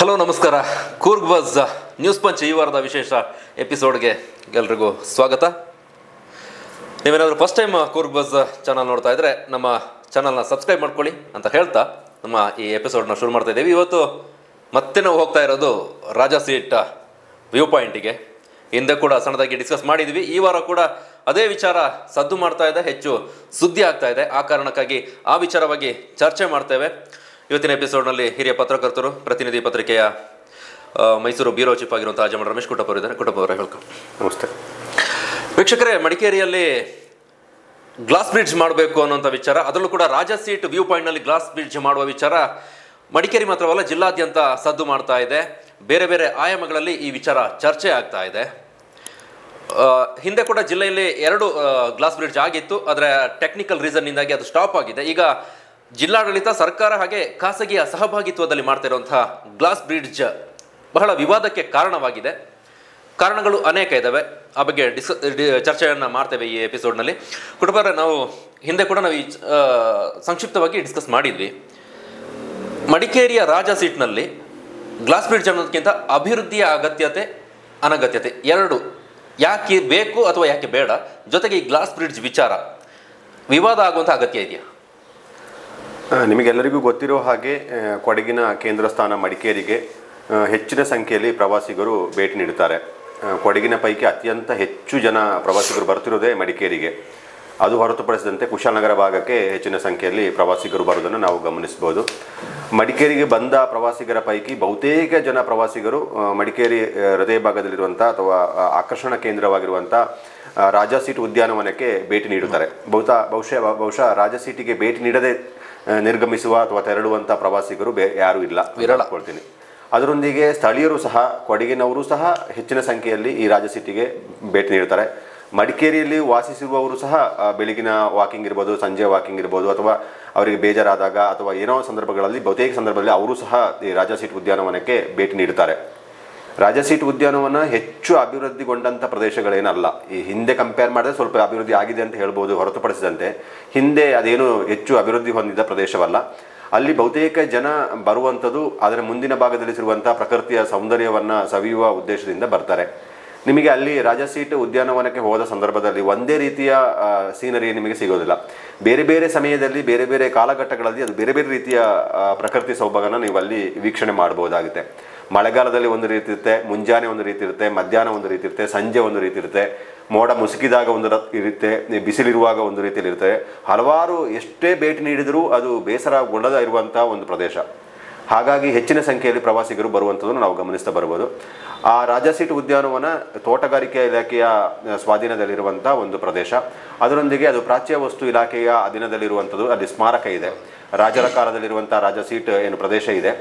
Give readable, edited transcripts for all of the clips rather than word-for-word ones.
Hello ನಮಸ್ಕಾರ. Coorg buzz news punch ಈ ವಾರದ ವಿಶೇಷ ಎಪಿಸೋಡ್ಗೆ ಎಲ್ರಿಗೂ ಸ್ವಾಗತ. ನೀವೇನಾದರೂ first time Coorg buzz channel ನೋಡ್ತಾ ಇದ್ದರೆ ನಮ್ಮ ಚಾನಲ್ನ ಸಬ್ಸ್ಕ್ರೈಬ್ ಮಾಡ್ಕೊಳ್ಳಿ ಅಂತ ಹೇಳ್ತಾ ನಮ್ಮ ಈ ಎಪಿಸೋಡ್ನ ಶುರು ಮಾಡ್ತಾ ಇದ್ದೀವಿ. ಇವತ್ತು ಮತ್ತೆ ನಾವು ಹೋಗ್ತಾ ಇರೋದು ರಾಜಾ ಸೀಟ್ ವ್ಯೂ ಪಾಯಿಂಟಿಗೆ. ಹಿಂದೆ ಕೂಡ ಸಣ್ಣದಾಗಿ ಡಿಸ್ಕಸ್ ಮಾಡಿದ್ವಿ. ಈ ವಾರ ಕೂಡ ಅದೇ ವಿಚಾರ ಸದ್ದು ಮಾಡ್ತಾ ಇದೆ, ಹೆಚ್ಚು ಸುದ್ದಿ ಆಗ್ತಾ ಇದೆ. ಆ ಕಾರಣಕ್ಕಾಗಿ ಆ ವಿಚಾರವಾಗಿ ಚರ್ಚೆ ಮಾಡ್ತೇವೆ. ಇವತ್ತಿನ ಎಪಿಸೋಡ್ನಲ್ಲಿ ಹಿರಿಯ ಪತ್ರಕರ್ತರು, ಪ್ರತಿನಿಧಿ ಪತ್ರಿಕೆಯ ಮೈಸೂರು ಬ್ಯೂರೋ ಚೀಫ್ ಆಗಿರುವಂಥ ಅಜಮಲ್ ರಮೇಶ್ ಕುಟಪ್ ಅವರಿದ್ದಾರೆ. ಕುಟಪ್ ಅವರೇ, ವೆಲ್ಕಮ್. ನಮಸ್ತೆ ವೀಕ್ಷಕರೇ, ಮಡಿಕೇರಿಯಲ್ಲಿ ಗ್ಲಾಸ್ ಬ್ರಿಡ್ಜ್ ಮಾಡಬೇಕು ಅನ್ನೋಂಥ ವಿಚಾರ, ಅದರಲ್ಲೂ ಕೂಡ ರಾಜಾ ಸೀಟ್ ವ್ಯೂ ಪಾಯಿಂಟ್ನಲ್ಲಿ ಗ್ಲಾಸ್ ಬ್ರಿಡ್ಜ್ ಮಾಡುವ ವಿಚಾರ ಮಡಿಕೇರಿ ಮಾತ್ರವಲ್ಲ ಜಿಲ್ಲಾದ್ಯಂತ ಸದ್ದು ಮಾಡ್ತಾ ಇದೆ. ಬೇರೆ ಬೇರೆ ಆಯಾಮಗಳಲ್ಲಿ ಈ ವಿಚಾರ ಚರ್ಚೆ ಆಗ್ತಾ ಇದೆ. ಹಿಂದೆ ಕೂಡ ಜಿಲ್ಲೆಯಲ್ಲಿ 2 ಗ್ಲಾಸ್ ಬ್ರಿಡ್ಜ್ ಆಗಿತ್ತು, ಆದರೆ ಟೆಕ್ನಿಕಲ್ ರೀಸನ್ನಿಂದಾಗಿ ಅದು ಸ್ಟಾಪ್ ಆಗಿದೆ. ಈಗ ಜಿಲ್ಲಾಡಳಿತ, ಸರ್ಕಾರ ಹಾಗೆ ಖಾಸಗಿಯ ಸಹಭಾಗಿತ್ವದಲ್ಲಿ ಮಾಡ್ತಾ ಇರುವಂತಹ ಗ್ಲಾಸ್ ಬ್ರಿಡ್ಜ್ ಬಹಳ ವಿವಾದಕ್ಕೆ ಕಾರಣವಾಗಿದೆ. ಕಾರಣಗಳು ಅನೇಕ ಇದ್ದಾವೆ. ಆ ಬಗ್ಗೆ ಚರ್ಚೆಯನ್ನು ಮಾಡ್ತೇವೆ ಈ ಎಪಿಸೋಡ್ನಲ್ಲಿ. ಕುಟುಂಬರೇ, ನಾವು ಹಿಂದೆ ಕೂಡ ನಾವು ಸಂಕ್ಷಿಪ್ತವಾಗಿ ಡಿಸ್ಕಸ್ ಮಾಡಿದ್ವಿ. ಮಡಿಕೇರಿಯ ರಾಜಾ ಸೀಟ್ನಲ್ಲಿ ಗ್ಲಾಸ್ ಬ್ರಿಡ್ಜ್ ಅನ್ನೋದಕ್ಕಿಂತ ಅಭಿವೃದ್ಧಿಯ ಅಗತ್ಯತೆ, ಅನಗತ್ಯತೆ ಎರಡು, ಯಾಕೆ ಬೇಕು ಅಥವಾ ಯಾಕೆ ಬೇಡ, ಜೊತೆಗೆ ಈ ಗ್ಲಾಸ್ ಬ್ರಿಡ್ಜ್ ವಿಚಾರ ವಿವಾದ ಆಗುವಂಥ ಅಗತ್ಯ ಇದೆಯಾ? ನಿಮಗೆಲ್ಲರಿಗೂ ಗೊತ್ತಿರೋ ಹಾಗೆ ಕೊಡಗಿನ ಕೇಂದ್ರ ಸ್ಥಾನ ಮಡಿಕೇರಿಗೆ ಹೆಚ್ಚಿನ ಸಂಖ್ಯೆಯಲ್ಲಿ ಪ್ರವಾಸಿಗರು ಭೇಟಿ ನೀಡುತ್ತಾರೆ. ಕೊಡಗಿನ ಪೈಕಿ ಅತ್ಯಂತ ಹೆಚ್ಚು ಜನ ಪ್ರವಾಸಿಗರು ಬರ್ತಿರೋದೇ ಮಡಿಕೇರಿಗೆ. ಅದು ಹೊರತುಪಡಿಸಿದಂತೆ ಕುಶಾಲನಗರ ಭಾಗಕ್ಕೆ ಹೆಚ್ಚಿನ ಸಂಖ್ಯೆಯಲ್ಲಿ ಪ್ರವಾಸಿಗರು ಬರುವುದನ್ನು ನಾವು ಗಮನಿಸಬಹುದು. ಮಡಿಕೇರಿಗೆ ಬಂದ ಪ್ರವಾಸಿಗರ ಪೈಕಿ ಬಹುತೇಕ ಜನ ಪ್ರವಾಸಿಗರು ಮಡಿಕೇರಿ ಹೃದಯ ಭಾಗದಲ್ಲಿರುವಂಥ ಅಥವಾ ಆಕರ್ಷಣಾ ಕೇಂದ್ರವಾಗಿರುವಂಥ ರಾಜಾ ಸೀಟ್ ಉದ್ಯಾನವನಕ್ಕೆ ಭೇಟಿ ನೀಡುತ್ತಾರೆ. ಬಹುಶಃ ರಾಜಾ ಸೀಟಿಗೆ ಭೇಟಿ ನೀಡದೆ ನಿರ್ಗಮಿಸುವ ಅಥವಾ ತೆರಳುವಂಥ ಪ್ರವಾಸಿಗರು ಯಾರೂ ಇಲ್ಲ, ವಿರಳಕೊಳ್ತೀನಿ. ಅದರೊಂದಿಗೆ ಸ್ಥಳೀಯರು ಸಹ, ಕೊಡಗಿನವರು ಸಹ ಹೆಚ್ಚಿನ ಸಂಖ್ಯೆಯಲ್ಲಿ ಈ ರಾಜಾ ಸೀಟಿಗೆ ಭೇಟಿ ನೀಡುತ್ತಾರೆ. ಮಡಿಕೇರಿಯಲ್ಲಿ ವಾಸಿಸಿರುವವರು ಸಹ ಬೆಳಗಿನ ವಾಕಿಂಗ್ ಇರ್ಬೋದು, ಸಂಜೆ ವಾಕಿಂಗ್ ಇರ್ಬೋದು, ಅಥವಾ ಅವರಿಗೆ ಬೇಜಾರಾದಾಗ ಅಥವಾ ಏನೋ ಸಂದರ್ಭಗಳಲ್ಲಿ, ಬಹುತೇಕ ಸಂದರ್ಭದಲ್ಲಿ ಅವರು ಸಹ ಈ ರಾಜಾ ಸೀಟ್ ಉದ್ಯಾನವನಕ್ಕೆ ಭೇಟಿ ನೀಡುತ್ತಾರೆ. ರಾಜಾ ಸೀಟ್ ಉದ್ಯಾನವನ ಹೆಚ್ಚು ಅಭಿವೃದ್ಧಿಗೊಂಡಂಥ ಪ್ರದೇಶಗಳೇನಲ್ಲ. ಈ ಹಿಂದೆ ಕಂಪೇರ್ ಮಾಡಿದ್ರೆ ಸ್ವಲ್ಪ ಅಭಿವೃದ್ಧಿ ಆಗಿದೆ ಅಂತ ಹೇಳ್ಬೋದು, ಹೊರತುಪಡಿಸಿದಂತೆ ಹಿಂದೆ ಅದೇನು ಹೆಚ್ಚು ಅಭಿವೃದ್ಧಿ ಹೊಂದಿದ ಪ್ರದೇಶವಲ್ಲ. ಅಲ್ಲಿ ಬಹುತೇಕ ಜನ ಬರುವಂಥದ್ದು ಅದರ ಮುಂದಿನ ಭಾಗದಲ್ಲಿರುವಂಥ ಪ್ರಕೃತಿಯ ಸೌಂದರ್ಯವನ್ನು ಸವಿಯುವ ಉದ್ದೇಶದಿಂದ ಬರ್ತಾರೆ. ನಿಮಗೆ ಅಲ್ಲಿ ರಾಜಾ ಸೀಟ್ ಉದ್ಯಾನವನಕ್ಕೆ ಹೋದ ಸಂದರ್ಭದಲ್ಲಿ ಒಂದೇ ರೀತಿಯ ಸೀನರಿ ನಿಮಗೆ ಸಿಗೋದಿಲ್ಲ. ಬೇರೆ ಬೇರೆ ಸಮಯದಲ್ಲಿ, ಬೇರೆ ಬೇರೆ ಕಾಲಘಟ್ಟಗಳಲ್ಲಿ ಅದು ಬೇರೆ ಬೇರೆ ರೀತಿಯ ಪ್ರಕೃತಿ ಸೌಭಾಗ್ಯನ ನೀವು ಅಲ್ಲಿ ವೀಕ್ಷಣೆ ಮಾಡಬಹುದಾಗುತ್ತೆ. ಮಳೆಗಾಲದಲ್ಲಿ ಒಂದು ರೀತಿ ಇರುತ್ತೆ, ಮುಂಜಾನೆ ಒಂದು ರೀತಿ ಇರುತ್ತೆ, ಮಧ್ಯಾಹ್ನ ಒಂದು ರೀತಿ ಇರುತ್ತೆ, ಸಂಜೆ ಒಂದು ರೀತಿ ಇರುತ್ತೆ, ಮೋಡ ಮುಸುಕಿದಾಗ ಒಂದು ಇರುತ್ತೆ, ಬಿಸಿಲಿರುವಾಗ ಒಂದು ರೀತಿಯಲ್ಲಿ ಇರುತ್ತೆ. ಹಲವಾರು ಎಷ್ಟೇ ಭೇಟಿ ನೀಡಿದರೂ ಅದು ಬೇಸರಗೊಳ್ಳದ ಇರುವಂಥ ಒಂದು ಪ್ರದೇಶ. ಹಾಗಾಗಿ ಹೆಚ್ಚಿನ ಸಂಖ್ಯೆಯಲ್ಲಿ ಪ್ರವಾಸಿಗರು ಬರುವಂಥದ್ದನ್ನು ನಾವು ಗಮನಿಸ್ತಾ ಬರ್ಬೋದು. ಆ ರಾಜಾ ಸೀಟ್ ಉದ್ಯಾನವನ ತೋಟಗಾರಿಕೆ ಇಲಾಖೆಯ ಸ್ವಾಧೀನದಲ್ಲಿರುವಂಥ ಒಂದು ಪ್ರದೇಶ. ಅದರೊಂದಿಗೆ ಅದು ಪ್ರಾಚ್ಯ ವಸ್ತು ಇಲಾಖೆಯ ಅಧೀನದಲ್ಲಿರುವಂಥದ್ದು. ಅಲ್ಲಿ ಸ್ಮಾರಕ ಇದೆ, ರಾಜರ ಕಾಲದಲ್ಲಿರುವಂಥ ರಾಜಾ ಸೀಟ್ ಏನು ಪ್ರದೇಶ ಇದೆ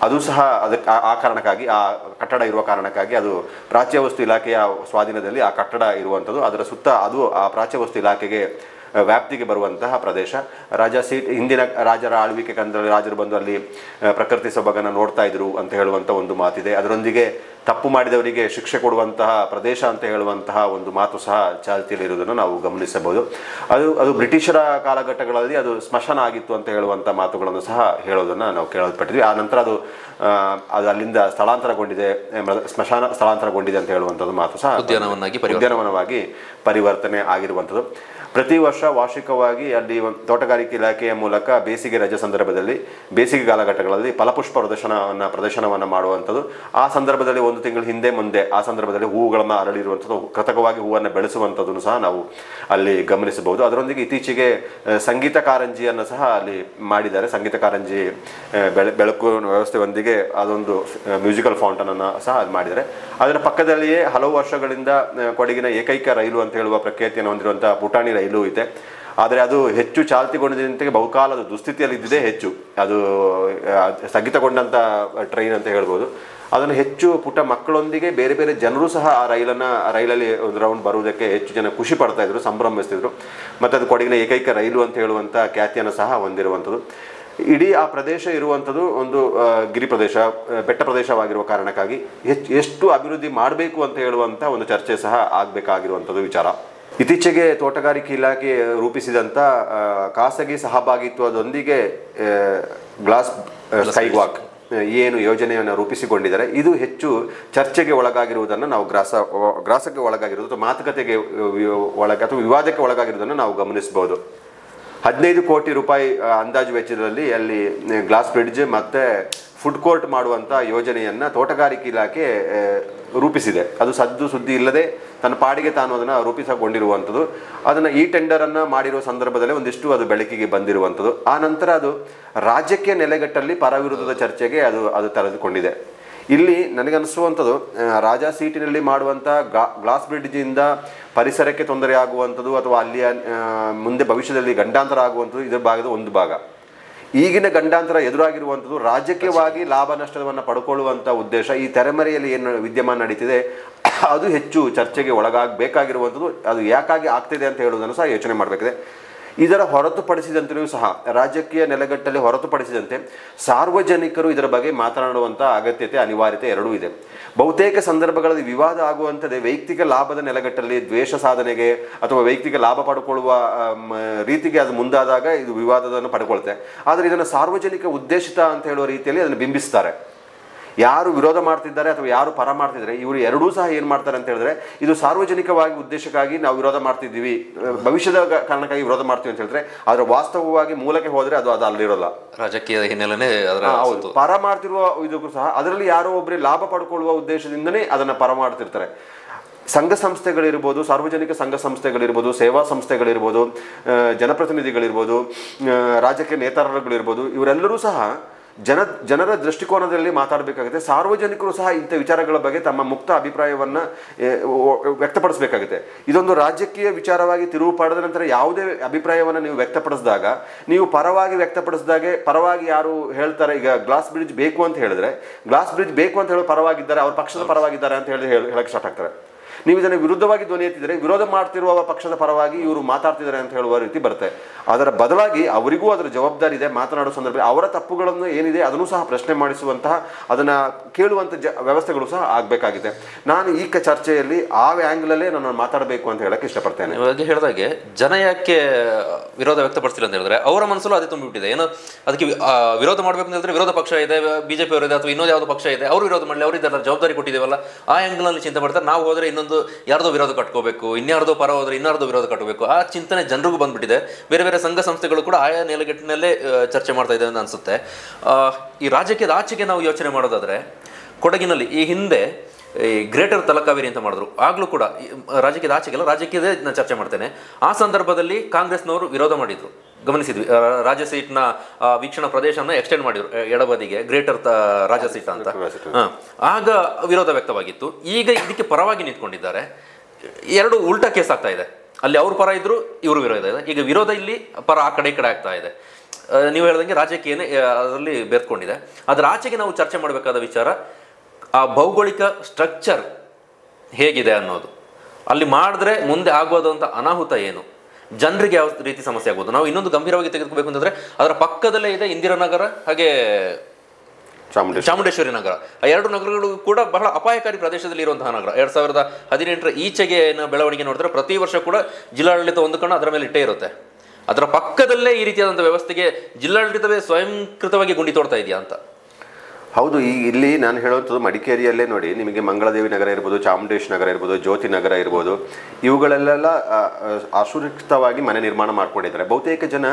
ಅದು ಸಹ ಅದಕ್ಕೆ ಆ ಕಾರಣಕ್ಕಾಗಿ, ಆ ಕಟ್ಟಡ ಇರುವ ಕಾರಣಕ್ಕಾಗಿ ಅದು ಪ್ರಾಚ್ಯ ವಸ್ತು ಇಲಾಖೆಯ ಸ್ವಾಧೀನದಲ್ಲಿ ಆ ಕಟ್ಟಡ ಇರುವಂಥದ್ದು. ಅದರ ಸುತ್ತ ಅದು ಆ ಪ್ರಾಚ್ಯ ವಸ್ತು ಇಲಾಖೆಗೆ ವ್ಯಾಪ್ತಿಗೆ ಬರುವಂತಹ ಪ್ರದೇಶ. ರಾಜಾ ಸೀಟ್ ಹಿಂದಿನ ರಾಜರ ಆಳ್ವಿಕೆ ಕಾಲದಲ್ಲಿ ರಾಜರು ಬಂದು ಅಲ್ಲಿ ಪ್ರಕೃತಿ ಸೊಬಗನ್ನು ನೋಡ್ತಾ ಇದ್ರು ಅಂತ ಹೇಳುವಂಥ ಒಂದು ಮಾತಿದೆ. ಅದರೊಂದಿಗೆ ತಪ್ಪು ಮಾಡಿದವರಿಗೆ ಶಿಕ್ಷೆ ಕೊಡುವಂತಹ ಪ್ರದೇಶ ಅಂತ ಹೇಳುವಂತಹ ಒಂದು ಮಾತು ಸಹ ಚಾಲ್ತಿಯಲ್ಲಿರುವುದನ್ನು ನಾವು ಗಮನಿಸಬಹುದು. ಅದು ಬ್ರಿಟಿಷರ ಕಾಲಘಟ್ಟಗಳಲ್ಲಿ ಅದು ಸ್ಮಶಾನ ಆಗಿತ್ತು ಅಂತ ಹೇಳುವಂಥ ಮಾತುಗಳನ್ನು ಸಹ ಹೇಳೋದನ್ನು ನಾವು ಕೇಳಲ್ಪಟ್ಟಿದ್ವಿ. ಆ ನಂತರ ಅದು ಅಲ್ಲಿಂದ ಸ್ಥಳಾಂತರಗೊಂಡಿದೆ, ಸ್ಮಶಾನ ಸ್ಥಳಾಂತರಗೊಂಡಿದೆ ಅಂತ ಹೇಳುವಂಥದ್ದು ಮಾತು ಸಹ ಉದ್ಯಾನವನವಾಗಿ ಪರಿವರ್ತನೆ ಆಗಿರುವಂಥದ್ದು. ಪ್ರತಿ ವರ್ಷ ವಾರ್ಷಿಕವಾಗಿ ಅಲ್ಲಿ ತೋಟಗಾರಿಕೆ ಇಲಾಖೆಯ ಮೂಲಕ ಬೇಸಿಗೆ ರಜೆ ಸಂದರ್ಭದಲ್ಲಿ, ಬೇಸಿಗೆ ಕಾಲಘಟ್ಟಗಳಲ್ಲಿ ಫಲಪುಷ್ಪ ಪ್ರದರ್ಶನವನ್ನು ಮಾಡುವಂಥದ್ದು. ಆ ಸಂದರ್ಭದಲ್ಲಿ 1 ತಿಂಗಳ ಹಿಂದೆ ಮುಂದೆ ಆ ಸಂದರ್ಭದಲ್ಲಿ ಹೂವುಗಳನ್ನು ಅರಳಿರುವಂಥದ್ದು, ಕೃತಕವಾಗಿ ಹೂವನ್ನು ಬೆಳೆಸುವಂಥದ್ದನ್ನು ಸಹ ನಾವು ಅಲ್ಲಿ ಗಮನಿಸಬಹುದು. ಅದರೊಂದಿಗೆ ಇತ್ತೀಚೆಗೆ ಸಂಗೀತ ಕಾರಂಜಿಯನ್ನು ಸಹ ಅಲ್ಲಿ ಮಾಡಿದ್ದಾರೆ. ಸಂಗೀತ ಕಾರಂಜಿ ಬೆಳಕು ವ್ಯವಸ್ಥೆಯೊಂದಿಗೆ ಅದೊಂದು ಮ್ಯೂಸಿಕಲ್ ಫೌಂಟನನ್ನು ಸಹ ಅದು ಮಾಡಿದ್ದಾರೆ. ಅದರ ಪಕ್ಕದಲ್ಲಿಯೇ ಹಲವು ವರ್ಷಗಳಿಂದ ಕೊಡಗಿನ ಏಕೈಕ ರೈಲು ಅಂತ ಹೇಳುವ ಪ್ರಖ್ಯಾತಿಯನ್ನು ಹೊಂದಿರುವಂಥ ಪುಟಾಣಿ ರೈಲು ಇದೆ. ಆದರೆ ಅದು ಹೆಚ್ಚು ಚಾಲ್ತಿಗೊಂಡಿದ್ದಂತೆ ಬಹುಕಾಲದ ದುಸ್ಥಿತಿಯಲ್ಲಿದ್ದಿದೆ. ಹೆಚ್ಚು ಅದು ಸ್ಥಗಿತಗೊಂಡಂಥ ಟ್ರೈನ್ ಅಂತ ಹೇಳ್ಬೋದು. ಅದನ್ನು ಹೆಚ್ಚು ಪುಟ್ಟ ಮಕ್ಕಳೊಂದಿಗೆ ಬೇರೆ ಬೇರೆ ಜನರು ಸಹ ಆ ರೈಲಲ್ಲಿ ಒಂದು ರೌಂಡ್ ಬರುವುದಕ್ಕೆ ಹೆಚ್ಚು ಜನ ಖುಷಿ ಪಡ್ತಾ ಇದ್ರು, ಸಂಭ್ರಮಿಸ್ತಿದ್ರು. ಮತ್ತು ಅದು ಕೊಡಗಿನ ಏಕೈಕ ರೈಲು ಅಂತ ಹೇಳುವಂಥ ಖ್ಯಾತಿಯನ್ನು ಸಹ ಹೊಂದಿರುವಂಥದ್ದು. ಇಡೀ ಆ ಪ್ರದೇಶ ಇರುವಂಥದ್ದು ಒಂದು ಗಿರಿ ಪ್ರದೇಶ, ಬೆಟ್ಟ ಪ್ರದೇಶವಾಗಿರುವ ಕಾರಣಕ್ಕಾಗಿ ಎಷ್ಟು ಅಭಿವೃದ್ಧಿ ಮಾಡಬೇಕು ಅಂತ ಹೇಳುವಂಥ ಒಂದು ಚರ್ಚೆ ಸಹ ಆಗಬೇಕಾಗಿರುವಂಥದ್ದು ವಿಚಾರ. ಇತ್ತೀಚೆಗೆ ತೋಟಗಾರಿಕೆ ಇಲಾಖೆ ರೂಪಿಸಿದಂಥ ಖಾಸಗಿ ಸಹಭಾಗಿತ್ವದೊಂದಿಗೆ ಗ್ಲಾಸ್ ಸ್ಕೈ ವಾಕ್ ಏನು ಯೋಜನೆಯನ್ನು ರೂಪಿಸಿಕೊಂಡಿದ್ದಾರೆ ಇದು ಹೆಚ್ಚು ಚರ್ಚೆಗೆ ಒಳಗಾಗಿರುವುದನ್ನು ನಾವು ಗ್ರಾಸಕ್ಕೆ ಒಳಗಾಗಿರುವುದು ಅಥವಾ ಮಾತುಕತೆಗೆ ಅಥವಾ ವಿವಾದಕ್ಕೆ ಒಳಗಾಗಿರುವುದನ್ನು ನಾವು ಗಮನಿಸಬಹುದು. 15 ಕೋಟಿ ರೂಪಾಯಿ ಅಂದಾಜು ವೆಚ್ಚದಲ್ಲಿ ಅಲ್ಲಿ ಗ್ಲಾಸ್ ಬ್ರಿಡ್ಜ್ ಮತ್ತು ಫುಡ್ ಕೋರ್ಟ್ ಮಾಡುವಂಥ ಯೋಜನೆಯನ್ನು ತೋಟಗಾರಿಕೆ ಇಲಾಖೆ ರೂಪಿಸಿದೆ. ಅದು ಸದ್ದು ಸುದ್ದಿ ಇಲ್ಲದೆ ತನ್ನ ಪಾಡಿಗೆ ತಾನು ಅದನ್ನು ರೂಪಿಸಿಕೊಂಡಿರುವಂಥದ್ದು. ಅದನ್ನು ಈ ಟೆಂಡರನ್ನು ಮಾಡಿರುವ ಸಂದರ್ಭದಲ್ಲಿ ಒಂದಿಷ್ಟು ಅದು ಬೆಳಕಿಗೆ ಬಂದಿರುವಂಥದ್ದು. ಆ ನಂತರ ಅದು ರಾಜ್ಯಕ್ಕೆ ನೆಲೆಗಟ್ಟಲ್ಲಿ ಪರ ವಿರೋಧದ ಚರ್ಚೆಗೆ ಅದು ತೆರೆದುಕೊಂಡಿದೆ. ಇಲ್ಲಿ ನನಗನ್ನಿಸುವಂಥದ್ದು ರಾಜಾ ಸೀಟಿನಲ್ಲಿ ಮಾಡುವಂಥ ಗ್ಲಾಸ್ ಬ್ರಿಡ್ಜಿಂದ ಪರಿಸರಕ್ಕೆ ತೊಂದರೆ ಆಗುವಂಥದ್ದು ಅಥವಾ ಅಲ್ಲಿಯ ಮುಂದೆ ಭವಿಷ್ಯದಲ್ಲಿ ಗಂಡಾಂತರ ಆಗುವಂಥದ್ದು ಇದರ ಭಾಗದ ಒಂದು ಭಾಗ. ಈಗಿನ ಗಂಡಾಂತರ ಎದುರಾಗಿರುವಂಥದ್ದು ರಾಜಕೀಯವಾಗಿ ಲಾಭ ನಷ್ಟವನ್ನು ಪಡ್ಕೊಳ್ಳುವಂಥ ಉದ್ದೇಶ ಈ ತೆರೆಮರೆಯಲ್ಲಿ ಏನು ವಿದ್ಯಮಾನ ನಡೀತಿದೆ ಅದು ಹೆಚ್ಚು ಚರ್ಚೆಗೆ ಒಳಗಾಗಬೇಕಾಗಿರುವಂಥದ್ದು. ಅದು ಯಾಕಾಗಿ ಆಗ್ತಿದೆ ಅಂತ ಹೇಳುವುದನ್ನು ಸಹ ಯೋಚನೆ ಮಾಡಬೇಕಿದೆ. ಇದರ ಹೊರತುಪಡಿಸಿದಂತೆಯೂ ಸಹ ರಾಜಕೀಯ ನೆಲೆಗಟ್ಟಲ್ಲಿ ಹೊರತುಪಡಿಸಿದಂತೆ ಸಾರ್ವಜನಿಕರು ಇದರ ಬಗ್ಗೆ ಮಾತನಾಡುವಂಥ ಅಗತ್ಯತೆ ಅನಿವಾರ್ಯತೆ ಎರಡೂ ಇದೆ. ಬಹುತೇಕ ಸಂದರ್ಭಗಳಲ್ಲಿ ವಿವಾದ ಆಗುವಂಥದ್ದೇ ವೈಯಕ್ತಿಕ ಲಾಭದ ನೆಲೆಗಟ್ಟಲ್ಲಿ ದ್ವೇಷ ಸಾಧನೆಗೆ ಅಥವಾ ವೈಯಕ್ತಿಕ ಲಾಭ ಪಡ್ಕೊಳ್ಳುವ ರೀತಿಗೆ ಅದು ಮುಂದಾದಾಗ ಇದು ವಿವಾದವನ್ನು ಪಡ್ಕೊಳ್ತೆ. ಆದರೆ ಇದನ್ನು ಸಾರ್ವಜನಿಕ ಉದ್ದೇಶಿತ ಅಂತ ಹೇಳುವ ರೀತಿಯಲ್ಲಿ ಅದನ್ನು ಬಿಂಬಿಸ್ತಾರೆ. ಯಾರು ವಿರೋಧ ಮಾಡ್ತಿದ್ದಾರೆ ಅಥವಾ ಯಾರು ಪರ ಮಾಡ್ತಿದ್ದಾರೆ ಇವರು ಎರಡೂ ಸಹ ಏನು ಮಾಡ್ತಾರೆ ಅಂತ ಹೇಳಿದ್ರೆ ಇದು ಸಾರ್ವಜನಿಕವಾಗಿ ಉದ್ದೇಶಕ್ಕಾಗಿ ನಾವು ವಿರೋಧ ಮಾಡ್ತಿದ್ದೀವಿ, ಭವಿಷ್ಯದ ಕಾರಣಕ್ಕಾಗಿ ವಿರೋಧ ಮಾಡ್ತೀವಿ ಅಂತ ಹೇಳಿದ್ರೆ ಅದರ ವಾಸ್ತವವಾಗಿ ಮೂಲಕ್ಕೆ ಹೋದರೆ ಅದು ಅಲ್ಲಿರೋಲ್ಲ. ರಾಜಕೀಯ ಹಿನ್ನೆಲೆ ಹೌದು. ಪರ ಮಾಡ್ತಿರುವ ಇದಕ್ಕೂ ಸಹ ಅದರಲ್ಲಿ ಯಾರೋ ಒಬ್ಬರೇ ಲಾಭ ಪಡ್ಕೊಳ್ಳುವ ಉದ್ದೇಶದಿಂದನೇ ಅದನ್ನು ಪರ ಮಾಡ್ತಿರ್ತಾರೆ. ಸಂಘ ಸಂಸ್ಥೆಗಳಿರ್ಬೋದು, ಸಾರ್ವಜನಿಕ ಸಂಘ ಸಂಸ್ಥೆಗಳಿರ್ಬೋದು, ಸೇವಾ ಸಂಸ್ಥೆಗಳಿರ್ಬೋದು, ಜನಪ್ರತಿನಿಧಿಗಳಿರ್ಬೋದು, ರಾಜಕೀಯ ನೇತಾರರುಗಳಿರ್ಬೋದು, ಇವರೆಲ್ಲರೂ ಸಹ ಜನರ ದೃಷ್ಟಿಕೋನದಲ್ಲಿ ಮಾತಾಡಬೇಕಾಗುತ್ತೆ. ಸಾರ್ವಜನಿಕರು ಸಹ ಇಂಥ ವಿಚಾರಗಳ ಬಗ್ಗೆ ತಮ್ಮ ಮುಕ್ತ ಅಭಿಪ್ರಾಯವನ್ನು ವ್ಯಕ್ತಪಡಿಸಬೇಕಾಗುತ್ತೆ. ಇದೊಂದು ರಾಜಕೀಯ ವಿಚಾರವಾಗಿ ತಿರುವು ಪಡೆದ ನಂತರ ಯಾವುದೇ ಅಭಿಪ್ರಾಯವನ್ನು ನೀವು ವ್ಯಕ್ತಪಡಿಸಿದಾಗ ನೀವು ಪರವಾಗಿ ವ್ಯಕ್ತಪಡಿಸಿದಾಗೆ ಪರವಾಗಿ ಯಾರು ಹೇಳ್ತಾರೆ ಈಗ ಗ್ಲಾಸ್ ಬ್ರಿಡ್ಜ್ ಬೇಕು ಅಂತ ಹೇಳಿದ್ರೆ ಗ್ಲಾಸ್ ಬ್ರಿಡ್ಜ್ ಬೇಕು ಅಂತ ಹೇಳಿ ಪರವಾಗಿದ್ದಾರೆ, ಅವ್ರ ಪಕ್ಷದ ಪರವಾಗಿದ್ದಾರೆ ಅಂತ ಹೇಳಕ್ಕೆ ಸ್ಟಾರ್ಟ್ ಆಗ್ತಾರೆ. ನೀವು ಇದನ್ನು ವಿರುದ್ಧವಾಗಿ ಧ್ವನಿ ಎತ್ತಿದರೆ ವಿರೋಧ ಮಾಡ್ತಿರುವ ಪಕ್ಷದ ಪರವಾಗಿ ಇವರು ಮಾತಾಡ್ತಿದ್ದಾರೆ ಅಂತ ಹೇಳುವ ರೀತಿ ಬರುತ್ತೆ. ಅದರ ಬದಲಾಗಿ ಅವರಿಗೂ ಅದರ ಜವಾಬ್ದಾರಿ ಇದೆ. ಮಾತನಾಡುವ ಸಂದರ್ಭ ಅವರ ತಪ್ಪುಗಳನ್ನು ಏನಿದೆ ಅದನ್ನು ಸಹ ಪ್ರಶ್ನೆ ಮಾಡಿಸುವಂತಹ ಅದನ್ನು ಕೇಳುವಂಥ ವ್ಯವಸ್ಥೆಗಳು ಸಹ ಆಗಬೇಕಾಗಿದೆ. ನಾನು ಈ ಚರ್ಚೆಯಲ್ಲಿ ಆ ಆ್ಯಂಗಲಲ್ಲೇ ನಾನು ಮಾತಾಡಬೇಕು ಅಂತ ಹೇಳಕ್ಕೆ ಇಷ್ಟಪಡ್ತೇನೆ. ಇವಾಗ ಹೇಳಿದಾಗೆ ಜನ ಯಾಕೆ ವಿರೋಧ ವ್ಯಕ್ತಪಡಿಸಿಲ್ಲ ಅಂತ ಹೇಳಿದ್ರೆ ಅವರ ಮನಸ್ಸಲ್ಲೂ ಅದೇ ತುಂಬಿಬಿಟ್ಟಿದೆ. ಏನೋ ಅದಕ್ಕೆ ವಿರೋಧ ಮಾಡಬೇಕು ಅಂತ ಹೇಳಿದ್ರೆ ವಿರೋಧ ಪಕ್ಷ ಇದೆ, ಬಿಜೆಪಿ ಅವರಿದೆ ಅಥವಾ ಇನ್ನೊಂದು ಯಾವುದೋ ಪಕ್ಷ ಇದೆ, ಅವರು ವಿರೋಧ ಮಾಡಲಿ, ಅವರು ಇದೆಲ್ಲ ಜವಾಬ್ದಾರಿ ಕೊಟ್ಟಿದ್ದೇವಲ್ಲ ಆ ಆ್ಯಂಗಲಲ್ಲಿ ಚಿಂತೆ ಮಾಡ್ತಾರೆ. ನಾವು ಹೋದರೆ ಇನ್ನೊಂದು ಯಾರ್ದೋ ವಿರೋಧ ಕಟ್ಕೋಬೇಕು, ಇನ್ಯಾರ್ದೋ ಪರ ಹೋದ್ರೆ ಇನ್ನಾರ್ದೋ ವಿರೋಧ ಕಟ್ಟಬೇಕು, ಆ ಚಿಂತನೆ ಜನರಿಗೂ ಬಂದ್ಬಿಟ್ಟಿದೆ. ಬೇರೆ ಬೇರೆ ಸಂಘ ಸಂಸ್ಥೆಗಳು ಕೂಡ ಆಯಾ ನೆಲೆಗಟ್ಟಿನಲ್ಲೇ ಚರ್ಚೆ ಮಾಡ್ತಾ ಇದೆ ಅಂತ ಅನ್ಸುತ್ತೆ. ಈ ರಾಜ್ಯಕ್ಕೆ ಆಚೆಗೆ ನಾವು ಯೋಚನೆ ಮಾಡೋದಾದ್ರೆ ಕೊಡಗಿನಲ್ಲಿ ಈ ಹಿಂದೆ ಈ ಗ್ರೇಟರ್ ತಲಕಾವೇರಿ ಅಂತ ಮಾಡಿದ್ರು. ಆಗಲೂ ಕೂಡ ರಾಜ್ಯಕ್ಕೆ ಆಚೆಗೆಲ್ಲ ರಾಜ್ಯಕ್ಕೆ ನಾನು ಚರ್ಚೆ ಮಾಡ್ತೇನೆ. ಆ ಸಂದರ್ಭದಲ್ಲಿ ಕಾಂಗ್ರೆಸ್ನವರು ವಿರೋಧ ಮಾಡಿದ್ರು, ಗಮನಿಸಿದ್ವಿ. ರಾಜ್ಯ ಸೀಟ್ನ ವೀಕ್ಷಣಾ ಪ್ರದೇಶನ ಎಕ್ಸ್ಟೆಂಡ್ ಮಾಡಿದ್ರು ಎಡಬದಿಗೆ ಗ್ರೇಟರ್ ರಾಜ್ಯ ಸೀಟ್ ಅಂತ. ಆಗ ವಿರೋಧ ವ್ಯಕ್ತವಾಗಿತ್ತು. ಈಗ ಇದಕ್ಕೆ ಪರವಾಗಿ ನಿಂತ್ಕೊಂಡಿದ್ದಾರೆ. ಎರಡು ಉಲ್ಟಾ ಕೇಸ್ ಆಗ್ತಾ ಇದೆ. ಅಲ್ಲಿ ಅವ್ರ ಪರ ಇದ್ರು, ಇವರು ವಿರೋಧ ಇದೆ. ಈಗ ವಿರೋಧ ಇಲ್ಲಿ ಪರ ಆ ಕಡೆ ಈ ಕಡೆ ಆಗ್ತಾ ಇದೆ. ನೀವು ಹೇಳ್ದಂಗೆ ರಾಜ್ಯಕ್ಕೇನೆ ಅದರಲ್ಲಿ ಬೇರ್ಕೊಂಡಿದೆ. ಅದರ ಆಚೆಗೆ ನಾವು ಚರ್ಚೆ ಮಾಡಬೇಕಾದ ವಿಚಾರ ಆ ಭೌಗೋಳಿಕ ಸ್ಟ್ರಕ್ಚರ್ ಹೇಗಿದೆ ಅನ್ನೋದು. ಅಲ್ಲಿ ಮಾಡಿದ್ರೆ ಮುಂದೆ ಆಗೋದಂಥ ಅನಾಹುತ ಏನು, ಜನರಿಗೆ ಯಾವ ರೀತಿ ಸಮಸ್ಯೆ ಆಗ್ಬೋದು. ನಾವು ಇನ್ನೊಂದು ಗಂಭೀರವಾಗಿ ತೆಗೆದುಕೋಬೇಕು ಅಂತಂದರೆ ಅದರ ಪಕ್ಕದಲ್ಲೇ ಇದೆ ಇಂದಿರಾನಗರ ಹಾಗೆ ಚಾಮುಂಡೇಶ್ವರಿ ನಗರ. ಆ ಎರಡು ನಗರಗಳು ಕೂಡ ಬಹಳ ಅಪಾಯಕಾರಿ ಪ್ರದೇಶದಲ್ಲಿ ಇರುವಂತಹ ನಗರ. 2018 ಈಚೆಗೆ ಬೆಳವಣಿಗೆ ನೋಡಿದ್ರೆ ಪ್ರತಿ ವರ್ಷ ಕೂಡ ಜಿಲ್ಲಾಡಳಿತ ಒಂದು ಕಣ್ಣು ಅದರ ಮೇಲೆ ಇಟ್ಟೇ ಇರುತ್ತೆ. ಅದರ ಪಕ್ಕದಲ್ಲೇ ಈ ರೀತಿಯಾದಂಥ ವ್ಯವಸ್ಥೆಗೆ ಜಿಲ್ಲಾಡಳಿತವೇ ಸ್ವಯಂಕೃತವಾಗಿ ಗುಂಡಿ ತೋಡ್ತಾ ಇದೆಯಾ ಅಂತ. ಹೌದು. ಇಲ್ಲಿ ನಾನು ಹೇಳುವಂಥದ್ದು ಮಡಿಕೇರಿಯಲ್ಲೇ ನೋಡಿ, ನಿಮಗೆ ಮಂಗಳದೇವಿ ನಗರ ಇರ್ಬೋದು, ಚಾಮುಂಡೇಶ್ವರಿ ನಗರ ಇರ್ಬೋದು, ಜ್ಯೋತಿ ನಗರ ಇರ್ಬೋದು, ಇವುಗಳಲ್ಲೆಲ್ಲ ಅಸುರಕ್ಷಿತವಾಗಿ ಮನೆ ನಿರ್ಮಾಣ ಮಾಡ್ಕೊಂಡಿದ್ದಾರೆ. ಬಹುತೇಕ ಜನ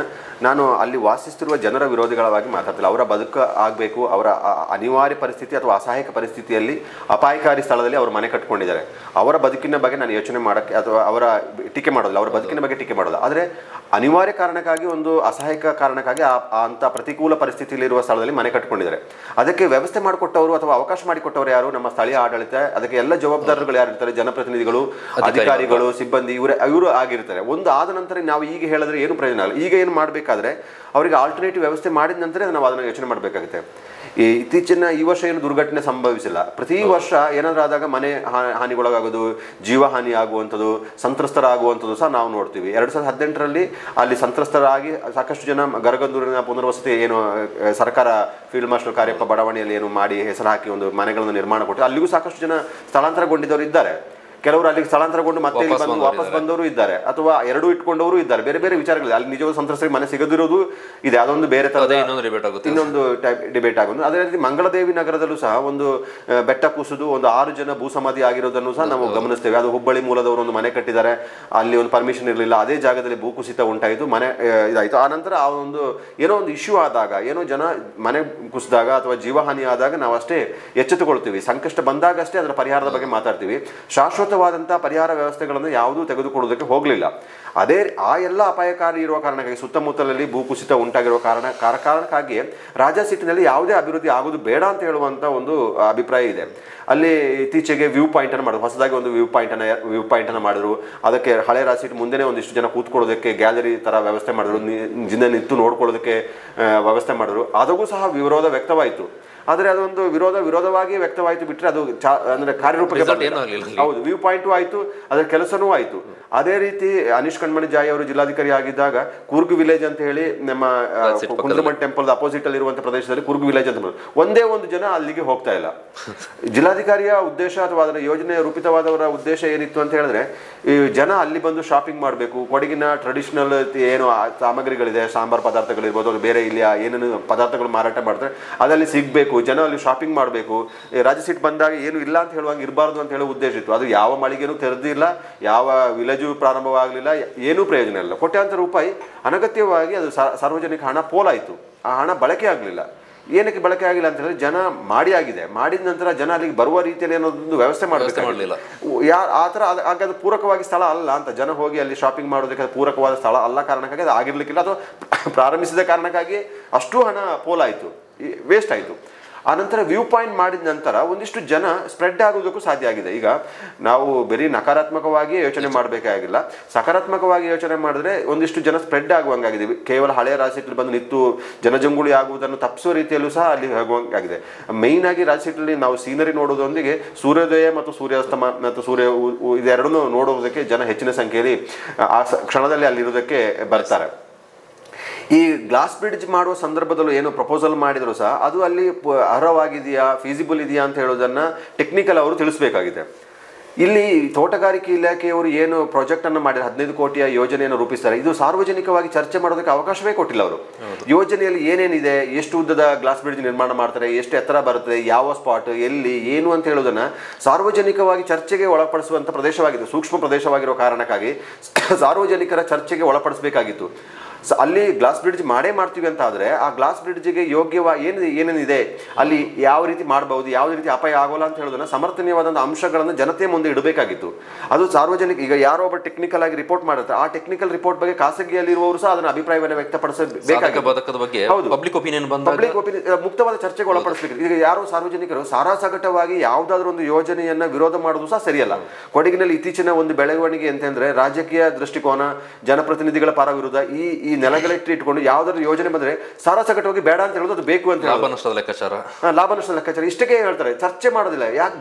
ನಾನು ಅಲ್ಲಿ ವಾಸಿಸ್ತಿರುವ ಜನರ ವಿರೋಧಿಗಳಾಗಿ ಮಾತಾಡ್ತಿಲ್ಲ. ಅವರ ಬದುಕು ಆಗಬೇಕು, ಅವರ ಅನಿವಾರ್ಯ ಪರಿಸ್ಥಿತಿ ಅಥವಾ ಅಸಹಾಯಕ ಪರಿಸ್ಥಿತಿಯಲ್ಲಿ ಅಪಾಯಕಾರಿ ಸ್ಥಳದಲ್ಲಿ ಅವರು ಮನೆ ಕಟ್ಕೊಂಡಿದ್ದಾರೆ. ಅವರ ಬದುಕಿನ ಬಗ್ಗೆ ನಾನು ಯೋಚನೆ ಮಾಡೋಕ್ಕೆ ಅಥವಾ ಅವರ ಟೀಕೆ ಮಾಡೋದಿಲ್ಲ, ಅವರ ಬದುಕಿನ ಬಗ್ಗೆ ಟೀಕೆ ಮಾಡೋಲ್ಲ. ಆದರೆ ಅನಿವಾರ್ಯ ಕಾರಣಕ್ಕಾಗಿ ಒಂದು ಅಸಹಾಯಕ ಕಾರಣಕ್ಕಾಗಿ ಅಂಥ ಪ್ರತಿಕೂಲ ಪರಿಸ್ಥಿತಿಯಲ್ಲಿರುವ ಸ್ಥಳದಲ್ಲಿ ಮನೆ ಕಟ್ಕೊಂಡಿದ್ದಾರೆ. ಅದಕ್ಕೆ ವ್ಯವಸ್ಥೆ ಮಾಡಿಕೊಟ್ಟವರು ಅಥವಾ ಅವಕಾಶ ಮಾಡಿಕೊಟ್ಟವರು ಯಾರು? ನಮ್ಮ ಸ್ಥಳೀಯ ಆಡಳಿತ. ಅದಕ್ಕೆ ಎಲ್ಲ ಜವಾಬ್ದಾರರುಗಳು ಯಾರು ಇರ್ತಾರೆ? ಜನಪ್ರತಿನಿಧಿಗಳು, ಅಧಿಕಾರಿಗಳು, ಸಿಬ್ಬಂದಿ, ಇವರು ಆಗಿರ್ತಾರೆ. ಒಂದು ಆದ ನಂತರ ನಾವು ಈಗ ಹೇಳಿದ್ರೆ ಏನು ಪ್ರಯೋಜನ ಇಲ್ಲ. ಈಗ ಏನು ಮಾಡಬೇಕಾದ್ರೆ ಅವರಿಗೆ ಆಲ್ಟರ್ನೇಟಿವ್ ವ್ಯವಸ್ಥೆ ಮಾಡಿದ ನಂತರ ನಾವು ಅದನ್ನು ಯೋಚನೆ ಮಾಡಬೇಕಾಗುತ್ತೆ. ಈ ವರ್ಷ ಏನು ದುರ್ಘಟನೆ ಸಂಭವಿಸಿಲ್ಲ. ಪ್ರತಿ ವರ್ಷ ಏನಾದರೂ ಆದಾಗ ಮನೆ ಹಾನಿಗೊಳಗಾಗೋದು, ಜೀವಹಾನಿ ಆಗುವಂಥದ್ದು, ಸಂತ್ರಸ್ತರಾಗುವಂಥದ್ದು ಸಹ ನಾವು ನೋಡ್ತೀವಿ. 2018ರಲ್ಲಿ ಅಲ್ಲಿ ಸಂತ್ರಸ್ತರಾಗಿ ಸಾಕಷ್ಟು ಜನ ಗರಗಂದೂರಿನ ಪುನರ್ವಸತಿ ಏನು ಸರ್ಕಾರ ಫೀಲ್ಡ್ ಮಾರ್ಷಲ್ ಕಾರ್ಯಪ್ಪ ಬಡಾವಣೆಯಲ್ಲಿ ಏನು ಮಾಡಿ ಹೆಸರು ಹಾಕಿ ಒಂದು ಮನೆಗಳನ್ನು ನಿರ್ಮಾಣ ಕೊಟ್ಟು ಅಲ್ಲಿಗೂ ಸಾಕಷ್ಟು ಜನ ಸ್ಥಳಾಂತರಗೊಂಡಿದ್ದವರು ಇದ್ದಾರೆ. ಕೆಲವರು ಅಲ್ಲಿಗೆ ಸ್ಥಳಾಂತರಗೊಂಡು ಮತ್ತೆ ಇಲ್ಲಿ ಬಂದು ವಾಪಸ್ ಬಂದವರು ಇದ್ದಾರೆ, ಅಥವಾ ಎರಡೂ ಇಟ್ಕೊಂಡವರು ಇದ್ದಾರೆ. ಬೇರೆ ಬೇರೆ ವಿಚಾರಗಳಿದೆ. ಅಲ್ಲಿ ನಿಜವಾದ ಸಂತ್ರಸ್ತರಿಗೆ ಮನೆ ಸಿಗದಿರೋದು ಇದೆ, ಅದೊಂದು ಬೇರೆ ತರದ ಇನ್ನೊಂದು ಡಿಬೇಟ್ ಆಗೋದು. ಅದೇ ರೀತಿ ಮಂಗಳದೇವಿ ನಗರದಲ್ಲೂ ಸಹ ಒಂದು ಬೆಟ್ಟ ಕುಸಿದು ಒಂದು 6 ಜನ ಭೂ ಸಮಾಧಿ ಆಗಿರೋದನ್ನು ಸಹ ನಾವು ಗಮನಿಸ್ತೇವೆ. ಅದು ಹುಬ್ಬಳ್ಳಿ ಮೂಲದವರು ಒಂದು ಮನೆ ಕಟ್ಟಿದ್ದಾರೆ, ಅಲ್ಲಿ ಒಂದು ಪರ್ಮಿಷನ್ ಇರಲಿಲ್ಲ, ಅದೇ ಜಾಗದಲ್ಲಿ ಭೂಕುಸಿತ ಉಂಟಾಯಿತು, ಮನೆ ಇದಾಯಿತು. ಆ ನಂತರ ಆ ಒಂದು ಏನೋ ಒಂದು ಇಶ್ಯೂ ಆದಾಗ, ಏನೋ ಜನ ಮನೆ ಕುಸಿದಾಗ ಅಥವಾ ಜೀವಹಾನಿ ಆದಾಗ ನಾವು ಅಷ್ಟೇ ಎಚ್ಚೆತ್ತುಕೊಳ್ತೀವಿ, ಸಂಕಷ್ಟ ಬಂದಾಗ ಅಷ್ಟೇ ಅದರ ಪರಿಹಾರದ ಬಗ್ಗೆ ಮಾತಾಡ್ತೀವಿ. ಶಾಶ್ವತವಾದಂತಹ ಪರಿಹಾರ ವ್ಯವಸ್ಥೆಗಳನ್ನು ಯಾವುದೂ ತೆಗೆದುಕೊಳ್ಳೋದಕ್ಕೆ ಹೋಗಲಿಲ್ಲ. ಅದೇ ಆ ಎಲ್ಲ ಅಪಾಯಕಾರಿ ಇರುವ ಕಾರಣಕ್ಕಾಗಿ, ಸುತ್ತಮುತ್ತಲಲ್ಲಿ ಭೂಕುಸಿತ ಉಂಟಾಗಿರುವ ಕಾರಣಕ್ಕಾಗಿ ರಾಜಾಸೀಟಿನಲ್ಲಿ ಯಾವುದೇ ಅಭಿವೃದ್ಧಿ ಆಗೋದು ಬೇಡ ಅಂತ ಹೇಳುವಂತ ಒಂದು ಅಭಿಪ್ರಾಯ ಇದೆ. ಅಲ್ಲಿ ಇತ್ತೀಚೆಗೆ ವ್ಯೂ ಪಾಯಿಂಟ್ ಅನ್ನು ಮಾಡಿದ್ರು, ಹೊಸದಾಗಿ ಒಂದು ವ್ಯೂ ಪಾಯಿಂಟ್ ಅನ್ನು ಮಾಡಿದ್ರು. ಅದಕ್ಕೆ ಹಳೆ ರಾಜಸೀಟ್ ಮುಂದೆನೇ ಒಂದಿಷ್ಟು ಜನ ಕೂತ್ಕೊಳ್ಳೋದಕ್ಕೆ ಗ್ಯಾಲರಿ ತರ ವ್ಯವಸ್ಥೆ ಮಾಡಿದ್ರು, ಜಿಂದ ನಿಂತು ನೋಡ್ಕೊಳ್ಳೋದಕ್ಕೆ ವ್ಯವಸ್ಥೆ ಮಾಡಿದ್ರು. ಅದಕ್ಕೂ ಸಹ ವಿರೋಧ ವ್ಯಕ್ತವಾಯಿತು. ಆದರೆ ಅದೊಂದು ವಿರೋಧವಾಗಿ ವ್ಯಕ್ತವಾಯಿತು ಬಿಟ್ಟರೆ ಅದು ಅಂದ್ರೆ ಕಾರ್ಯರೂಪಕ್ಕೆ ಹೌದು, ವ್ಯೂ ಪಾಯಿಂಟು ಆಯಿತು, ಅದರ ಕೆಲಸನೂ ಆಯಿತು. ಅದೇ ರೀತಿ ಅನೀಶ್ ಕಣ್ಮಣಿ ಜಾಯಿ ಅವರು ಜಿಲ್ಲಾಧಿಕಾರಿ ಆಗಿದ್ದಾಗ ಕೂರ್ಗ್ ವಿಲೇಜ್ ಅಂತ ಹೇಳಿ ನಮ್ಮ ಕುಂದ್ರಮಠ್ ಟೆಂಪಲ್ ಅಪೋಸಿಟ್ ಅಲ್ಲಿ ಇರುವಂತಹ ಪ್ರದೇಶದಲ್ಲಿ ಕೂರ್ಗ್ ವಿಲೇಜ್ ಅಂತ ಒಂದೇ ಒಂದು ಜನ ಅಲ್ಲಿಗೆ ಹೋಗ್ತಾ ಇಲ್ಲ. ಜಿಲ್ಲಾಧಿಕಾರಿಯ ಉದ್ದೇಶ ಅಥವಾ ಅದರ ಯೋಜನೆ ರೂಪಿತವಾದವರ ಉದ್ದೇಶ ಏನಿತ್ತು ಅಂತ ಹೇಳಿದ್ರೆ, ಈ ಜನ ಅಲ್ಲಿ ಬಂದು ಶಾಪಿಂಗ್ ಮಾಡಬೇಕು, ಕೊಡಗಿನ ಟ್ರೆಡಿಷನಲ್ ಏನು ಸಾಮಗ್ರಿಗಳಿದೆ, ಸಾಂಬಾರ್ ಪದಾರ್ಥಗಳಿರ್ಬೋದು, ಅದು ಬೇರೆ ಇಲ್ಲಿ ಏನೇನು ಪದಾರ್ಥಗಳು ಮಾರಾಟ ಮಾಡ್ತಾರೆ ಅದರಲ್ಲಿ ಸಿಗಬೇಕು, ಜನ ಅಲ್ಲಿ ಶಾಪಿಂಗ್ ಮಾಡಬೇಕು. ರಾಜಸೀಟ್ ಬಂದಾಗ ಏನು ಇಲ್ಲ ಅಂತ ಹೇಳುವಾಗ ಇರಬಾರ್ದು ಅಂತ ಹೇಳೋ ಉದ್ದೇಶ ಇತ್ತು. ಅದು ಯಾವ ಮಳಿಗೆನೂ ತೆರೆದಿಲ್ಲ, ಯಾವ ವಿಲೇಜು ಪ್ರಾರಂಭವಾಗಲಿಲ್ಲ, ಏನೂ ಪ್ರಯೋಜನ ಇಲ್ಲ. ಕೋಟ್ಯಾಂತರ ರೂಪಾಯಿ ಅನಗತ್ಯವಾಗಿ ಅದು ಸಾರ್ವಜನಿಕ ಹಣ ಪೋಲಾಯಿತು. ಆ ಹಣ ಬಳಕೆ ಆಗಲಿಲ್ಲ. ಏನಕ್ಕೆ ಬಳಕೆ ಆಗಿಲ್ಲ ಅಂತ ಹೇಳಿದ್ರೆ, ಜನ ಮಾಡಿದ ನಂತರ ಜನ ಅಲ್ಲಿಗೆ ಬರುವ ರೀತಿಯಲ್ಲಿ ಏನೊಂದು ವ್ಯವಸ್ಥೆ ಮಾಡಲಿಲ್ಲ. ಆ ಥರ ಅದು ಪೂರಕವಾಗಿ ಸ್ಥಳ ಅಲ್ಲ ಅಂತ, ಜನ ಹೋಗಿ ಅಲ್ಲಿ ಶಾಪಿಂಗ್ ಮಾಡೋದಕ್ಕೆ ಪೂರಕವಾದ ಸ್ಥಳ ಅಲ್ಲ ಕಾರಣಕ್ಕಾಗಿ ಅದು ಆಗಿರ್ಲಿಕ್ಕಿಲ್ಲ. ಅಥವಾ ಪ್ರಾರಂಭಿಸಿದ ಕಾರಣಕ್ಕಾಗಿ ಅಷ್ಟು ಹಣ ಪೋಲಾಯಿತು, ವೇಸ್ಟ್ ಆಯಿತು. ಆನಂತರ ವ್ಯೂ ಪಾಯಿಂಟ್ ಮಾಡಿದ ನಂತರ ಒಂದಿಷ್ಟು ಜನ ಸ್ಪ್ರೆಡ್ ಆಗೋದಕ್ಕೂ ಸಾಧ್ಯ ಆಗಿದೆ. ಈಗ ನಾವು ಬರೀ ನಕಾರಾತ್ಮಕವಾಗಿ ಯೋಚನೆ ಮಾಡಬೇಕಾಗಿಲ್ಲ, ಸಕಾರಾತ್ಮಕವಾಗಿ ಯೋಚನೆ ಮಾಡಿದ್ರೆ ಒಂದಿಷ್ಟು ಜನ ಸ್ಪ್ರೆಡ್ ಆಗುವಂಗಾಗಿದೆ. ಕೇವಲ ಹಳೆಯ ರಾಜಸೀಟ್ಲಿ ಬಂದು ನಿಂತು ಜನಜಂಗುಳಿ ಆಗುವುದನ್ನು ತಪ್ಪಿಸುವ ರೀತಿಯಲ್ಲೂ ಸಹ ಅಲ್ಲಿ ಹೋಗುವಂಗಾಗಿದೆ. ಮೇಯ್ನ್ ಆಗಿ ರಾಜಸೀಟ್ಲಿ ನಾವು ಸೀನರಿ ನೋಡೋದೊಂದಿಗೆ ಸೂರ್ಯೋದಯ ಮತ್ತು ಸೂರ್ಯಾಸ್ತಮ ಮತ್ತು ಇದೆರಡನ್ನೂ ನೋಡುವುದಕ್ಕೆ ಜನ ಹೆಚ್ಚಿನ ಸಂಖ್ಯೆಯಲ್ಲಿ ಆ ಕ್ಷಣದಲ್ಲಿ ಅಲ್ಲಿರೋದಕ್ಕೆ ಬರ್ತಾರೆ. ಈ ಗ್ಲಾಸ್ ಬ್ರಿಡ್ಜ್ ಮಾಡುವ ಸಂದರ್ಭದಲ್ಲೂ ಏನು ಪ್ರಪೋಸಲ್ ಮಾಡಿದ್ರು ಸಹ ಅದು ಅಲ್ಲಿ ಅರ್ಹವಾಗಿದೆಯಾ, ಫೀಸಿಬಲ್ ಇದೆಯಾ ಅಂತ ಹೇಳೋದನ್ನ ಟೆಕ್ನಿಕಲ್ ಅವರು ತಿಳಿಸಬೇಕಾಗಿದೆ. ಇಲ್ಲಿ ತೋಟಗಾರಿಕೆ ಇಲಾಖೆಯವರು ಏನು ಪ್ರಾಜೆಕ್ಟ್ ಅನ್ನು ಮಾಡಿದ್ರೆ 15 ಕೋಟಿಯ ಯೋಜನೆಯನ್ನು ರೂಪಿಸ್ತಾರೆ, ಇದು ಸಾರ್ವಜನಿಕವಾಗಿ ಚರ್ಚೆ ಮಾಡೋದಕ್ಕೆ ಅವಕಾಶವೇ ಕೊಟ್ಟಿಲ್ಲ ಅವರು. ಯೋಜನೆಯಲ್ಲಿ ಏನೇನಿದೆ, ಎಷ್ಟು ಉದ್ದದ ಗ್ಲಾಸ್ ಬ್ರಿಡ್ಜ್ ನಿರ್ಮಾಣ ಮಾಡ್ತಾರೆ, ಎಷ್ಟು ಎತ್ತರ ಬರುತ್ತೆ, ಯಾವ ಸ್ಪಾಟ್, ಎಲ್ಲಿ, ಏನು ಅಂತ ಹೇಳೋದನ್ನ ಸಾರ್ವಜನಿಕವಾಗಿ ಚರ್ಚೆಗೆ ಒಳಪಡಿಸುವಂಥ ಪ್ರದೇಶವಾಗಿದೆ. ಸೂಕ್ಷ್ಮ ಪ್ರದೇಶವಾಗಿರೋ ಕಾರಣಕ್ಕಾಗಿ ಸಾರ್ವಜನಿಕರ ಚರ್ಚೆಗೆ ಒಳಪಡಿಸಬೇಕಾಗಿತ್ತು. ಅಲ್ಲಿ ಗ್ಲಾಸ್ ಬ್ರಿಡ್ಜ್ ಮಾಡ್ತೀವಿ ಅಂತ ಆದರೆ ಆ ಗ್ಲಾಸ್ ಬ್ರಿಡ್ಜ್ಗೆ ಏನೇನಿದೆ, ಅಲ್ಲಿ ಯಾವ ರೀತಿ ಮಾಡಬಹುದು, ಯಾವ ರೀತಿ ಅಪಾಯ ಆಗೋಲ್ಲ ಅಂತ ಹೇಳೋದನ್ನ ಸಮರ್ಥನೀಯವಾದಂಥ ಅಂಶಗಳನ್ನು ಜನತೆ ಮುಂದೆ ಇಡಬೇಕಾಗಿತ್ತು. ಅದು ಸಾರ್ವಜನಿಕ ಈಗ ಯಾರೋ ಒಬ್ಬ ಟೆಕ್ನಿಕಲ್ ಆಗಿ ರಿಪೋರ್ಟ್ ಮಾಡುತ್ತೆ, ಆ ಟೆಕ್ನಿಕಲ್ ರಿಪೋರ್ಟ್ ಬಗ್ಗೆ ಖಾಸಗಿಯಲ್ಲಿರುವವರು ಸಹ ಅದನ್ನ ಅಭಿಪ್ರಾಯವನ್ನು ವ್ಯಕ್ತಪಡಿಸಬೇಕಾಗಿದೆ. ಪಬ್ಲಿಕ್ ಒಪಿನಿಯನ್ ಮುಕ್ತವಾದ ಚರ್ಚೆಗೆ ಒಳಪಡಿಸಬೇಕು. ಈಗ ಯಾರೋ ಸಾರ್ವಜನಿಕರು ಸಾರಾಸಗಟವಾಗಿ ಯಾವುದಾದ್ರೂ ಒಂದು ಯೋಜನೆಯನ್ನ ವಿರೋಧ ಮಾಡೋದು ಸಹ ಸರಿಯಲ್ಲ. ಕೊಡಗಿನಲ್ಲಿ ಇತ್ತೀಚಿನ ಒಂದು ಬೆಳವಣಿಗೆ ಅಂತಂದ್ರೆ ರಾಜಕೀಯ ದೃಷ್ಟಿಕೋನ, ಜನಪ್ರತಿನಿಧಿಗಳ ಪರ ವಿರುದ್ಧ ಈ ನೆಲಗಳೆಟ್ಟು ಇಟ್ಕೊಂಡು ಯಾವ್ದಾದ್ರು ಯೋಜನೆ ಬಂದ್ರೆ ಸಾರಾಸಗಟವಾಗಿ ಬೇಡ ಅಂತ ಹೇಳೋದು, ಅದು ಬೇಕು ಅಂತ ಲಾಭ ನಷ್ಟದ ಲೆಕ್ಕಾಚಾರ ಇಷ್ಟಕ್ಕೆ ಹೇಳ್ತಾರೆ. ಚರ್ಚೆ ಮಾಡೋದಿಲ್ಲ.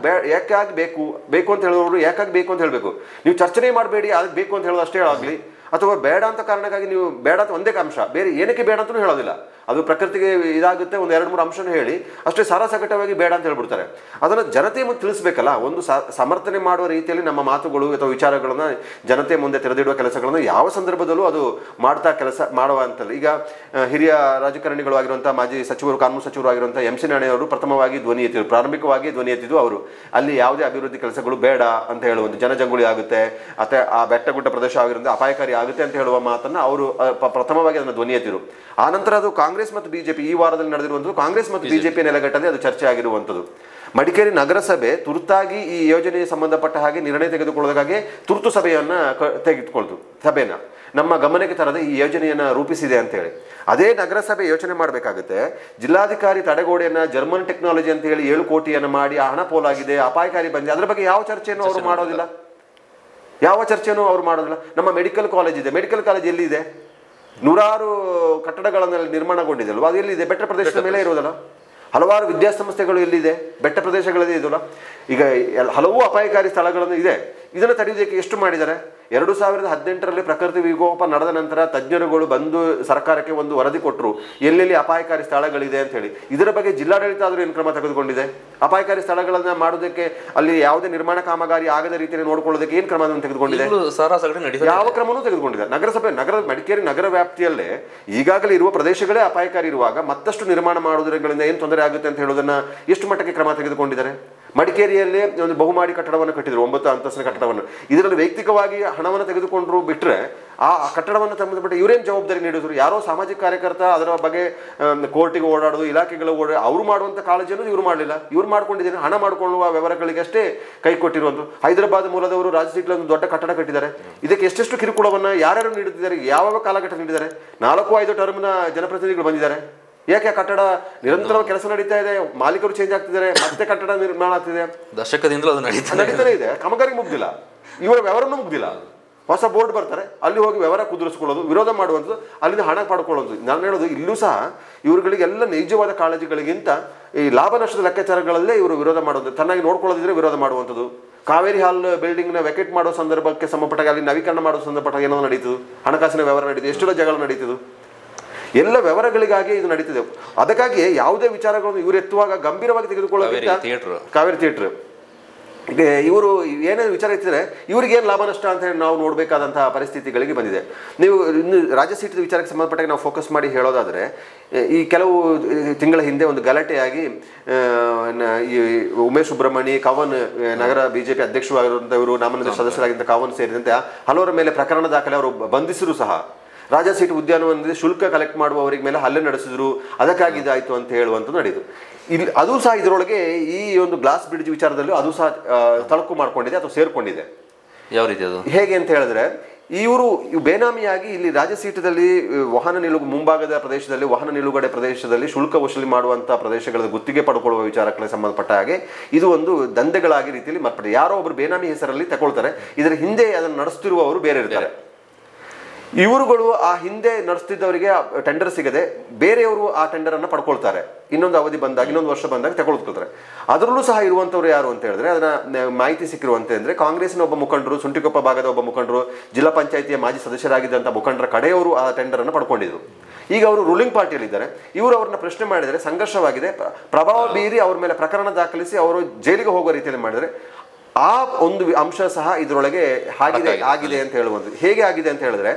ಯಾಕಾಗಿ ಬೇಕು ಅಂತ ಹೇಳೋರು ಯಾಕಾಗಿ ಬೇಕು ಅಂತ ಹೇಳ್ಬೇಕು. ನೀವು ಚರ್ಚೆನೇ ಮಾಡಬೇಡಿ, ಅದಕ್ಕೆ ಬೇಕು ಅಂತ ಹೇಳೋದು ಅಷ್ಟೇ ಆಗಲಿ, ಅಥವಾ ಬೇಡ ಅಂತ ಕಾರಣಕ್ಕಾಗಿ ನೀವು ಬೇಡ ಅಂತ ಒಂದೇ ಅಂಶ, ಬೇರೆ ಏನಕ್ಕೆ ಬೇಡ ಅಂತಲೂ ಹೇಳೋದಿಲ್ಲ. ಅದು ಪ್ರಕೃತಿಗೆ ಇದಾಗುತ್ತೆ, ಒಂದು 2-3 ಅಂಶನೂ ಹೇಳಿ ಅಷ್ಟೇ ಸಾರಾಸಗಟವಾಗಿ ಬೇಡ ಅಂತ ಹೇಳ್ಬಿಡ್ತಾರೆ. ಅದನ್ನು ಜನತೆ ಮುಂದೆ ತಿಳಿಸ್ಬೇಕಲ್ಲ. ಒಂದು ಸಮರ್ಥನೆ ಮಾಡುವ ರೀತಿಯಲ್ಲಿ ನಮ್ಮ ಮಾತುಗಳು ಅಥವಾ ವಿಚಾರಗಳನ್ನ ಜನತೆ ಮುಂದೆ ತೆರೆದಿಡುವ ಕೆಲಸಗಳನ್ನು ಯಾವ ಸಂದರ್ಭದಲ್ಲೂ ಅದು ಕೆಲಸ ಮಾಡುವಂಥದ್ದು. ಈಗ ಹಿರಿಯ ರಾಜಕಾರಣಿಗಳು ಆಗಿರುವಂಥ ಮಾಜಿ ಸಚಿವರು, ಕಾನೂನು ಸಚಿವರು ಆಗಿರುವಂಥ MC ನಾಣೆ ಅವರು ಪ್ರಥಮವಾಗಿ ಪ್ರಾರಂಭಿಕವಾಗಿ ಧ್ವನಿ ಎತ್ತಿದ್ದು ಅವರು. ಅಲ್ಲಿ ಯಾವುದೇ ಅಭಿವೃದ್ಧಿ ಕೆಲಸಗಳು ಬೇಡ ಅಂತ ಹೇಳುವಂಥ, ಜನಜಂಗುಳಿ ಆಗುತ್ತೆ ಅಥವಾ ಆ ಬೆಟ್ಟಗುಡ್ಡ ಪ್ರದೇಶ ಆಗಿರೋದು ಅಪಾಯಕಾರಿ ಆಗುತ್ತೆ ಅಂತ ಹೇಳುವ ಮಾತನ್ನ ಅವರು ಪ್ರಥಮವಾಗಿ ಅದನ್ನು ಧ್ವನಿ ಎತ್ತಿರು. ಆ ನಂತರ ಅದು ಕಾಂಗ್ರೆಸ್ ಮತ್ತು ಬಿಜೆಪಿ ಈ ವಾರದಲ್ಲಿ ನಡೆದಿರುವಂಥದ್ದು ಕಾಂಗ್ರೆಸ್ ಮತ್ತು ಬಿಜೆಪಿ ನೆಲೆಗಟ್ಟಲ್ಲಿ ಅದು ಚರ್ಚೆ ಆಗಿರುವಂಥದ್ದು. ಮಡಿಕೇರಿ ನಗರಸಭೆ ತುರ್ತಾಗಿ ಈ ಯೋಜನೆಗೆ ಸಂಬಂಧಪಟ್ಟ ಹಾಗೆ ನಿರ್ಣಯ ತೆಗೆದುಕೊಳ್ಳೋದಕ್ಕಾಗಿ ತುರ್ತು ಸಭೆನ ನಮ್ಮ ಗಮನಕ್ಕೆ ತರದೆ ಈ ಯೋಜನೆಯನ್ನು ರೂಪಿಸಿದೆ ಅಂತ ಹೇಳಿ ಅದೇ ನಗರಸಭೆ ಯೋಚನೆ ಮಾಡಬೇಕಾಗುತ್ತೆ. ಜಿಲ್ಲಾಧಿಕಾರಿ ತಡೆಗೋಡೆಯನ್ನ ಜರ್ಮನ್ ಟೆಕ್ನಾಲಜಿ ಅಂತ ಹೇಳಿ 7 ಕೋಟಿಯನ್ನು ಮಾಡಿ ಆ ಹಣ ಪೋಲಾಗಿದೆ, ಅಪಾಯಕಾರಿ ಬಂದಿದೆ, ಅದ್ರ ಬಗ್ಗೆ ಯಾವ ಚರ್ಚೆಯನ್ನು ಅವರು ಮಾಡೋದಿಲ್ಲ. ನಮ್ಮ ಮೆಡಿಕಲ್ ಕಾಲೇಜ್ ಇದೆ, ಮೆಡಿಕಲ್ ಕಾಲೇಜ್ ಎಲ್ಲಿದೆ? 100 ಕಟ್ಟಡಗಳನ್ನು ನಿರ್ಮಾಣಗೊಂಡಿದೆ ಅಲ್ವಾ, ಅದು ಎಲ್ಲಿದೆ? ಬೆಟ್ಟ ಪ್ರದೇಶದ ಮೇಲೆ ಇರೋದಲ್ಲ. ಹಲವಾರು ವಿದ್ಯಾಸಂಸ್ಥೆಗಳು ಎಲ್ಲಿದೆ? ಬೆಟ್ಟ ಪ್ರದೇಶಗಳಲ್ಲಿ ಇದಲ್ಲ. ಈಗ ಹಲವು ಅಪಾಯಕಾರಿ ಸ್ಥಳಗಳನ್ನು ಇದೆ. ಇದನ್ನು ತಡೆಯೋದಕ್ಕೆ ಎಷ್ಟು ಮಾಡಿದ್ದಾರೆ? 2018ರಲ್ಲಿ ಪ್ರಕೃತಿ ವಿಕೋಪ ನಡೆದ ನಂತರ ತಜ್ಞರುಗಳು ಬಂದು ಸರ್ಕಾರಕ್ಕೆ ಒಂದು ವರದಿ ಕೊಟ್ಟರು, ಎಲ್ಲೆಲ್ಲಿ ಅಪಾಯಕಾರಿ ಸ್ಥಳಗಳಿದೆ ಅಂತ ಹೇಳಿ. ಇದರ ಬಗ್ಗೆ ಜಿಲ್ಲಾಡಳಿತ ಆದರೂ ಏನು ಕ್ರಮ ತೆಗೆದುಕೊಂಡಿದೆ? ಅಪಾಯಕಾರಿ ಸ್ಥಳಗಳನ್ನ ಮಾಡೋದಕ್ಕೆ, ಅಲ್ಲಿ ಯಾವುದೇ ನಿರ್ಮಾಣ ಕಾಮಗಾರಿ ಆಗದ ರೀತಿಯಲ್ಲಿ ನೋಡ್ಕೊಳ್ಳೋದಕ್ಕೆ ಏನು ಕ್ರಮವನ್ನು ತೆಗೆದುಕೊಂಡಿದೆ? ಯಾವ ಕ್ರಮನೂ ತೆಗೆದುಕೊಂಡಿದೆ. ಮಡಿಕೇರಿ ನಗರ ವ್ಯಾಪ್ತಿಯಲ್ಲೇ ಈಗಾಗಲೇ ಇರುವ ಪ್ರದೇಶಗಳೇ ಅಪಾಯಕಾರಿ ಇರುವಾಗ ಮತ್ತಷ್ಟು ನಿರ್ಮಾಣ ಮಾಡುವುದರಿಂದ ಏನು ತೊಂದರೆ ಆಗುತ್ತೆ ಅಂತ ಹೇಳೋದನ್ನ ಎಷ್ಟು ಮಟ್ಟಕ್ಕೆ ಕ್ರಮ ತೆಗೆದುಕೊಂಡಿದ್ದಾರೆ? ಮಡಿಕೇರಿಯಲ್ಲಿ ಒಂದು ಬಹುಮಾಡಿ ಕಟ್ಟಡವನ್ನು ಕಟ್ಟಿದ್ರು, 9 ಅಂತಸ್ತಿನ ಕಟ್ಟಡವನ್ನು. ಇದರಲ್ಲಿ ವೈಯಕ್ತಿಕವಾಗಿ ಹಣವನ್ನು ತೆಗೆದುಕೊಂಡ್ರು ಬಿಟ್ಟರೆ ಆ ಕಟ್ಟಡವನ್ನು ಸಂಬಂಧಪಟ್ಟ ಇವರೇನು ಜವಾಬ್ದಾರಿ ನೀಡಿದ್ರು? ಯಾರೋ ಸಾಮಾಜಿಕ ಕಾರ್ಯಕರ್ತ ಅದರ ಬಗ್ಗೆ ಕೋರ್ಟಿಗೆ ಓಡಾಡೋದು, ಇಲಾಖೆಗಳು ಅವರು ಮಾಡುವಂಥ ಕಾಳಜಿಯನ್ನು ಇವರು ಮಾಡಲಿಲ್ಲ. ಇವ್ರು ಮಾಡ್ಕೊಂಡಿದ್ದೇನೆ ಹಣ ಮಾಡಿಕೊಳ್ಳುವ ವ್ಯವಹಾರಗಳಿಗೆ ಅಷ್ಟೇ ಕೈ ಕೊಟ್ಟಿರುವುದು. ಹೈದರಾಬಾದ್ ಮೂಲದವರು ರಾಜಶೀಟ್ಲ ಒಂದು ದೊಡ್ಡ ಕಟ್ಟಡ ಕಟ್ಟಿದ್ದಾರೆ. ಇದಕ್ಕೆ ಎಷ್ಟೆಷ್ಟು ಕಿರುಕುಳವನ್ನು ಯಾರ್ಯಾರು ನೀಡುತ್ತಿದ್ದಾರೆ, ಯಾವ ಕಾಲಘಟ್ಟ ನೀಡಿದ್ದಾರೆ? 4-5 ಟರ್ಮ್ನ ಜನಪ್ರತಿನಿಧಿಗಳು ಬಂದಿದ್ದಾರೆ. ಯಾಕೆ ಆ ಕಟ್ಟಡ ನಿರಂತರವಾಗಿ ಕೆಲಸ ನಡೀತಾ ಇದೆ, ಮಾಲೀಕರು ಚೇಂಜ್ ಆಗ್ತಿದ್ದಾರೆ, ಮತ್ತೆ ಕಟ್ಟಡ ನಿರ್ಮಾಣ ಆಗ್ತಿದೆ, ದಶಕದಿಂದಲೂ ಅದು ನಡೀತಾನೆ ಇದೆ. ಕಾಮಗಾರಿ ಮುಗ್ದಿಲ್ಲ, ಇವರ ವ್ಯವಹಾರನೂ ಮುಗ್ದಿಲ್ಲ. ಹೊಸ ಬೋರ್ಡ್ ಬರ್ತಾರೆ, ಅಲ್ಲಿ ಹೋಗಿ ವ್ಯವಹಾರ ಕುದುರಿಸ್ಕೊಳ್ಳೋದು, ವಿರೋಧ ಮಾಡುವಂಥದ್ದು, ಅಲ್ಲಿಂದ ಹಣ ಪಡ್ಕೊಳ್ಳೋದು. ನಾನು ಹೇಳೋದು ಇಲ್ಲೂ ಸಹ ಇವ್ರುಗಳಿಗೆಲ್ಲ ನೈಜವಾದ ಕಾಳಜಿಗಳಿಗಿಂತ ಈ ಲಾಭ ನಷ್ಟದ ಲೆಕ್ಕಾಚಾರಗಳಲ್ಲೇ ಇವರು ವಿರೋಧ ಮಾಡೋದು, ಚೆನ್ನಾಗಿ ನೋಡ್ಕೊಳ್ಳೋದಿದ್ರೆ ವಿರೋಧ ಮಾಡುವಂಥದ್ದು. ಕಾವೇರಿ ಹಾಲ್ ಬಿಲ್ಡಿಂಗ್ನ ವೆಕೆಟ್ ಮಾಡೋ ಸಂದರ್ಭಕ್ಕೆ ಸಂಬಂಧಪಟ್ಟಾಗ ಅಲ್ಲಿ ನವೀಕರಣ ಮಾಡೋ ಸಂದರ್ಭಪಟ್ಟಾಗ ಏನೋ ನಡೀತದೆ, ಹಣಕಾಸಿನ ವ್ಯವಹಾರ ನಡೀತದೆ, ಎಷ್ಟೆಲ್ಲ ಜಗಳ ನಡೀತದೆ. ಎಲ್ಲ ವ್ಯವಹಾರಗಳಿಗಾಗಿ ಇದು ನಡೀತಿದೆ. ಅದಕ್ಕಾಗಿ ಯಾವುದೇ ವಿಚಾರಗಳನ್ನು ಇವರು ಎತ್ತುವಾಗ ಗಂಭೀರವಾಗಿ ತೆಗೆದುಕೊಳ್ಳೋದ್ರಿಂದ ಕಾವೇರಿ ಥಿಯೇಟರ್ ಇವರು ಏನೇನು ವಿಚಾರ ಎತ್ತಿದ್ರೆ ಇವ್ರಿಗೇನು ಲಾಭ ನಷ್ಟ ಅಂತ ಹೇಳಿ ನಾವು ನೋಡಬೇಕಾದಂತಹ ಪರಿಸ್ಥಿತಿಗಳಿಗೆ ಬಂದಿದೆ. ನೀವು ಇನ್ನು ರಾಜ್ಯ ಸೀಟದ ವಿಚಾರಕ್ಕೆ ಸಂಬಂಧಪಟ್ಟಾಗ ನಾವು ಫೋಕಸ್ ಮಾಡಿ ಹೇಳೋದಾದರೆ, ಈ ಕೆಲವು ತಿಂಗಳ ಹಿಂದೆ ಒಂದು ಗಲಾಟೆಯಾಗಿ ಈ ಉಮೇಶ್ ಸುಬ್ರಹ್ಮಣಿ, ಕವನ್, ನಗರ ಬಿಜೆಪಿ ಅಧ್ಯಕ್ಷರಾಗಿರುವಂಥವರು, ನಾಮನಿರ್ದೇಶಿತ ಸದಸ್ಯರಾಗಿದ್ದ ಕವನ್ ಸೇರಿದಂತೆ ಹಲವರ ಮೇಲೆ ಪ್ರಕರಣ ದಾಖಲೆ ಅವರು ಬಂಧಿಸಿದ್ರು ಸಹ. ರಾಜಾ ಸೀಟ್ ಉದ್ಯಾನವನದಲ್ಲಿ ಶುಲ್ಕ ಕಲೆಕ್ಟ್ ಮಾಡುವವರಿಗೆ ಮೇಲೆ ಹಲ್ಲೆ ನಡೆಸಿದ್ರು, ಅದಕ್ಕಾಗಿ ಇದಾಯಿತು ಅಂತ ಹೇಳುವಂಥದ್ದು ನಡೆಯಿತು. ಇಲ್ಲಿ ಅದು ಸಹ ಇದರೊಳಗೆ ಈ ಒಂದು ಗ್ಲಾಸ್ ಬ್ರಿಡ್ಜ್ ವಿಚಾರದಲ್ಲೂ ಅದು ಸಹ ತಳಕು ಮಾಡ್ಕೊಂಡಿದೆ ಅಥವಾ ಸೇರ್ಕೊಂಡಿದೆ. ಯಾವ ರೀತಿ ಅದು ಹೇಗೆ ಅಂತ ಹೇಳಿದ್ರೆ, ಇವರು ಬೇನಾಮಿಯಾಗಿ ಇಲ್ಲಿ ರಾಜಸೀಟದಲ್ಲಿ ವಾಹನ ಮುಂಭಾಗದ ಪ್ರದೇಶದಲ್ಲಿ ವಾಹನ ನಿಲುಗಡೆ ಪ್ರದೇಶದಲ್ಲಿ ಶುಲ್ಕ ವಸೂಲಿ ಮಾಡುವಂಥ ಪ್ರದೇಶಗಳ ಗುತ್ತಿಗೆ ಪಡ್ಕೊಳ್ಳುವ ವಿಚಾರಕ್ಕೆ ಸಂಬಂಧಪಟ್ಟ ಹಾಗೆ ಇದು ಒಂದು ದಂಧೆಗಳಾಗಿ ರೀತಿಯಲ್ಲಿ ಮಾರ್ಪಟ್ಟಿದೆ. ಯಾರೋ ಒಬ್ಬರು ಬೇನಾಮಿ ಹೆಸರಲ್ಲಿ ತಗೊಳ್ತಾರೆ, ಇದರ ಹಿಂದೆ ಅದನ್ನು ನಡೆಸ್ತಿರುವವರು ಬೇರೆ ಇರ್ತಾರೆ. ಇವರುಗಳು ಆ ಹಿಂದೆ ನಡೆಸ್ತಿದ್ದವರಿಗೆ ಟೆಂಡರ್ ಸಿಗದೆ ಬೇರೆಯವರು ಆ ಟೆಂಡರ್ ಅನ್ನು ಪಡ್ಕೊಳ್ತಾರೆ. ಇನ್ನೊಂದು ಅವಧಿ ಬಂದಾಗ, ಇನ್ನೊಂದು ವರ್ಷ ಬಂದಾಗ ತಗೊಳ್ಕೊಳ್ತಾರೆ. ಅದರಲ್ಲೂ ಸಹ ಇರುವಂಥವ್ರು ಯಾರು ಅಂತ ಹೇಳಿದ್ರೆ, ಅದನ್ನ ಮಾಹಿತಿ ಸಿಕ್ಕಿರುವಂತೆ ಅಂದರೆ ಕಾಂಗ್ರೆಸ್ನ ಒಬ್ಬ ಮುಖಂಡರು, ಸುಂಟಿಕೊಪ್ಪ ಭಾಗದ ಒಬ್ಬ ಮುಖಂಡರು, ಜಿಲ್ಲಾ ಪಂಚಾಯಿತಿಯ ಮಾಜಿ ಸದಸ್ಯರಾಗಿದ್ದಂಥ ಮುಖಂಡರ ಕಡೆಯವರು ಆ ಟೆಂಡರ್ ಅನ್ನು ಪಡ್ಕೊಂಡಿದ್ರು. ಈಗ ಅವರು ರೂಲಿಂಗ್ ಪಾರ್ಟಿಯಲ್ಲಿದ್ದಾರೆ. ಇವರು ಅವ್ರನ್ನ ಪ್ರಶ್ನೆ ಮಾಡಿದರೆ ಸಂಘರ್ಷವಾಗಿದೆ, ಪ್ರಭಾವ ಬೀರಿ ಅವ್ರ ಮೇಲೆ ಪ್ರಕರಣ ದಾಖಲಿಸಿ ಅವರು ಜೈಲಿಗೆ ಹೋಗುವ ರೀತಿಯಲ್ಲಿ ಮಾಡಿದರೆ ಆ ಒಂದು ಅಂಶ ಸಹ ಇದರೊಳಗೆ ಆಗಿದೆ ಅಂತ ಹೇಳುವಂಥದ್ದು. ಹೇಗೆ ಆಗಿದೆ ಅಂತ ಹೇಳಿದ್ರೆ,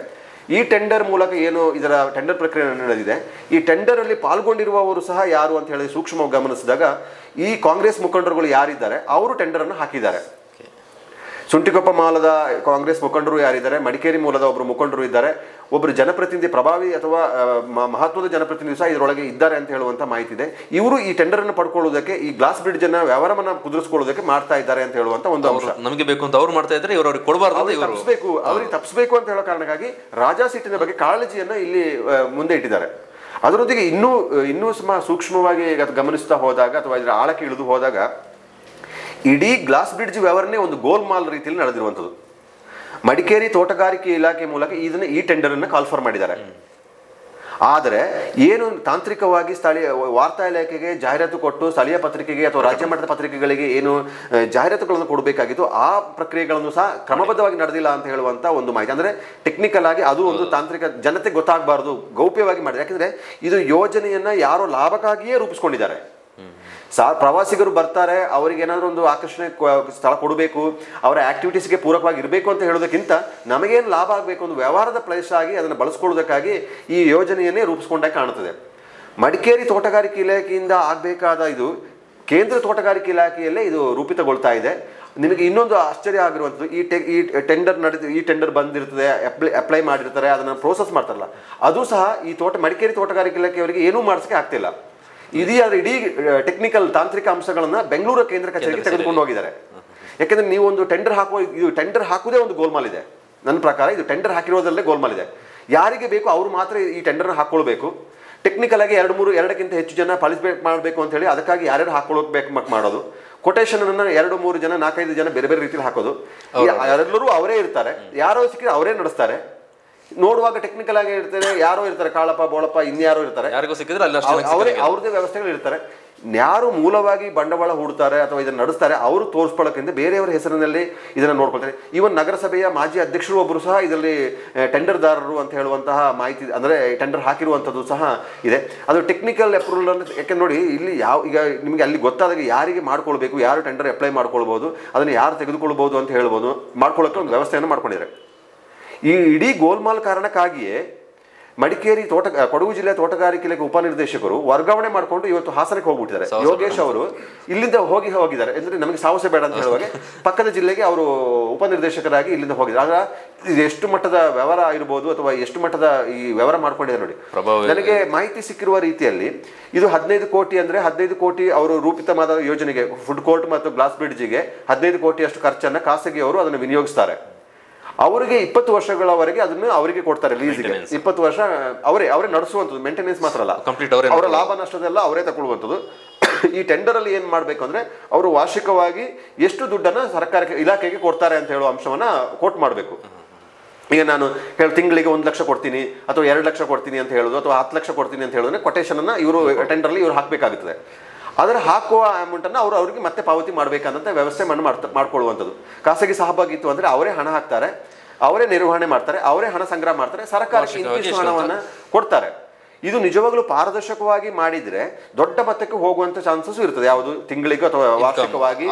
ಈ ಟೆಂಡರ್ ಮೂಲಕ ಏನು ಇದರ ಟೆಂಡರ್ ಪ್ರಕ್ರಿಯೆ ನಡೆದಿದೆ, ಈ ಟೆಂಡರ್ ಅಲ್ಲಿ ಪಾಲ್ಗೊಂಡಿರುವವರು ಸಹ ಯಾರು ಅಂತ ಹೇಳಿ ಸೂಕ್ಷ್ಮವಾಗಿ ಗಮನಿಸಿದಾಗ ಈ ಕಾಂಗ್ರೆಸ್ ಮುಖಂಡರುಗಳು ಯಾರಿದ್ದಾರೆ ಅವರು ಟೆಂಡರ್ ಅನ್ನು ಹಾಕಿದ್ದಾರೆ. ಸುಂಟಿಕೊಪ್ಪ ಮೂಲದ ಕಾಂಗ್ರೆಸ್ ಮುಖಂಡರು ಯಾರಿದ್ದಾರೆ, ಮಡಿಕೇರಿ ಮೂಲದ ಒಬ್ಬರು ಮುಖಂಡರು ಇದ್ದಾರೆ, ಒಬ್ಬರು ಜನಪ್ರತಿನಿಧಿ, ಪ್ರಭಾವಿ ಅಥವಾ ಮಹತ್ವದ ಜನಪ್ರತಿನಿಧಿ ಸಹ ಇದರೊಳಗೆ ಇದ್ದಾರೆ ಅಂತ ಹೇಳುವಂಥ ಮಾಹಿತಿ ಇದೆ. ಇವರು ಈ ಟೆಂಡರ್ ಅನ್ನು ಪಡ್ಕೊಳ್ಳೋದಕ್ಕೆ, ಈ ಗ್ಲಾಸ್ ಬ್ರಿಡ್ಜ್ ಅನ್ನ ವ್ಯವಹಾರವನ್ನು ಕುದುರಿಸಿಕೊಳ್ಳೋದಕ್ಕೆ ಮಾಡ್ತಾ ಇದ್ದಾರೆ ಅಂತ ಹೇಳುವಂತ ಒಂದು ಅಂಶ. ನಮಗೆ ಬೇಕು ಅಂತ ಅವ್ರು ಮಾಡ್ತಾ ಇದ್ದಾರೆ, ಇವರು ಅವ್ರಿಗೆ ಕೊಡಬಾರ್ದು, ಅವ್ರಿಗೆ ತಪ್ಪಿಸಬೇಕು ಅಂತ ಹೇಳೋ ಕಾರಣಕ್ಕಾಗಿ ರಾಜಾ ಸೀಟಿನ ಬಗ್ಗೆ ಕಾಳಜಿಯನ್ನ ಇಲ್ಲಿ ಮುಂದೆ ಇಟ್ಟಿದ್ದಾರೆ. ಅದರೊಂದಿಗೆ ಇನ್ನೂ ಸೂಕ್ಷ್ಮವಾಗಿ ಗಮನಿಸ್ತಾ ಹೋದಾಗ ಅಥವಾ ಇದರ ಆಳಕ್ಕೆ ಇಳಿದು ಹೋದಾಗ ಇಡೀ ಗ್ಲಾಸ್ ಬ್ರಿಡ್ಜ್ ವ್ಯವಹಾರನೇ ಒಂದು ಗೋಲ್ಮಾಲ್ ರೀತಿಯಲ್ಲಿ ನಡೆದಿರುವಂಥದ್ದು. ಮಡಿಕೇರಿ ತೋಟಗಾರಿಕೆ ಇಲಾಖೆ ಮೂಲಕ ಈ ಟೆಂಡರ್ ಅನ್ನು ಕಾಲ್ಫರ್ ಮಾಡಿದ್ದಾರೆ. ಆದರೆ ಏನು ತಾಂತ್ರಿಕವಾಗಿ ಸ್ಥಳೀಯ ವಾರ್ತಾ ಇಲಾಖೆಗೆ ಜಾಹೀರಾತು ಕೊಟ್ಟು ಸ್ಥಳೀಯ ಪತ್ರಿಕೆಗೆ ಅಥವಾ ರಾಜ್ಯ ಮಟ್ಟದ ಪತ್ರಿಕೆಗಳಿಗೆ ಏನು ಜಾಹೀರಾತುಗಳನ್ನು ಕೊಡಬೇಕಾಗಿತ್ತು, ಆ ಪ್ರಕ್ರಿಯೆಗಳನ್ನು ಸಹ ಕ್ರಮಬದ್ಧವಾಗಿ ನಡೆದಿಲ್ಲ ಅಂತ ಹೇಳುವಂಥ ಒಂದು ಮಾಹಿತಿ. ಅಂದರೆ ಟೆಕ್ನಿಕಲ್ ಆಗಿ ಅದು ಒಂದು ತಾಂತ್ರಿಕ, ಜನತೆ ಗೊತ್ತಾಗಬಾರ್ದು, ಗೌಪ್ಯವಾಗಿ ಮಾಡಿದೆ. ಯಾಕೆಂದರೆ ಇದು ಯೋಜನೆಯನ್ನು ಯಾರೋ ಲಾಭಕ್ಕಾಗಿಯೇ ರೂಪಿಸ್ಕೊಂಡಿದ್ದಾರೆ. ಪ್ರವಾಸಿಗರು ಬರ್ತಾರೆ, ಅವರಿಗೆ ಏನಾದರೂ ಒಂದು ಆಕರ್ಷಣೆ ಸ್ಥಳ ಕೊಡಬೇಕು, ಅವರ ಆಕ್ಟಿವಿಟೀಸ್ಗೆ ಪೂರಕವಾಗಿ ಇರಬೇಕು ಅಂತ ಹೇಳೋದಕ್ಕಿಂತ ನಮಗೇನು ಲಾಭ ಆಗಬೇಕು, ಒಂದು ವ್ಯವಹಾರದ ಪ್ಲೇಸ್ ಆಗಿ ಅದನ್ನು ಬಳಸ್ಕೊಳ್ಳೋದಕ್ಕಾಗಿ ಈ ಯೋಜನೆಯನ್ನೇ ರೂಪಿಸ್ಕೊಂಡಾಗ ಕಾಣುತ್ತದೆ. ಮಡಿಕೇರಿ ತೋಟಗಾರಿಕೆ ಇಲಾಖೆಯಿಂದ ಆಗಬೇಕಾದ ಇದು ಕೇಂದ್ರ ತೋಟಗಾರಿಕೆ ಇಲಾಖೆಯಲ್ಲೇ ಇದು ರೂಪಿತಗೊಳ್ತಾ ಇದೆ. ನಿಮಗೆ ಇನ್ನೊಂದು ಆಶ್ಚರ್ಯ ಆಗಿರುವಂಥದ್ದು, ಈ ಟೆಂಡರ್ ಬಂದಿರ್ತದೆ, ಅಪ್ಲೈ ಮಾಡಿರ್ತಾರೆ, ಅದನ್ನು ಪ್ರೋಸೆಸ್ ಮಾಡ್ತಾರಲ್ಲ, ಅದು ಸಹ ಈ ಮಡಿಕೇರಿ ತೋಟಗಾರಿಕೆ ಇಲಾಖೆಯವರಿಗೆ ಏನೂ ಮಾಡಿಸೋಕ್ಕೆ ಆಗ್ತಿಲ್ಲ. ಇಡೀ ಟೆಕ್ನಿಕಲ್ ತಾಂತ್ರಿಕ ಅಂಶಗಳನ್ನ ಬೆಂಗಳೂರು ಕೇಂದ್ರ ಕಚೇರಿಗೆ ತೆಗೆದುಕೊಂಡು ಹೋಗಿದ್ದಾರೆ. ಯಾಕೆಂದ್ರೆ ನೀವು ಒಂದು ಟೆಂಡರ್ ಹಾಕುವುದೇ ಒಂದು ಗೋಲ್ಮಾಲ್ ಇದೆ. ನನ್ನ ಪ್ರಕಾರ ಇದು ಟೆಂಡರ್ ಹಾಕಿರೋದ್ರಲ್ಲೇ ಗೋಲ್ಮಾಲ್ ಇದೆ. ಯಾರಿಗೆ ಬೇಕು ಅವರು ಮಾತ್ರ ಈ ಟೆಂಡರ್ನ ಹಾಕೊಳ್ಬೇಕು. ಟೆಕ್ನಿಕಲ್ ಆಗಿ 2-3 ಹೆಚ್ಚು ಜನ ಪಾರ್ಟಿಸಿಪೇಟ್ ಮಾಡಬೇಕು ಅಂತ ಹೇಳಿ ಅದಕ್ಕಾಗಿ ಯಾರ್ಯಾರು ಹಾಕೊಳ್ಬೇಕು ಮಾಡೋದು. ಕೊಟೇಶನ್ ಅನ್ನ 2-3 ಜನ 4-5 ಜನ ಬೇರೆ ಬೇರೆ ರೀತಿಯಲ್ಲಿ ಹಾಕೋದು. ಎಲ್ಲರೂ ಅವರೇ ಇರ್ತಾರೆ, ಯಾರೋ ಸಿಕ್ಕಿದ್ರೆ ಅವರೇ ನಡೆಸ್ತಾರೆ. ನೋಡುವಾಗ ಟೆಕ್ನಿಕಲ್ ಆಗಿ ಇರ್ತಾರೆ, ಯಾರೋ ಇರ್ತಾರೆ, ಕಾಳಪ್ಪ ಬೋಳಪ್ಪ ಇನ್ಯಾರೋ ಇರ್ತಾರೆ, ಯಾರಿಗೂ ಸಿಕ್ಕಿದ್ರೆ ಅವ್ರದೇ ವ್ಯವಸ್ಥೆಗಳು ಇರ್ತಾರೆ. ಯಾರು ಮೂಲವಾಗಿ ಬಂಡವಾಳ ಹೂಡ್ತಾರೆ ಅಥವಾ ಇದನ್ನು ನಡೆಸ್ತಾರೆ ಅವರು ತೋರಿಸ್ಕೊಳ್ಳೋಕ್ಕಿಂತ ಬೇರೆಯವರ ಹೆಸರಿನಲ್ಲಿ ಇದನ್ನು ನೋಡ್ಕೊಳ್ತಾರೆ. ಈವನ್ ನಗರಸಭೆಯ ಮಾಜಿ ಅಧ್ಯಕ್ಷರು ಒಬ್ಬರು ಸಹ ಇದರಲ್ಲಿ ಟೆಂಡರ್ದಾರರು ಅಂತ ಹೇಳುವಂತಹ ಮಾಹಿತಿ, ಅಂದರೆ ಟೆಂಡರ್ ಹಾಕಿರುವಂಥದ್ದು ಸಹ ಇದೆ. ಅದು ಟೆಕ್ನಿಕಲ್ ಅಪ್ರೂವಲ್ ಅಂತ, ಯಾಕೆಂದ್ರೆ ನೋಡಿ ಇಲ್ಲಿ ಈಗ ನಿಮಗೆ ಅಲ್ಲಿ ಗೊತ್ತಾದಾಗ ಯಾರಿಗೆ ಮಾಡ್ಕೊಳ್ಬೇಕು, ಯಾರು ಟೆಂಡರ್ ಅಪ್ಲೈ ಮಾಡ್ಕೊಳ್ಬೋದು, ಅದನ್ನು ಯಾರು ತೆಗೆದುಕೊಳ್ಬೋದು ಅಂತ ಹೇಳ್ಬೋದು, ಮಾಡ್ಕೊಳ್ಳೋಕೆ ಒಂದು ವ್ಯವಸ್ಥೆಯನ್ನು ಮಾಡ್ಕೊಂಡಿದ್ದಾರೆ. ಈ ಇಡೀ ಗೋಲ್ಮಾಲ್ ಕಾರಣಕ್ಕಾಗಿಯೇ ಮಡಿಕೇರಿ ಕೊಡಗು ಜಿಲ್ಲೆ ತೋಟಗಾರಿಕೆ ಇಲಾಖೆ ಉಪನಿರ್ದೇಶಕರು ವರ್ಗಾವಣೆ ಮಾಡಿಕೊಂಡು ಇವತ್ತು ಹಾಸನಕ್ಕೆ ಹೋಗ್ಬಿಟ್ಟಿದ್ದಾರೆ. ಯೋಗೇಶ್ ಅವರು ಇಲ್ಲಿಂದ ಹೋಗಿದ್ದಾರೆ, ಅಂದ್ರೆ ನಮಗೆ ಸಾಹಸ ಬೇಡ ಅಂತ ಹೇಳುವಾಗ ಪಕ್ಕದ ಜಿಲ್ಲೆಗೆ ಅವರು ಉಪನಿರ್ದೇಶಕರಾಗಿ ಇಲ್ಲಿಂದ ಹೋಗಿದ್ದಾರೆ. ಆಗ ಇದು ಎಷ್ಟು ಮಟ್ಟದ ವ್ಯವಹಾರ ಇರ್ಬೋದು ಅಥವಾ ಎಷ್ಟು ಮಟ್ಟದ ಈ ವ್ಯವಹಾರ ಮಾಡ್ಕೊಂಡಿದ್ದಾರೆ ನೋಡಿ. ನನಗೆ ಮಾಹಿತಿ ಸಿಕ್ಕಿರುವ ರೀತಿಯಲ್ಲಿ ಇದು 15 ಕೋಟಿ ಅಂದ್ರೆ 15 ಕೋಟಿ ಅವರು ರೂಪಿತವಾದ ಯೋಜನೆಗೆ, ಫುಡ್ ಕೋರ್ಟ್ ಮತ್ತು ಗ್ಲಾಸ್ ಬ್ರಿಡ್ಜಿಗೆ 15 ಕೋಟಿಯಷ್ಟು ಖರ್ಚನ್ನು ಖಾಸಗಿಯವರು ಅದನ್ನು ವಿನಿಯೋಗಿಸ್ತಾರೆ. ಅವರಿಗೆ 20 ವರ್ಷಗಳವರೆಗೆ ಅದನ್ನು ಅವರಿಗೆ ಕೊಡ್ತಾರೆ ಲೀಸ್ಗೆ. 20 ವರ್ಷ ಅವರೇ ನಡೆಸುವಂಥದ್ದು, ಮೇಂಟೆನೆನ್ಸ್ ಮಾತ್ರ ಅಲ್ಲ, ಅವರ ಲಾಭ ನಷ್ಟದೆಲ್ಲ ಅವರೇ ತಗೊಳ್ಳುವಂಥದ್ದು. ಈ ಟೆಂಡರ್ ಅಲ್ಲಿ ಏನ್ ಮಾಡ್ಬೇಕು ಅಂದ್ರೆ ಅವರು ವಾರ್ಷಿಕವಾಗಿ ಎಷ್ಟು ದುಡ್ಡನ್ನ ಸರ್ಕಾರಕ್ಕೆ ಇಲಾಖೆಗೆ ಕೊಡ್ತಾರೆ ಅಂತ ಹೇಳುವ ಅಂಶವನ್ನ ಕೋಟ್ ಮಾಡಬೇಕು. ಈಗ ನಾನು ತಿಂಗಳಿಗೆ 1 ಲಕ್ಷ ಕೊಡ್ತೀನಿ ಅಥವಾ 2 ಲಕ್ಷ ಕೊಡ್ತೀನಿ ಅಂತ ಹೇಳೋದು ಅಥವಾ 10 ಲಕ್ಷ ಕೊಡ್ತೀನಿ ಅಂತ ಹೇಳಿದ್ರೆ ಕೊಟೇಶನ್ ಅನ್ನ ಇವರು ಟೆಂಡರ್ ಅಲ್ಲಿ ಇವ್ರು ಹಾಕಬೇಕಾಗುತ್ತದೆ. ಅದರ ಹಾಕುವ ಅಮೌಂಟನ್ನು ಅವರಿಗೆ ಮತ್ತೆ ಪಾವತಿ ಮಾಡಬೇಕಂತ ವ್ಯವಸ್ಥೆ ಮಾಡ್ಕೊಳ್ಳುವಂಥದ್ದು. ಖಾಸಗಿ ಸಹಭಾಗಿತ್ವ ಅಂದರೆ ಅವರೇ ಹಣ ಹಾಕ್ತಾರೆ, ಅವರೇ ನಿರ್ವಹಣೆ ಮಾಡ್ತಾರೆ, ಅವರೇ ಹಣ ಸಂಗ್ರಹ ಮಾಡ್ತಾರೆ, ಸರ್ಕಾರಕ್ಕೆ ಇಂತಿಷ್ಟು ಹಣವನ್ನು ಕೊಡ್ತಾರೆ. ಇದು ನಿಜವಾಗ್ಲೂ ಪಾರದರ್ಶಕವಾಗಿ ಮಾಡಿದ್ರೆ ದೊಡ್ಡ ಮೊತ್ತಕ್ಕೆ ಹೋಗುವಂತ ಚಾನ್ಸಸ್ ಇರ್ತದೆ. ಯಾವುದು ತಿಂಗಳಿಗೆ ಅಥವಾ ವಾರ್ಷಿಕವಾಗಿ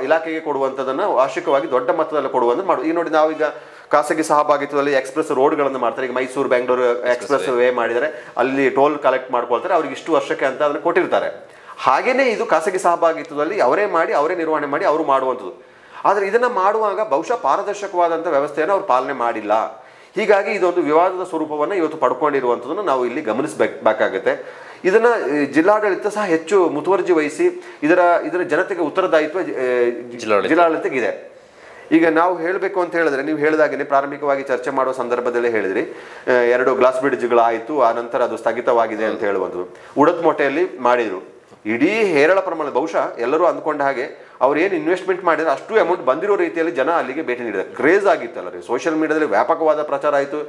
ಇಲಾಖೆಗೆ ಕೊಡುವಂಥದ್ದನ್ನು ವಾರ್ಷಿಕವಾಗಿ ದೊಡ್ಡ ಮೊತ್ತದಲ್ಲಿ ಕೊಡುವಂತ ಮಾಡುದು. ಈಗ ನೋಡಿ, ನಾವೀಗ ಖಾಸಗಿ ಸಹಭಾಗಿತ್ವದಲ್ಲಿ ಎಕ್ಸ್ಪ್ರೆಸ್ ರೋಡ್ಗಳನ್ನು ಮಾಡ್ತಾರೆ. ಈಗ ಮೈಸೂರು ಬೆಂಗಳೂರು ಎಕ್ಸ್ಪ್ರೆಸ್ ವೇ ಮಾಡಿದರೆ ಅಲ್ಲಿ ಟೋಲ್ ಕಲೆಕ್ಟ್ ಮಾಡ್ಕೊಳ್ತಾರೆ, ಅವ್ರಿಗೆ ಇಷ್ಟು ವರ್ಷಕ್ಕೆ ಅಂತ ಅದನ್ನು ಕೊಟ್ಟಿರ್ತಾರೆ. ಹಾಗೇನೆ ಇದು ಖಾಸಗಿ ಸಹಭಾಗಿತ್ವದಲ್ಲಿ ಅವರೇ ಮಾಡಿ, ಅವರೇ ನಿರ್ವಹಣೆ ಮಾಡಿ ಅವರು ಮಾಡುವಂಥದ್ದು. ಆದರೆ ಇದನ್ನು ಮಾಡುವಾಗ ಬಹುಶಃ ಪಾರದರ್ಶಕವಾದಂಥ ವ್ಯವಸ್ಥೆಯನ್ನು ಅವರು ಪಾಲನೆ ಮಾಡಿಲ್ಲ. ಹೀಗಾಗಿ ಇದೊಂದು ವಿವಾದದ ಸ್ವರೂಪವನ್ನು ಇವತ್ತು ಪಡ್ಕೊಂಡಿರುವಂಥದ್ದನ್ನು ನಾವು ಇಲ್ಲಿ ಗಮನಿಸಬೇಕಾಗುತ್ತೆ. ಇದನ್ನು ಜಿಲ್ಲಾಡಳಿತ ಸಹ ಹೆಚ್ಚು ಮುತುವರ್ಜಿ ವಹಿಸಿ ಇದರ ಜನತೆಗೆ ಉತ್ತರದಾಯಿತ್ವ ಜಿಲ್ಲಾಡಳಿತಕ್ಕಿದೆ. ಈಗ ನಾವು ಹೇಳಬೇಕು ಅಂತ ಹೇಳಿದ್ರೆ, ನೀವು ಹೇಳಿದಾಗೇ ಪ್ರಾರಂಭಿಕವಾಗಿ ಚರ್ಚೆ ಮಾಡುವ ಸಂದರ್ಭದಲ್ಲೇ ಹೇಳಿದ್ರಿ 2 ಗ್ಲಾಸ್ ಬ್ರಿಡ್ಜ್ಗಳಾಯಿತು, ಆ ನಂತರ ಅದು ಸ್ಥಗಿತವಾಗಿದೆ ಅಂತ ಹೇಳುವಂಥದ್ದು. ಉಡತ್ಮೊಟ್ಟೆಯಲ್ಲಿ ಮಾಡಿದರು, ಇಡೀ ಹೇರಳ ಪ್ರಮಾಣ, ಬಹುಶಃ ಎಲ್ಲರೂ ಅಂದ್ಕೊಂಡ ಹಾಗೆ ಅವ್ರು ಏನು ಇನ್ವೆಸ್ಟ್ಮೆಂಟ್ ಮಾಡಿದ್ರೆ ಅಷ್ಟು ಅಮೌಂಟ್ ಬಂದಿರೋ ರೀತಿಯಲ್ಲಿ ಜನ ಅಲ್ಲಿಗೆ ಭೇಟಿ ನೀಡಿದ್ದಾರೆ. ಕ್ರೇಜ್ ಆಗಿತ್ತಲ್ಲ ರೀ, ಸೋಷಿಯಲ್ ಮೀಡಿಯಾದಲ್ಲಿ ವ್ಯಾಪಕವಾದ ಪ್ರಚಾರ ಆಯಿತು,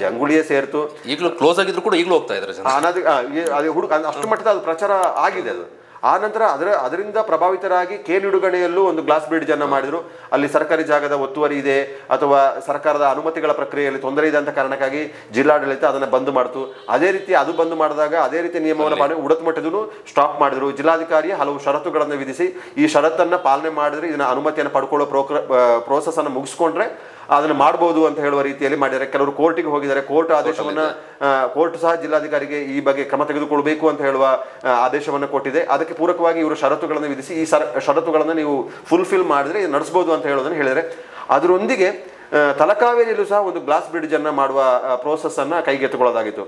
ಜಂಗುಳಿಯೇ ಸೇರ್ತು. ಈಗಲೂ ಕ್ಲೋಸ್ ಆಗಿದ್ರು ಕೂಡ ಈಗಲೂ ಹೋಗ್ತಾ ಇದ್ದಾರೆ ಅಷ್ಟು ಮಟ್ಟದ ಅದು ಪ್ರಚಾರ ಆಗಿದೆ. ಅದು ಆ ನಂತರ ಅದರಿಂದ ಪ್ರಭಾವಿತರಾಗಿ ಕೇನಿಡುಗಣೆಯಲ್ಲೂ ಒಂದು ಗ್ಲಾಸ್ ಬ್ರಿಡ್ಜ್ ಅನ್ನು ಮಾಡಿದ್ರು. ಅಲ್ಲಿ ಸರ್ಕಾರಿ ಜಾಗದ ಒತ್ತುವರಿ ಇದೆ ಅಥವಾ ಸರ್ಕಾರದ ಅನುಮತಿಗಳ ಪ್ರಕ್ರಿಯೆಯಲ್ಲಿ ತೊಂದರೆ ಇದೆ ಅಂತ ಕಾರಣಕ್ಕಾಗಿ ಜಿಲ್ಲಾಡಳಿತ ಅದನ್ನು ಬಂದ್ ಮಾಡ್ತು. ಅದೇ ರೀತಿ ಅದು ಬಂದ್ ಮಾಡಿದಾಗ ಅದೇ ರೀತಿ ನಿಯಮವನ್ನು ಮಾಡಿ ಉಡತ್ಮಟ್ಟದೂ ಸ್ಟಾಪ್ ಮಾಡಿದ್ರು. ಜಿಲ್ಲಾಧಿಕಾರಿ ಹಲವು ಷರತ್ತುಗಳನ್ನು ವಿಧಿಸಿ ಈ ಷರತ್ತನ್ನು ಪಾಲನೆ ಮಾಡಿದ್ರೆ ಇದನ್ನ ಅನುಮತಿಯನ್ನು ಪಡ್ಕೊಳ್ಳೋ ಪ್ರೋಸೆಸ್ ಅನ್ನು ಮುಗಿಸ್ಕೊಂಡ್ರೆ ಅದನ್ನು ಮಾಡಬಹುದು ಅಂತ ಹೇಳುವ ರೀತಿಯಲ್ಲಿ ಮಾಡಿದ್ದಾರೆ. ಕೆಲವರು ಕೋರ್ಟಿಗೆ ಹೋಗಿದ್ದಾರೆ, ಕೋರ್ಟ್ ಸಹ ಜಿಲ್ಲಾಧಿಕಾರಿಗೆ ಈ ಬಗ್ಗೆ ಕ್ರಮ ತೆಗೆದುಕೊಳ್ಬೇಕು ಅಂತ ಹೇಳುವ ಆದೇಶವನ್ನು ಕೊಟ್ಟಿದೆ. ಅದಕ್ಕೆ ಪೂರಕವಾಗಿ ಇವರು ಷರತ್ತುಗಳನ್ನು ವಿಧಿಸಿ ಈ ಷರತ್ತುಗಳನ್ನು ನೀವು ಫುಲ್ಫಿಲ್ ಮಾಡಿದ್ರೆ ನಡೆಸಬಹುದು ಅಂತ ಹೇಳೋದನ್ನು ಹೇಳಿದರೆ, ಅದರೊಂದಿಗೆ ತಲಕಾವೇರಿಯಲ್ಲೂ ಸಹ ಒಂದು ಗ್ಲಾಸ್ ಬ್ರಿಡ್ಜ್ ಅನ್ನು ಮಾಡುವ ಪ್ರೋಸೆಸ್ ಅನ್ನ ಕೈಗೆತ್ತಿಕೊಳ್ಳೋದಾಗಿತ್ತು.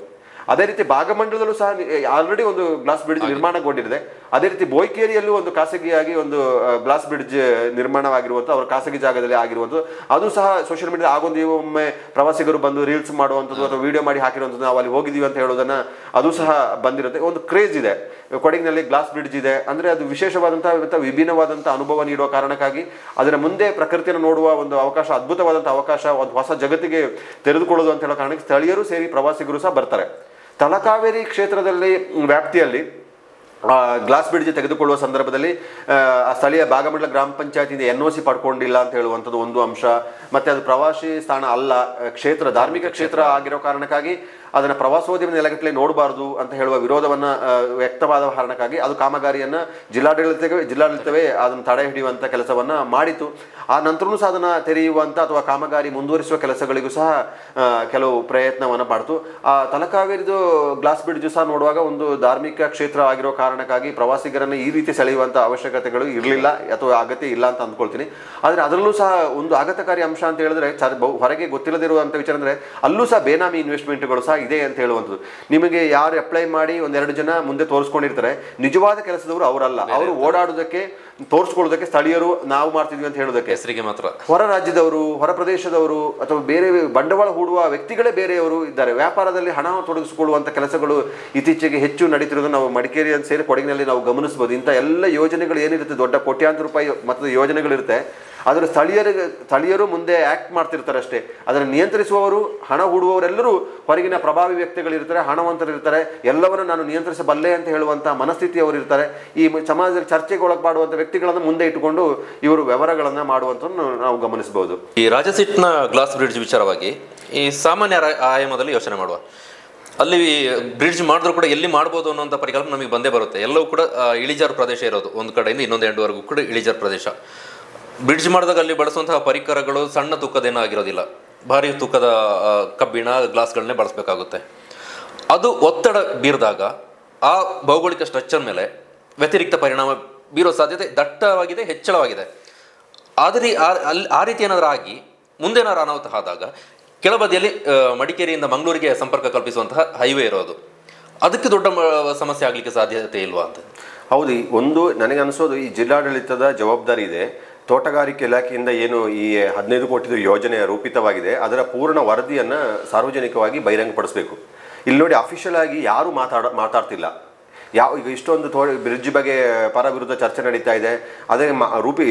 ಅದೇ ರೀತಿ ಭಾಗಮಂಡಲದಲ್ಲೂ ಸಹ ಆಲ್ರೆಡಿ ಒಂದು ಗ್ಲಾಸ್ ಬ್ರಿಡ್ಜ್ ನಿರ್ಮಾಣಗೊಂಡಿದೆ. ಅದೇ ರೀತಿ ಬೋಯ್ಕೇರಿಯಲ್ಲೂ ಒಂದು ಖಾಸಗಿಯಾಗಿ ಒಂದು ಗ್ಲಾಸ್ ಬ್ರಿಡ್ಜ್ ನಿರ್ಮಾಣವಾಗಿರುವಂಥ ಅವರ ಖಾಸಗಿ ಜಾಗದಲ್ಲಿ ಆಗಿರುವಂಥದ್ದು. ಅದು ಸಹ ಸೋಷಿಯಲ್ ಮೀಡಿಯಾ ಒಮ್ಮೆ ಪ್ರವಾಸಿಗರು ಬಂದು ರೀಲ್ಸ್ ಮಾಡುವಂಥದ್ದು ಅಥವಾ ವಿಡಿಯೋ ಮಾಡಿ ಹಾಕಿರುವಂಥದ್ದು, ನಾವು ಅಲ್ಲಿ ಹೋಗಿದ್ದೀವಿ ಅಂತ ಹೇಳೋದನ್ನ ಅದು ಸಹ ಬಂದಿರುತ್ತೆ. ಒಂದು ಕ್ರೇಜ್ ಇದೆ, ಕೊಡಗಿನಲ್ಲಿ ಗ್ಲಾಸ್ ಬ್ರಿಡ್ಜ್ ಇದೆ ಅಂದರೆ ಅದು ವಿಶೇಷವಾದಂಥ ವಿಭಿನ್ನವಾದಂಥ ಅನುಭವ ನೀಡುವ ಕಾರಣಕ್ಕಾಗಿ ಅದರ ಮುಂದೆ ಪ್ರಕೃತಿಯನ್ನು ನೋಡುವ ಒಂದು ಅವಕಾಶ, ಅದ್ಭುತವಾದಂಥ ಅವಕಾಶ, ಒಂದು ಹೊಸ ಜಗತ್ತಿಗೆ ತೆರೆದುಕೊಳ್ಳೋದು ಅಂತ ಹೇಳೋ ಕಾರಣಕ್ಕೆ ಸ್ಥಳೀಯರು ಸೇರಿ ಪ್ರವಾಸಿಗರು ಸಹ ಬರ್ತಾರೆ. ತಲಕಾವೇರಿ ಕ್ಷೇತ್ರದಲ್ಲಿ ವ್ಯಾಪ್ತಿಯಲ್ಲಿ ಗ್ಲಾಸ್ ಬ್ರಿಡ್ಜ್ ತೆಗೆದುಕೊಳ್ಳುವ ಸಂದರ್ಭದಲ್ಲಿ ಸ್ಥಳೀಯ ಭಾಗಮಂಡಲ ಗ್ರಾಮ ಪಂಚಾಯತಿಯಿಂದ NOC ಪಡ್ಕೊಂಡಿಲ್ಲ ಅಂತ ಹೇಳುವಂಥದ್ದು ಒಂದು ಅಂಶ. ಮತ್ತೆ ಅದು ಪ್ರವಾಸಿ ಸ್ಥಾನ ಅಲ್ಲ, ಧಾರ್ಮಿಕ ಕ್ಷೇತ್ರ ಆಗಿರೋ ಕಾರಣಕ್ಕಾಗಿ ಅದನ್ನು ಪ್ರವಾಸೋದ್ಯಮ ನೆಲೆಗಟ್ಟಲೆ ನೋಡಬಾರ್ದು ಅಂತ ಹೇಳುವ ವಿರೋಧವನ್ನ ವ್ಯಕ್ತವಾದ ಕಾರಣಕ್ಕಾಗಿ ಅದು ಕಾಮಗಾರಿಯನ್ನು ಜಿಲ್ಲಾಡಳಿತವೇ ಅದನ್ನು ತಡೆ ಹಿಡಿಯುವಂಥ ಕೆಲಸವನ್ನ ಮಾಡಿತು. ಆ ನಂತರನೂ ಸಹ ಅದನ್ನು ತೆರೆಯುವಂಥ ಅಥವಾ ಕಾಮಗಾರಿ ಮುಂದುವರಿಸುವ ಕೆಲಸಗಳಿಗೂ ಸಹ ಕೆಲವು ಪ್ರಯತ್ನವನ್ನು ಮಾಡ್ತು. ಆ ತಲಕಾವೇರಿದು ಗ್ಲಾಸ್ ಬ್ರಿಡ್ಜ್ ಸಹ ನೋಡುವಾಗ ಒಂದು ಧಾರ್ಮಿಕ ಕ್ಷೇತ್ರ ಆಗಿರೋ ಕಾರಣಕ್ಕಾಗಿ ಪ್ರವಾಸಿಗರನ್ನು ಈ ರೀತಿ ಸೆಳೆಯುವಂಥ ಅವಶ್ಯಕತೆಗಳು ಇರಲಿಲ್ಲ ಅಥವಾ ಅಗತ್ಯ ಇಲ್ಲ ಅಂತ ಅಂದ್ಕೊಳ್ತೀನಿ. ಆದರೆ ಅದರಲ್ಲೂ ಸಹ ಒಂದು ಆಘಾತಕಾರಿ ಅಂಶ ಅಂತ ಹೇಳಿದ್ರೆ ಹೊರಗೆ ಗೊತ್ತಿಲ್ಲದಿರುವಂಥ ವಿಚಾರ ಅಂದರೆ ಅಲ್ಲೂ ಸಹ ಬೇನಾಮಿ ಇನ್ವೆಸ್ಟ್ಮೆಂಟ್ಗಳು ಸಹ ಇದೆ ಅಂತ ಹೇಳುವಂಥದ್ದು. ನಿಮಗೆ ಯಾರು ಅಪ್ಲೈ ಮಾಡಿ 1-2 ಜನ ಮುಂದೆ ತೋರಿಸ್ಕೊಂಡಿರ್ತಾರೆ, ನಿಜವಾದ ಕೆಲಸದವರು ಅವರಲ್ಲ. ಅವರು ಓಡಾಡೋದಕ್ಕೆ, ತೋರಿಸ್ಕೊಳ್ಳೋದಕ್ಕೆ, ಸ್ಥಳೀಯರು ನಾವು ಮಾಡ್ತಿದ್ವಿ ಅಂತ ಹೇಳೋದಕ್ಕೆ ಮಾತ್ರ ಹೊರ ರಾಜ್ಯದವರು, ಹೊರ ಪ್ರದೇಶದವರು ಅಥವಾ ಬೇರೆ ಬಂಡವಾಳ ಹೂಡುವ ವ್ಯಕ್ತಿಗಳೇ ಬೇರೆಯವರು ಇದ್ದಾರೆ. ವ್ಯಾಪಾರದಲ್ಲಿ ಹಣ ತೊಡಗಿಸಿಕೊಳ್ಳುವಂಥ ಕೆಲಸಗಳು ಇತ್ತೀಚೆಗೆ ಹೆಚ್ಚು ನಡೀತಿರೋದು ನಾವು ಮಡಿಕೇರಿ ಅಂತ ಸೇರಿ ಕೊಡಗಿನಲ್ಲಿ ನಾವು ಗಮನಿಸಬಹುದು. ಇಂಥ ಎಲ್ಲ ಯೋಜನೆಗಳು ಏನಿರುತ್ತೆ, ದೊಡ್ಡ ಕೋಟ್ಯಾಂತರ ರೂಪಾಯಿ ಮೊತ್ತದ ಯೋಜನೆಗಳಿರುತ್ತೆ, ಅದರ ಸ್ಥಳೀಯರು ಮುಂದೆ ಆ್ಯಕ್ಟ್ ಮಾಡ್ತಿರ್ತಾರೆ ಅಷ್ಟೇ. ಅದನ್ನು ನಿಯಂತ್ರಿಸುವವರು, ಹಣ ಹೂಡುವವರೆಲ್ಲರೂ ಹೊರಗಿನ ಪ್ರಭಾವಿ ವ್ಯಕ್ತಿಗಳಿರ್ತಾರೆ, ಹಣವಂತರಿರ್ತಾರೆ. ಎಲ್ಲವನ್ನೂ ನಾನು ನಿಯಂತ್ರಿಸಬಲ್ಲೆ ಅಂತ ಹೇಳುವಂಥ ಮನಸ್ಥಿತಿಯವರು ಇರ್ತಾರೆ. ಈ ಸಮಾಜದಲ್ಲಿ ಚರ್ಚೆಗೆ ಒಳಗಾಡುವಂಥ ವ್ಯಕ್ತಿಗಳನ್ನು ಮುಂದೆ ಇಟ್ಟುಕೊಂಡು ಇವರು ವ್ಯವಹಾರಗಳನ್ನು ಮಾಡುವಂಥದ್ದು ನಾವು ಗಮನಿಸಬಹುದು. ಈ ರಾಜಸೀಟ್ನ ಗ್ಲಾಸ್ ಬ್ರಿಡ್ಜ್ ವಿಚಾರವಾಗಿ ಈ ಸಾಮಾನ್ಯ ಆಯಾಮದಲ್ಲಿ ಯೋಚನೆ ಮಾಡುವ, ಅಲ್ಲಿ ಬ್ರಿಡ್ಜ್ ಮಾಡಿದ್ರು ಕೂಡ ಎಲ್ಲಿ ಮಾಡ್ಬೋದು ಅನ್ನೋಂಥ ಪರಿಕಲ್ಪನೆ ನಮಗೆ ಬಂದೇ ಬರುತ್ತೆ. ಎಲ್ಲವೂ ಕೂಡ ಇಳಿಜಾರು ಪ್ರದೇಶ ಇರೋದು, ಒಂದು ಕಡೆಯಿಂದ ಇನ್ನೊಂದು ಎಂಡ್ವರೆಗೂ ಕೂಡ ಇಳಿಜಾರು ಪ್ರದೇಶ. ಬ್ರಿಡ್ಜ್ ಮಾಡಿದಾಗ ಅಲ್ಲಿ ಬಳಸುವಂತಹ ಪರಿಕರಗಳು ಸಣ್ಣ ತೂಕದೇನೂ ಆಗಿರೋದಿಲ್ಲ, ಭಾರಿ ತೂಕದ ಕಬ್ಬಿಣ ಗ್ಲಾಸ್ಗಳನ್ನೇ ಬಳಸಬೇಕಾಗುತ್ತೆ. ಅದು ಒತ್ತಡ ಬೀರಿದಾಗ ಆ ಭೌಗೋಳಿಕ ಸ್ಟ್ರಕ್ಚರ್ ಮೇಲೆ ವ್ಯತಿರಿಕ್ತ ಪರಿಣಾಮ ಬೀರೋ ಸಾಧ್ಯತೆ ದಟ್ಟವಾಗಿದೆ, ಹೆಚ್ಚಳವಾಗಿದೆ. ಆದರೆ ಆ ರೀತಿ ಏನಾದರೂ ಆಗಿ ಮುಂದೇನಾದ್ರು ಅನಾಹುತ ಆದಾಗ ಕೆಳಬದಿಯಲ್ಲಿ ಮಡಿಕೇರಿಯಿಂದ ಮಂಗಳೂರಿಗೆ ಸಂಪರ್ಕ ಕಲ್ಪಿಸುವಂತಹ ಹೈವೇ ಇರೋದು, ಅದಕ್ಕೆ ದೊಡ್ಡ ಸಮಸ್ಯೆ ಆಗಲಿಕ್ಕೆ ಸಾಧ್ಯತೆ ಇಲ್ವಾ ಅಂತ? ಹೌದು, ಒಂದು ನನಗೆ ಅನಿಸೋದು ಈ ಜಿಲ್ಲಾಡಳಿತದ ಜವಾಬ್ದಾರಿ ಇದೆ. ತೋಟಗಾರಿಕೆ ಇಲಾಖೆಯಿಂದ ಏನು ಈ 15 ಕೋಟಿದು ಯೋಜನೆ ರೂಪಿತವಾಗಿದೆ ಅದರ ಪೂರ್ಣ ವರದಿಯನ್ನು ಸಾರ್ವಜನಿಕವಾಗಿ ಬಹಿರಂಗಪಡಿಸಬೇಕು. ಇಲ್ಲಿ ನೋಡಿ, ಅಫಿಷಿಯಲ್ ಆಗಿ ಯಾರೂ ಮಾತಾಡ್ತಿಲ್ಲ. ಈಗ ಇಷ್ಟೊಂದು ಬ್ರಿಡ್ಜ್ ಬಗ್ಗೆ ಪರ ವಿರುದ್ಧ ಚರ್ಚೆ ನಡೀತಾ ಇದೆ. ಅದೇ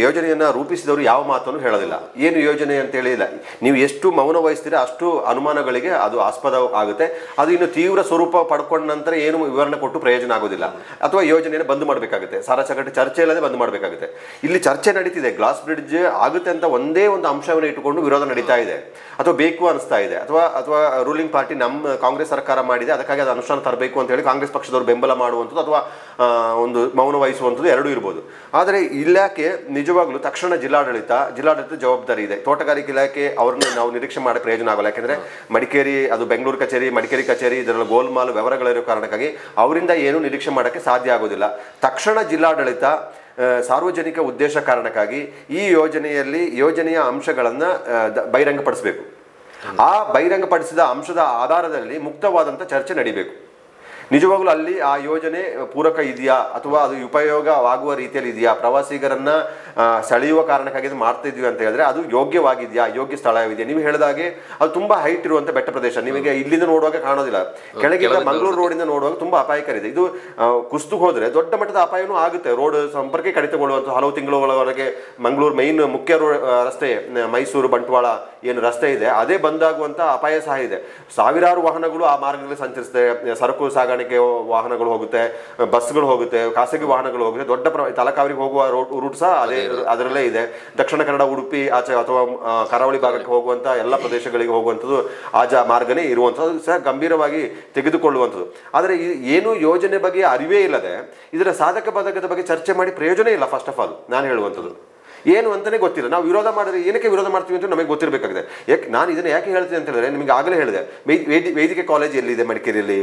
ಯೋಜನೆಯನ್ನು ರೂಪಿಸಿದವರು ಯಾವ ಮಾತನ್ನು ಹೇಳೋದಿಲ್ಲ. ಏನು ಯೋಜನೆ ಅಂತ ಹೇಳಿಲ್ಲ. ನೀವು ಎಷ್ಟು ಮೌನ ವಹಿಸ್ತೀರಾ ಅಷ್ಟು ಅನುಮಾನಗಳಿಗೆ ಅದು ಆಸ್ಪದ ಆಗುತ್ತೆ. ಅದು ಇನ್ನು ತೀವ್ರ ಸ್ವರೂಪ ಪಡ್ಕೊಂಡ ನಂತರ ಏನು ವಿವರಣೆ ಕೊಟ್ಟು ಪ್ರಯೋಜನ ಆಗೋದಿಲ್ಲ. ಅಥವಾ ಯೋಜನೆಯನ್ನು ಬಂದ್ ಮಾಡಬೇಕಾಗುತ್ತೆ, ಸಾರಾಸಗಟ್ಟು ಚರ್ಚೆ ಇಲ್ಲದೆ ಬಂದ್ ಮಾಡಬೇಕಾಗುತ್ತೆ. ಇಲ್ಲಿ ಚರ್ಚೆ ನಡೀತಿದೆ, ಗ್ಲಾಸ್ ಬ್ರಿಡ್ಜ್ ಆಗುತ್ತೆ ಅಂತ ಒಂದೇ ಒಂದು ಅಂಶವನ್ನು ಇಟ್ಟುಕೊಂಡು ವಿರೋಧ ನಡೀತಾ ಇದೆ, ಅಥವಾ ಬೇಕು ಅನಿಸ್ತಾ ಇದೆ, ಅಥವಾ ರೂಲಿಂಗ್ ಪಾರ್ಟಿ ನಮ್ಮ ಕಾಂಗ್ರೆಸ್ ಸರ್ಕಾರ ಮಾಡಿದೆ ಅದಕ್ಕಾಗಿ ಅದು ಅನುಷ್ಠಾನ ತರಬೇಕು ಅಂತ ಹೇಳಿ ಕಾಂಗ್ರೆಸ್ ಪಕ್ಷದವರು ಬೆಂಬಲ ಮಾಡುವಂಥದ್ದು ಅಥವಾ ಒಂದು ಮೌನ ವಹಿಸುವಂಥದ್ದು ಎರಡೂ ಇರ್ಬೋದು. ಆದರೆ ಇಲಾಖೆ ನಿಜವಾಗ್ಲೂ ತಕ್ಷಣ ಜಿಲ್ಲಾಡಳಿತ ಜವಾಬ್ದಾರಿ ಇದೆ. ತೋಟಗಾರಿಕೆ ಇಲಾಖೆ ಅವ್ರನ್ನ ನಾವು ನಿರೀಕ್ಷೆ ಮಾಡಿ ಪ್ರಯೋಜನ ಆಗೋಲ್ಲ. ಯಾಕೆಂದರೆ ಮಡಿಕೇರಿ, ಅದು ಬೆಂಗಳೂರು ಕಚೇರಿ, ಮಡಿಕೇರಿ ಕಚೇರಿ, ಇದರಲ್ಲಿ ಗೋಲ್ಮಾಲ್ ವ್ಯವಹಾರಗಳಿರೋ ಕಾರಣಕ್ಕಾಗಿ ಅವರಿಂದ ಏನೂ ನಿರೀಕ್ಷೆ ಮಾಡೋಕ್ಕೆ ಸಾಧ್ಯ ಆಗೋದಿಲ್ಲ. ತಕ್ಷಣ ಜಿಲ್ಲಾಡಳಿತ ಸಾರ್ವಜನಿಕ ಉದ್ದೇಶ ಕಾರಣಕ್ಕಾಗಿ ಈ ಯೋಜನೆಯ ಅಂಶಗಳನ್ನು ಬಹಿರಂಗಪಡಿಸಬೇಕು. ಆ ಬಹಿರಂಗಪಡಿಸಿದ ಅಂಶದ ಆಧಾರದಲ್ಲಿ ಮುಕ್ತವಾದಂಥ ಚರ್ಚೆ ನಡೀಬೇಕು. ನಿಜವಾಗ್ಲೂ ಅಲ್ಲಿ ಆ ಯೋಜನೆ ಪೂರಕ ಇದೆಯಾ ಅಥವಾ ಅದು ಉಪಯೋಗವಾಗುವ ರೀತಿಯಲ್ಲಿ ಇದೆಯಾ, ಪ್ರವಾಸಿಗರನ್ನ ಸೆಳೆಯುವ ಕಾರಣಕ್ಕಾಗಿ ಮಾಡ್ತಾ ಇದ್ವಿ ಅಂತ ಹೇಳಿದ್ರೆ ಅದು ಯೋಗ್ಯವಾಗಿದೆಯಾ, ಯೋಗ್ಯ ಸ್ಥಳವಿದೆಯಾ. ನೀವು ಹೇಳಿದಾಗೆ ಅದು ತುಂಬಾ ಹೈಟ್ ಇರುವಂತ ಬೆಟ್ಟ ಪ್ರದೇಶ, ನಿಮಗೆ ಇಲ್ಲಿಂದ ನೋಡುವಾಗ ಕಾಣೋದಿಲ್ಲ. ಕೆಳಗಿಂದ ಮಂಗಳೂರು ರೋಡಿಂದ ನೋಡುವಾಗ ತುಂಬಾ ಅಪಾಯಕಾರಿ ಇದೆ. ಇದು ಕುಸಿದು ಹೋದ್ರೆ ದೊಡ್ಡ ಮಟ್ಟದ ಅಪಾಯನೂ ಆಗುತ್ತೆ. ರೋಡ್ ಸಂಪರ್ಕ ಕಡಿತಗೊಳ್ಳುವಂಥ ಹಲವು ತಿಂಗಳವರೆಗೆ ಮಂಗಳೂರು ಮೈನ್ ಮುಖ್ಯ ರಸ್ತೆ ಮೈಸೂರು ಬಂಟ್ವಾಳ ಏನು ರಸ್ತೆ ಇದೆ ಅದೇ ಬಂದಾಗುವಂತ ಅಪಾಯ ಸಹ ಇದೆ. ಸಾವಿರಾರು ವಾಹನಗಳು ಆ ಮಾರ್ಗದಲ್ಲಿ ಸಂಚರಿಸುತ್ತೆ. ಸರಕು ಸಾಗಾಣಿಕೆ ವಾಹನಗಳು ಹೋಗುತ್ತೆ, ಬಸ್ಗಳು ಹೋಗುತ್ತೆ, ಖಾಸಗಿ ವಾಹನಗಳು ಹೋಗುತ್ತೆ. ದೊಡ್ಡ ತಲಕಾವರಿಗೆ ಹೋಗುವ ರೂಟ್ ಸಹ ಅದರಲ್ಲೇ ಇದೆ. ದಕ್ಷಿಣ ಕನ್ನಡ, ಉಡುಪಿ ಆಚೆ ಅಥವಾ ಕರಾವಳಿ ಭಾಗಕ್ಕೆ ಹೋಗುವಂತ ಎಲ್ಲ ಪ್ರದೇಶಗಳಿಗೆ ಹೋಗುವಂಥದ್ದು ಆ ಮಾರ್ಗನೇ ಇರುವಂಥದ್ದು ಸಹ ಗಂಭೀರವಾಗಿ ತೆಗೆದುಕೊಳ್ಳುವಂಥದ್ದು. ಆದರೆ ಏನು ಯೋಜನೆ ಬಗ್ಗೆ ಅರಿವೇ ಇಲ್ಲದೆ ಇದರ ಸಾಧಕ ಬಾಧಕದ ಬಗ್ಗೆ ಚರ್ಚೆ ಮಾಡಿ ಪ್ರಯೋಜನ ಇಲ್ಲ. ಫಸ್ಟ್ ಆಫ್ ಆಲ್ ನಾನು ಹೇಳುವಂಥದ್ದು ಏನು ಅಂತಾನೆ ಗೊತ್ತಿಲ್ಲ. ನಾವು ವಿರೋಧ ಮಾಡಿದ್ರೆ ಏನಕ್ಕೆ ವಿರೋಧ ಮಾಡ್ತೀವಿ ಅಂತ ನಮಗೆ ಗೊತ್ತಿರಬೇಕಾಗಿದೆ. ನಾನು ಇದನ್ನು ಯಾಕೆ ಹೇಳ್ತೀನಿ ಅಂತ ಹೇಳಿದ್ರೆ, ನಿಮಗೆ ಆಗಲೇ ಹೇಳಿದೆ, ವೈದ್ಯಕೀಯ ಕಾಲೇಜ್ ಎಲ್ಲಿದೆ ಮಡಿಕೇರಿಯಲ್ಲಿ,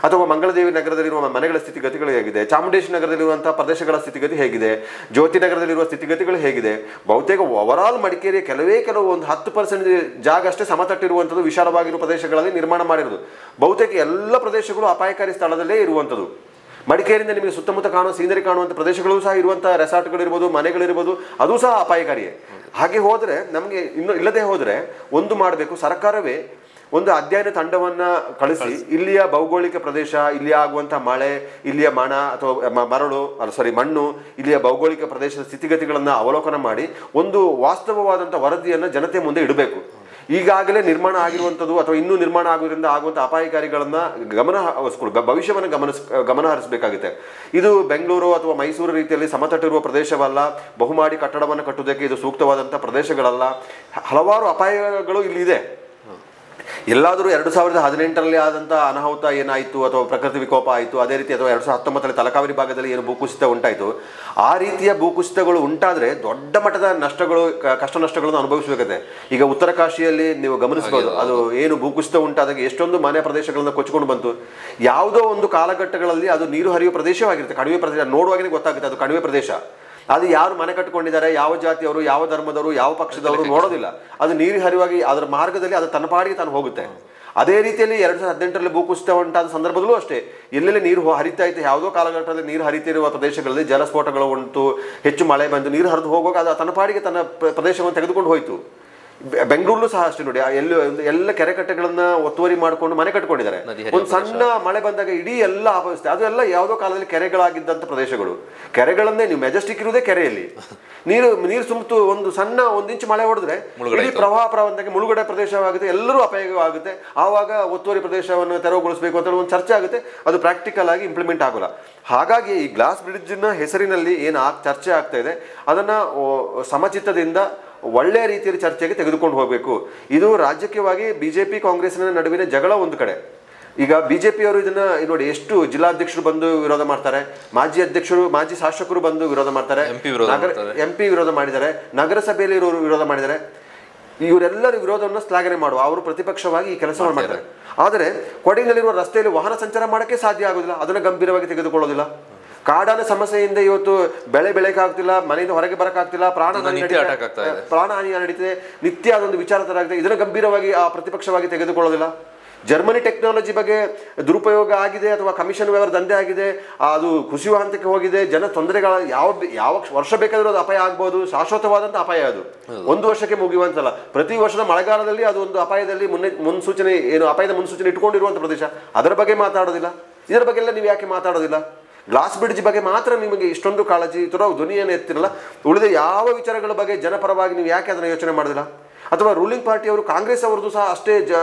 ಅಥವಾ ಮಂಗಳದೇವಿ ನಗರದಲ್ಲಿರುವ ಮನೆಗಳ ಸ್ಥಿತಿಗತಿಗಳು ಹೇಗಿದೆ, ಚಾಮುಂಡೇಶ್ವರಿ ನಗರದಲ್ಲಿರುವಂತಹ ಪ್ರದೇಶಗಳ ಸ್ಥಿತಿಗತಿ ಹೇಗಿದೆ, ಜ್ಯೋತಿ ನಗರದಲ್ಲಿರುವ ಸ್ಥಿತಿಗತಿಗಳು ಹೇಗಿದೆ. ಬಹುತೇಕ ಓವರಾಲ್ ಮಡಿಕೇರಿಯ ಕೆಲವು ಒಂದು 10% ಜಾಗ ಅಷ್ಟೇ ಸಮತಟ್ಟಿರುವಂಥದ್ದು, ವಿಶಾಲವಾಗಿರುವ ಪ್ರದೇಶಗಳಲ್ಲಿ ನಿರ್ಮಾಣ ಮಾಡಿರೋದು. ಬಹುತೇಕ ಎಲ್ಲ ಪ್ರದೇಶಗಳು ಅಪಾಯಕಾರಿ ಸ್ಥಳದಲ್ಲೇ ಇರುವಂಥದ್ದು. ಮಡಿಕೇರಿಯಿಂದ ನಿಮಗೆ ಸುತ್ತಮುತ್ತ ಸೀನರಿ ಕಾಣುವಂಥ ಪ್ರದೇಶಗಳು ಸಹ ಇರುವಂಥ ರೆಸಾರ್ಟ್ಗಳಿರ್ಬೋದು, ಮನೆಗಳಿರ್ಬೋದು, ಅದು ಸಹ ಅಪಾಯಕಾರಿಯೇ. ಹಾಗೆ ಹೋದರೆ ನಮಗೆ ಇಲ್ಲದೆ ಹೋದರೆ ಒಂದು ಮಾಡಬೇಕು, ಸರ್ಕಾರವೇ ಒಂದು ಅಧ್ಯಯನ ತಂಡವನ್ನು ಕಳಿಸಿ ಇಲ್ಲಿಯ ಭೌಗೋಳಿಕ ಪ್ರದೇಶ, ಇಲ್ಲಿ ಆಗುವಂಥ ಮಳೆ, ಇಲ್ಲಿಯ ಮಣ್ಣು, ಇಲ್ಲಿಯ ಭೌಗೋಳಿಕ ಪ್ರದೇಶದ ಸ್ಥಿತಿಗತಿಗಳನ್ನು ಅವಲೋಕನ ಮಾಡಿ ಒಂದು ವಾಸ್ತವವಾದಂಥ ವರದಿಯನ್ನು ಜನತೆ ಮುಂದೆ ಇಡಬೇಕು. ಈಗಾಗಲೇ ನಿರ್ಮಾಣ ಆಗಿರುವಂಥದ್ದು ಅಥವಾ ಇನ್ನೂ ನಿರ್ಮಾಣ ಆಗೋದ್ರಿಂದ ಆಗುವಂಥ ಅಪಾಯಕಾರಿಗಳನ್ನ ಭವಿಷ್ಯವನ್ನು ಗಮನ ಹರಿಸಬೇಕಾಗುತ್ತೆ. ಇದು ಬೆಂಗಳೂರು ಅಥವಾ ಮೈಸೂರು ರೀತಿಯಲ್ಲಿ ಸಮತಟ್ಟಿರುವ ಪ್ರದೇಶವಲ್ಲ, ಬಹುಮಾಡಿ ಕಟ್ಟಡವನ್ನು ಕಟ್ಟುವುದಕ್ಕೆ ಇದು ಸೂಕ್ತವಾದಂಥ ಪ್ರದೇಶಗಳಲ್ಲ. ಹಲವಾರು ಅಪಾಯಗಳು ಇಲ್ಲಿದೆ. ಎಲ್ಲಾದರೂ 2018ರಲ್ಲಿ ಆದಂಥ ಅನಾಹುತ ಏನಾಯಿತು ಅಥವಾ ಪ್ರಕೃತಿ ವಿಕೋಪ ಆಯಿತು, ಅದೇ ರೀತಿ ಅಥವಾ 2019ರಲ್ಲಿ ತಲಕಾವೇರಿ ಭಾಗದಲ್ಲಿ ಏನು ಭೂಕುಸಿತ ಉಂಟಾಯಿತು, ಆ ರೀತಿಯ ಭೂಕುಸಿತಗಳು ಉಂಟಾದರೆ ದೊಡ್ಡ ಮಟ್ಟದ ಕಷ್ಟ ನಷ್ಟಗಳನ್ನು ಅನುಭವಿಸಬೇಕಾಗುತ್ತೆ. ಈಗ ಉತ್ತರ ಕಾಶಿಯಲ್ಲಿ ನೀವು ಗಮನಿಸಬಹುದು, ಅದು ಏನು ಭೂಕುಸಿತ ಉಂಟಾದಾಗ ಎಷ್ಟೊಂದು ಮನೆ ಪ್ರದೇಶಗಳನ್ನು ಕೊಚ್ಚಿಕೊಂಡು ಬಂತು. ಯಾವುದೋ ಒಂದು ಕಾಲಘಟ್ಟಗಳಲ್ಲಿ ಅದು ನೀರು ಹರಿಯುವ ಪ್ರದೇಶವಾಗಿರುತ್ತೆ, ಕಣಿವೆ ಪ್ರದೇಶ. ನೋಡುವಾಗಲೇ ಗೊತ್ತಾಗುತ್ತೆ ಅದು ಕಣಿವೆ ಪ್ರದೇಶ. ಅದು ಯಾರು ಮನೆ ಕಟ್ಟಿಕೊಂಡಿದ್ದಾರೆ, ಯಾವ ಜಾತಿಯವರು, ಯಾವ ಧರ್ಮದವರು, ಯಾವ ಪಕ್ಷದವರು ನೋಡೋದಿಲ್ಲ. ಅದು ನೀರು ಹರಿವಾಗಿ ಅದರ ಮಾರ್ಗದಲ್ಲಿ ಅದು ತನ್ನ ಪಾಡಿಗೆ ತಾನು ಹೋಗುತ್ತೆ. ಅದೇ ರೀತಿಯಲ್ಲಿ 2018ರಲ್ಲಿ ಭೂಕುಸಿತ ಉಂಟಾದ ಸಂದರ್ಭದಲ್ಲೂ ಅಷ್ಟೇ ಎಲ್ಲೆಲ್ಲಿ ನೀರು ಹರಿತಾ ಇತ್ತು, ಯಾವುದೋ ಕಾಲಘಟ್ಟದಲ್ಲಿ ನೀರು ಹರಿತಿರುವ ಪ್ರದೇಶಗಳಲ್ಲಿ ಜಲಸ್ಫೋಟಗಳು ಉಂಟು, ಹೆಚ್ಚು ಮಳೆ ಬಂದು ನೀರು ಹರಿದು ಹೋಗುವಾಗ ಅದು ತನ್ನ ಪಾಡಿಗೆ ತನ್ನ ಪ್ರದೇಶವನ್ನು ತೆಗೆದುಕೊಂಡು ಹೋಯಿತು. ಬೆಂಗಳೂರು ಸಹ ಅಷ್ಟೇ ನೋಡಿ, ಎಲ್ಲ ಕೆರೆ ಕಟ್ಟೆಗಳನ್ನ ಒತ್ತುವರಿ ಮಾಡ್ಕೊಂಡು ಮನೆ ಕಟ್ಕೊಂಡಿದ್ದಾರೆ. ಒಂದು ಸಣ್ಣ ಮಳೆ ಬಂದಾಗ ಇಡೀ ಎಲ್ಲ ಅಪವ್ಯವಸ್ಥೆ. ಅದು ಎಲ್ಲ ಯಾವುದೋ ಕಾಲದಲ್ಲಿ ಕೆರೆಗಳಾಗಿದ್ದಂತ ಪ್ರದೇಶಗಳು. ಕೆರೆಗಳನ್ನೇ ನೀವು ಮೆಜೆಸ್ಟಿಕ್ ಇರುವುದೇ ಕೆರೆಯಲ್ಲಿ, ನೀರು ಸುಮ್ತು ಒಂದು ಸಣ್ಣ 1 ಇಂಚು ಮಳೆ ಹೊಡೆದ್ರೆ ಇಡೀ ಪ್ರವಾಹಕ್ಕೆ ಮುಳುಗಡೆ ಪ್ರದೇಶವಾಗುತ್ತೆ, ಎಲ್ಲರೂ ಅಪಾಯವಾಗುತ್ತೆ. ಆವಾಗ ಒತ್ತುವರಿ ಪ್ರದೇಶವನ್ನು ತೆರವುಗೊಳಿಸಬೇಕು ಅಂತ ಒಂದು ಚರ್ಚೆ ಆಗುತ್ತೆ. ಅದು ಪ್ರಾಕ್ಟಿಕಲ್ ಆಗಿ ಇಂಪ್ಲಿಮೆಂಟ್ ಆಗೋಲ್ಲ. ಹಾಗಾಗಿ ಈ ಗ್ಲಾಸ್ ಬ್ರಿಡ್ಜ್ನ ಹೆಸರಿನಲ್ಲಿ ಏನು ಚರ್ಚೆ ಆಗ್ತಾ ಇದೆ ಅದನ್ನ ಸಮಚಿತ್ತದಿಂದ ಒಳ್ಳೆಯ ರೀತಿಯಲ್ಲಿ ಚರ್ಚೆಗೆ ತೆಗೆದುಕೊಂಡು ಹೋಗಬೇಕು. ಇದು ರಾಜಕೀಯವಾಗಿ ಬಿಜೆಪಿ ಕಾಂಗ್ರೆಸ್ನ ನಡುವಿನ ಜಗಳ ಒಂದು ಕಡೆ. ಈಗ ಬಿಜೆಪಿಯವರು ಇದನ್ನ ನೋಡಿ, ಎಷ್ಟು ಜಿಲ್ಲಾಧ್ಯಕ್ಷರು ಬಂದು ವಿರೋಧ ಮಾಡ್ತಾರೆ, ಮಾಜಿ ಶಾಸಕರು ಬಂದು ವಿರೋಧ ಮಾಡ್ತಾರೆ, MP ವಿರೋಧ ಮಾಡಿದ್ದಾರೆ, ನಗರಸಭೆಯಲ್ಲಿ ಇರೋರು ವಿರೋಧ ಮಾಡಿದ್ದಾರೆ. ಇವರೆಲ್ಲರ ವಿರೋಧವನ್ನು ಶ್ಲಾಘನೆ ಮಾಡುವ ಅವರು ಪ್ರತಿಪಕ್ಷವಾಗಿ ಈ ಕೆಲಸವನ್ನು ಮಾಡ್ತಾರೆ. ಆದರೆ ಕೊಡಗಿನಲ್ಲಿರುವ ರಸ್ತೆಯಲ್ಲಿ ವಾಹನ ಸಂಚಾರ ಮಾಡೋಕ್ಕೆ ಸಾಧ್ಯ ಆಗೋದಿಲ್ಲ, ಅದನ್ನು ಗಂಭೀರವಾಗಿ ತೆಗೆದುಕೊಳ್ಳೋದಿಲ್ಲ. ಕಾಡಾನ ಸಮಸ್ಯೆಯಿಂದ ಇವತ್ತು ಬೆಳೆ ಬೆಳೆಯಕ್ಕಾಗ್ತಿಲ್ಲ, ಮನೆಯಿಂದ ಹೊರಗೆ ಬರಕ್ಕಾಗ್ತಿಲ್ಲ, ಪ್ರಾಣ ಹಾನಿ ನಡೀತಿದೆ, ನಿತ್ಯ ಅದೊಂದು ವಿಚಾರ ತರ ಆಗಿದೆ. ಇದನ್ನು ಗಂಭೀರವಾಗಿ ಆ ಪ್ರತಿಪಕ್ಷವಾಗಿ ತೆಗೆದುಕೊಳ್ಳೋದಿಲ್ಲ. ಜರ್ಮನಿ ಟೆಕ್ನಾಲಜಿ ಬಗ್ಗೆ ದುರುಪಯೋಗ ಆಗಿದೆ ಅಥವಾ ಕಮಿಷನ್ ವ್ಯವಹಾರ ದಂಧೆ ಆಗಿದೆ, ಅದು ಕುಸಿಯುವ ಹಂತಕ್ಕೆ ಹೋಗಿದೆ, ಜನ ತೊಂದರೆಗಳ ಯಾವ ವರ್ಷ ಬೇಕಾದರೂ ಅದು ಅಪಾಯ ಆಗ್ಬೋದು. ಶಾಶ್ವತವಾದಂಥ ಅಪಾಯ ಅದು 1 ವರ್ಷಕ್ಕೆ ಮುಗಿಯುವಂತಲ್ಲ. ಪ್ರತಿ ವರ್ಷದ ಮಳೆಗಾಲದಲ್ಲಿ ಅದು ಒಂದು ಅಪಾಯದಲ್ಲಿ ಮುನ್ಸೂಚನೆ ಅಪಾಯದ ಮುನ್ಸೂಚನೆ ಇಟ್ಕೊಂಡಿರುವಂಥ ಪ್ರದೇಶ. ಅದರ ಬಗ್ಗೆ ಮಾತಾಡೋದಿಲ್ಲ. ಇದರ ಬಗ್ಗೆ ಎಲ್ಲ ನೀವು ಯಾಕೆ ಮಾತಾಡೋದಿಲ್ಲ? ಗ್ಲಾಸ್ ಬ್ರಿಡ್ಜ್ ಬಗ್ಗೆ ಮಾತ್ರ ನಿಮಗೆ ಇಷ್ಟೊಂದು ಕಾಳಜಿ, ಧ್ವನಿಯನ್ನು ಎತ್ತಿರಲ್ಲ. ಉಳಿದ ಯಾವ ವಿಚಾರಗಳ ಬಗ್ಗೆ ಜನಪರವಾಗಿ ನೀವು ಯಾಕೆ ಅದನ್ನು ಯೋಚನೆ ಮಾಡೋದಿಲ್ಲ? ಅಥವಾ ರೂಲಿಂಗ್ ಪಾರ್ಟಿಯವರು, ಕಾಂಗ್ರೆಸ್ ಅವರದ್ದು ಸಹ ಅಷ್ಟೇ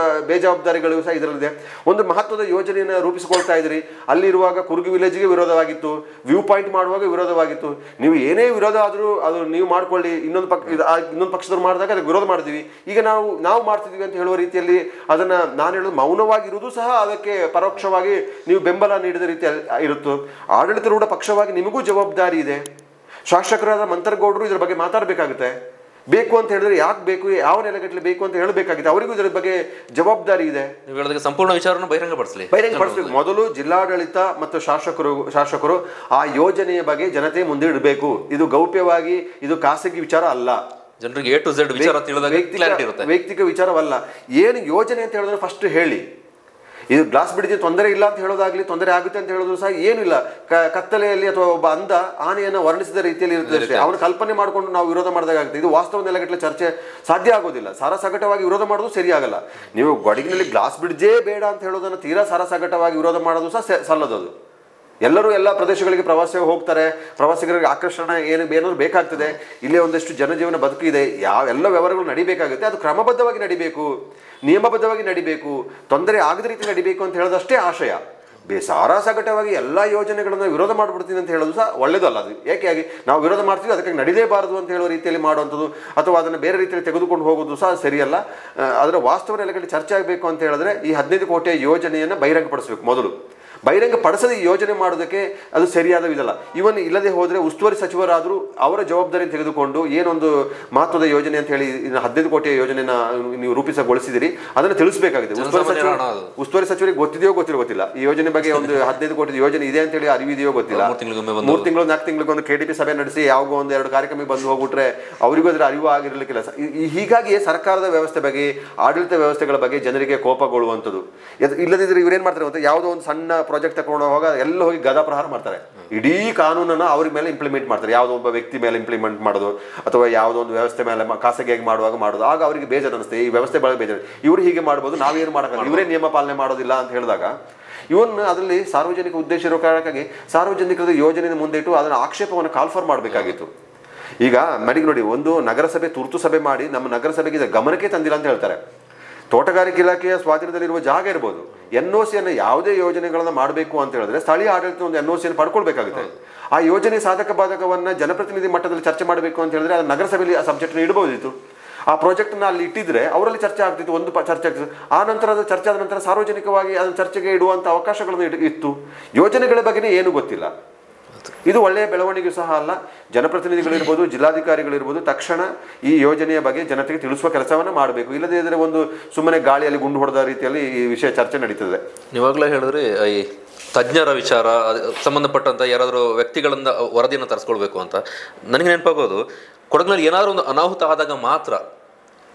ಬೇಜವಾಬ್ದಾರಿಗಳು ಸಹ ಇದರಲ್ಲಿದೆ. ಒಂದು ಮಹತ್ವದ ಯೋಜನೆಯನ್ನು ರೂಪಿಸಿಕೊಳ್ತಾ ಇದ್ರಿ, ಅಲ್ಲಿರುವಾಗ ಕುರುಗಿ ವಿಲೇಜ್ಗೆ ವಿರೋಧವಾಗಿತ್ತು, ವ್ಯೂ ಪಾಯಿಂಟ್ ಮಾಡುವಾಗ ವಿರೋಧವಾಗಿತ್ತು. ನೀವು ಏನೇ ವಿರೋಧ ಆದರೂ ಅದು ನೀವು ಮಾಡ್ಕೊಳ್ಳಿ, ಇನ್ನೊಂದು ಪಕ್ಷದವ್ರು ಮಾಡಿದಾಗ ಅದಕ್ಕೆ ವಿರೋಧ ಮಾಡಿದ್ವಿ, ಈಗ ನಾವು ಮಾಡ್ತಿದ್ವಿ ಅಂತ ಹೇಳುವ ರೀತಿಯಲ್ಲಿ ಅದನ್ನು ನಾನು ಹೇಳೋದು ಮೌನವಾಗಿರುವುದು ಸಹ ಅದಕ್ಕೆ ಪರೋಕ್ಷವಾಗಿ ನೀವು ಬೆಂಬಲ ನೀಡಿದ ರೀತಿಯಲ್ಲಿ ಇರುತ್ತು. ಆಡಳಿತಾರೂಢ ಪಕ್ಷವಾಗಿ ನಿಮಗೂ ಜವಾಬ್ದಾರಿ ಇದೆ. ಶಾಸಕರಾದ ಮಂತರಗೌಡರು ಇದರ ಬಗ್ಗೆ ಮಾತಾಡಬೇಕಾಗುತ್ತೆ. ಬೇಕು ಅಂತ ಹೇಳಿದ್ರೆ ಯಾಕೆ ಬೇಕು, ಯಾವ ನೆಲೆಗಟ್ಟಲೆ ಬೇಕು ಅಂತ ಹೇಳಬೇಕಾಗಿದೆ. ಅವರಿಗೂ ಇದರ ಬಗ್ಗೆ ಜವಾಬ್ದಾರಿ ಇದೆ. ನೀವು ಹೇಳಿದ ಸಂಪೂರ್ಣ ವಿಚಾರವನ್ನು ಬಹಿರಂಗಪಡಿಸಬೇಕು. ಮೊದಲು ಜಿಲ್ಲಾಡಳಿತ ಮತ್ತು ಶಾಸಕರು ಆ ಯೋಜನೆಯ ಬಗ್ಗೆ ಜನತೆ ಮುಂದೆ ಇಡಬೇಕು. ಇದು ಗೌಪ್ಯವಾಗಿ, ಇದು ಖಾಸಗಿ ವಿಚಾರ ಅಲ್ಲ, ಜನರಿಗೆ A to Z ವಿಚಾರ ವೈಯಕ್ತಿಕ ವಿಚಾರವಲ್ಲ. ಏನು ಯೋಜನೆ ಅಂತ ಹೇಳಿದ್ರೆ ಫಸ್ಟ್ ಹೇಳಿ. ಇದು ಗ್ಲಾಸ್ ಬ್ರಿಡ್ಜ್ ತೊಂದರೆ ಇಲ್ಲ ಅಂತ ಹೇಳೋದಾಗ್ಲಿ, ತೊಂದರೆ ಆಗುತ್ತೆ ಅಂತ ಹೇಳೋದು ಸಹ ಏನಿಲ್ಲ. ಕತ್ತಲೆಯಲ್ಲಿ ಅಥವಾ ಒಬ್ಬ ಅಂಧ ಆನೆಯನ್ನು ವರ್ಣಿಸಿದ ರೀತಿಯಲ್ಲಿ ಇರುತ್ತೆ ಅಷ್ಟೇ. ಅವನು ಕಲ್ಪನೆ ಮಾಡಿಕೊಂಡು ನಾವು ವಿರೋಧ ಮಾಡಿದಾಗುತ್ತೆ. ಇದು ವಾಸ್ತವ ನೆಲೆಗಟ್ಟಲೆ ಚರ್ಚೆ ಸಾಧ್ಯ ಆಗೋದಿಲ್ಲ. ಸಾರಾಸಗಟವಾಗಿ ವಿರೋಧ ಮಾಡೋದು ಸರಿಯಾಗಲ್ಲ. ನೀವು ಕೊಡಗಿನಲ್ಲಿ ಗ್ಲಾಸ್ ಬ್ರಿಡ್ಜೇ ಬೇಡ ಅಂತ ಹೇಳೋದನ್ನು ತೀರಾ ಸಾರಾಸಗಟವಾಗಿ ವಿರೋಧ ಮಾಡೋದು ಸಹ ಸಲ್ಲದದು. ಎಲ್ಲರೂ ಎಲ್ಲ ಪ್ರದೇಶಗಳಿಗೆ ಪ್ರವಾಸ ಹೋಗ್ತಾರೆ, ಪ್ರವಾಸಿಗರಿಗೆ ಆಕರ್ಷಣೆ ಏನಾದ್ರು ಬೇಕಾಗ್ತದೆ. ಇಲ್ಲೇ ಒಂದಷ್ಟು ಜನಜೀವನ ಬದುಕಿದೆ, ಎಲ್ಲ ವ್ಯವಹಾರಗಳು ನಡಿಬೇಕಾಗುತ್ತೆ. ಅದು ಕ್ರಮಬದ್ಧವಾಗಿ ನಡಿಬೇಕು, ನಿಯಮಬದ್ಧವಾಗಿ ನಡಿಬೇಕು, ತೊಂದರೆ ಆಗದ ರೀತಿ ನಡಿಬೇಕು ಅಂತ ಹೇಳೋದಷ್ಟೇ ಆಶಯ. ಸಾರಾಸಗಟವಾಗಿ ಎಲ್ಲ ಯೋಜನೆಗಳನ್ನು ವಿರೋಧ ಮಾಡಿಬಿಡ್ತೀನಿ ಅಂತ ಹೇಳೋದು ಸಹ ಒಳ್ಳೇದಲ್ಲ. ಅದು ಏಕೆಯಾಗಿ ನಾವು ವಿರೋಧ ಮಾಡ್ತೀವಿ ಅದಕ್ಕೆ ನಡಿಲೇಬಾರದು ಅಂತ ಹೇಳೋ ರೀತಿಯಲ್ಲಿ ಮಾಡುವಂಥದ್ದು ಅಥವಾ ಅದನ್ನು ಬೇರೆ ರೀತಿಯಲ್ಲಿ ತೆಗೆದುಕೊಂಡು ಹೋಗೋದು ಸಹ ಸರಿಯಲ್ಲ. ಅದರ ವಾಸ್ತವ ನೆಲೆಗಳಲ್ಲಿ ಚರ್ಚೆ ಆಗಬೇಕು ಅಂತ ಹೇಳಿದ್ರೆ ಈ 15 ಕೋಟಿಯ ಯೋಜನೆಯನ್ನು ಬಹಿರಂಗಪಡಿಸಬೇಕು. ಮೊದಲು ಬಹಿರಂಗಪಡಿಸದೆ ಈ ಯೋಜನೆ ಮಾಡೋದಕ್ಕೆ ಅದು ಸರಿಯಾದ ಇದಲ್ಲ. ಇವನ್ ಇಲ್ಲದೆ ಹೋದರೆ ಉಸ್ತುವಾರಿ ಸಚಿವರಾದರೂ ಅವರ ಜವಾಬ್ದಾರಿ ತೆಗೆದುಕೊಂಡು ಏನೊಂದು ಮಹತ್ವದ ಯೋಜನೆ ಅಂತ ಹೇಳಿ 15 ಕೋಟಿಯ ಯೋಜನೆನ ನೀವು ರೂಪಿಸಗೊಳಿಸಿದಿರಿ ಅದನ್ನು ತಿಳಿಸಬೇಕಾಗಿದೆ. ಉಸ್ತುವಾರಿ ಸಚಿವರಿಗೆ ಗೊತ್ತಿದೆಯೋ ಗೊತ್ತಿಲ್ಲ ಈ ಯೋಜನೆ ಬಗ್ಗೆ. ಒಂದು 15 ಕೋಟಿ ಯೋಜನೆ ಇದೆ ಅಂತ ಹೇಳಿ ಅರಿವಿದೆಯೋ ಗೊತ್ತಿಲ್ಲ. 3 ತಿಂಗಳು 4 ತಿಂಗಳಿಗೆ ಒಂದು KDP ಸಭೆ ನಡೆಸಿ ಯಾವಾಗೋ 1-2 ಕಾರ್ಯಕ್ರಮಕ್ಕೆ ಬಂದು ಹೋಗ್ಬಿಟ್ರೆ ಅವರಿಗೂ ಅದರ ಅರಿವು ಆಗಿರಲಿಕ್ಕಿಲ್ಲ. ಹೀಗಾಗಿ ಸರ್ಕಾರದ ವ್ಯವಸ್ಥೆ ಬಗ್ಗೆ, ಆಡಳಿತ ವ್ಯವಸ್ಥೆಗಳ ಬಗ್ಗೆ ಜನರಿಗೆ ಕೋಪಗೊಳ್ಳುವಂಥದ್ದು. ಇಲ್ಲದಿದ್ದರೆ ಇವರೇನು ಮಾಡ್ತಾರೆ ಅಂತ ಯಾವುದೋ ಒಂದು ಸಣ್ಣ ಪ್ರಾಜೆಕ್ಟ್ ತಗೊಂಡು ಹೋಗ ಎಲ್ಲ ಹೋಗಿ ಗದಾ ಪ್ರಹಾರ ಮಾಡ್ತಾರೆ. ಇಡೀ ಕಾನೂನನ್ನು ಅವ್ರ ಮೇಲೆ ಇಂಪ್ಲಿಮೆಂಟ್ ಮಾಡ್ತಾರೆ. ಯಾವುದೋ ಒಬ್ಬ ವ್ಯಕ್ತಿ ಮೇಲೆ ಇಂಪ್ಲಿಮೆಂಟ್ ಮಾಡೋದು ಅಥವಾ ಯಾವುದೋ ಒಂದು ವ್ಯವಸ್ಥೆ ಮೇಲೆ ಖಾಸಗಿಯಾಗಿ ಮಾಡೋದು. ಆಗ ಅವರಿಗೆ ಬೇಜಾರು ಅನಿಸುತ್ತೆ, ಈ ವ್ಯವಸ್ಥೆ ಬಹಳ ಬೇಜಾರು, ಇವರು ಹೀಗೆ ಮಾಡ್ಬೋದು, ನಾವೇನು ಮಾಡೋಕ್ಕಾಗಲ್ಲ, ಇವರೇ ನಿಯಮ ಪಾಲನೆ ಮಾಡೋದಿಲ್ಲ ಅಂತ ಹೇಳಿದಾಗ ಅದರಲ್ಲಿ ಸಾರ್ವಜನಿಕ ಉದ್ದೇಶ ಇರೋ ಕಾರಣಕ್ಕಾಗಿ ಸಾರ್ವಜನಿಕರ ಯೋಜನೆ ಮುಂದೆ ಇಟ್ಟು ಅದನ್ನು ಆಕ್ಷೇಪವನ್ನು ಕಾಲ್ಫರ್ ಮಾಡಬೇಕಾಗಿತ್ತು. ಈಗ ನೋಡಿ, ಒಂದು ನಗರಸಭೆ ತುರ್ತು ಸಭೆ ಮಾಡಿ ನಮ್ಮ ನಗರಸಭೆಗೆ ಗಮನಕ್ಕೆ ತಂದಿಲ್ಲ ಅಂತ ಹೇಳ್ತಾರೆ. ತೋಟಗಾರಿಕೆ ಇಲಾಖೆಯ ಸ್ವಾಧೀನದಲ್ಲಿರುವ ಜಾಗ ಇರ್ಬೋದು. NOC ಯಾವುದೇ ಯೋಜನೆಗಳನ್ನ ಮಾಡಬೇಕು ಅಂತ ಹೇಳಿದ್ರೆ ಸ್ಥಳೀಯ ಆಡಳಿತ ಒಂದು NOC ಪಡ್ಕೊಳ್ಬೇಕಾಗುತ್ತೆ. ಆ ಯೋಜನೆ ಸಾಧಕ ಬಾಧಕವನ್ನ ಜನಪ್ರತಿನಿಧಿ ಮಟ್ಟದಲ್ಲಿ ಚರ್ಚೆ ಮಾಡಬೇಕು ಅಂತ ಹೇಳಿದ್ರೆ ಅದು ನಗರಸಭೆಯಲ್ಲಿ ಆ ಸಬ್ಜೆಕ್ಟ್ ಇಡಬಹುದಿತ್ತು. ಆ ಪ್ರಾಜೆಕ್ಟ್ನ ಅಲ್ಲಿ ಇಟ್ಟಿದ್ರೆ ಅವರಲ್ಲಿ ಚರ್ಚೆ ಆಗ್ತಿತ್ತು, ಒಂದು ಚರ್ಚೆ ಆಗ್ತಿತ್ತು. ಆ ನಂತರ ಅದು ಚರ್ಚೆ ಆದ ನಂತರ ಸಾರ್ವಜನಿಕವಾಗಿ ಅದನ್ನು ಚರ್ಚೆಗೆ ಇಡುವಂಥ ಅವಕಾಶಗಳನ್ನು ಇತ್ತು. ಯೋಜನೆಗಳ ಬಗ್ಗೆನೇ ಏನು ಗೊತ್ತಿಲ್ಲ. ಇದು ಒಳ್ಳೆಯ ಬೆಳವಣಿಗೆ ಸಹ ಅಲ್ಲ. ಜನಪ್ರತಿನಿಧಿಗಳಿರ್ಬೋದು, ಜಿಲ್ಲಾಧಿಕಾರಿಗಳಿರ್ಬೋದು ತಕ್ಷಣ ಈ ಯೋಜನೆಯ ಬಗ್ಗೆ ಜನತೆಗೆ ತಿಳಿಸುವ ಕೆಲಸವನ್ನು ಮಾಡಬೇಕು. ಇಲ್ಲದೇ ಇದ್ರೆ ಒಂದು ಸುಮ್ಮನೆ ಗಾಳಿಯಲ್ಲಿ ಗುಂಡು ಹೊಡೆದ ರೀತಿಯಲ್ಲಿ ಈ ವಿಷಯ ಚರ್ಚೆ ನಡೀತದೆ. ನೀವಾಗಲೇ ಹೇಳಿದ್ರೆ ಈ ತಜ್ಞರ ವಿಚಾರ ಸಂಬಂಧಪಟ್ಟಂತ ಯಾರಾದರೂ ವ್ಯಕ್ತಿಗಳಿಂದ ವರದಿಯನ್ನು ತರಿಸ್ಕೊಳ್ಬೇಕು ಅಂತ ನನಗೆ ನೆನಪಾಗೋದು, ಕೊಡಗಿನಲ್ಲಿ ಏನಾದರೂ ಒಂದು ಅನಾಹುತ ಆದಾಗ ಮಾತ್ರ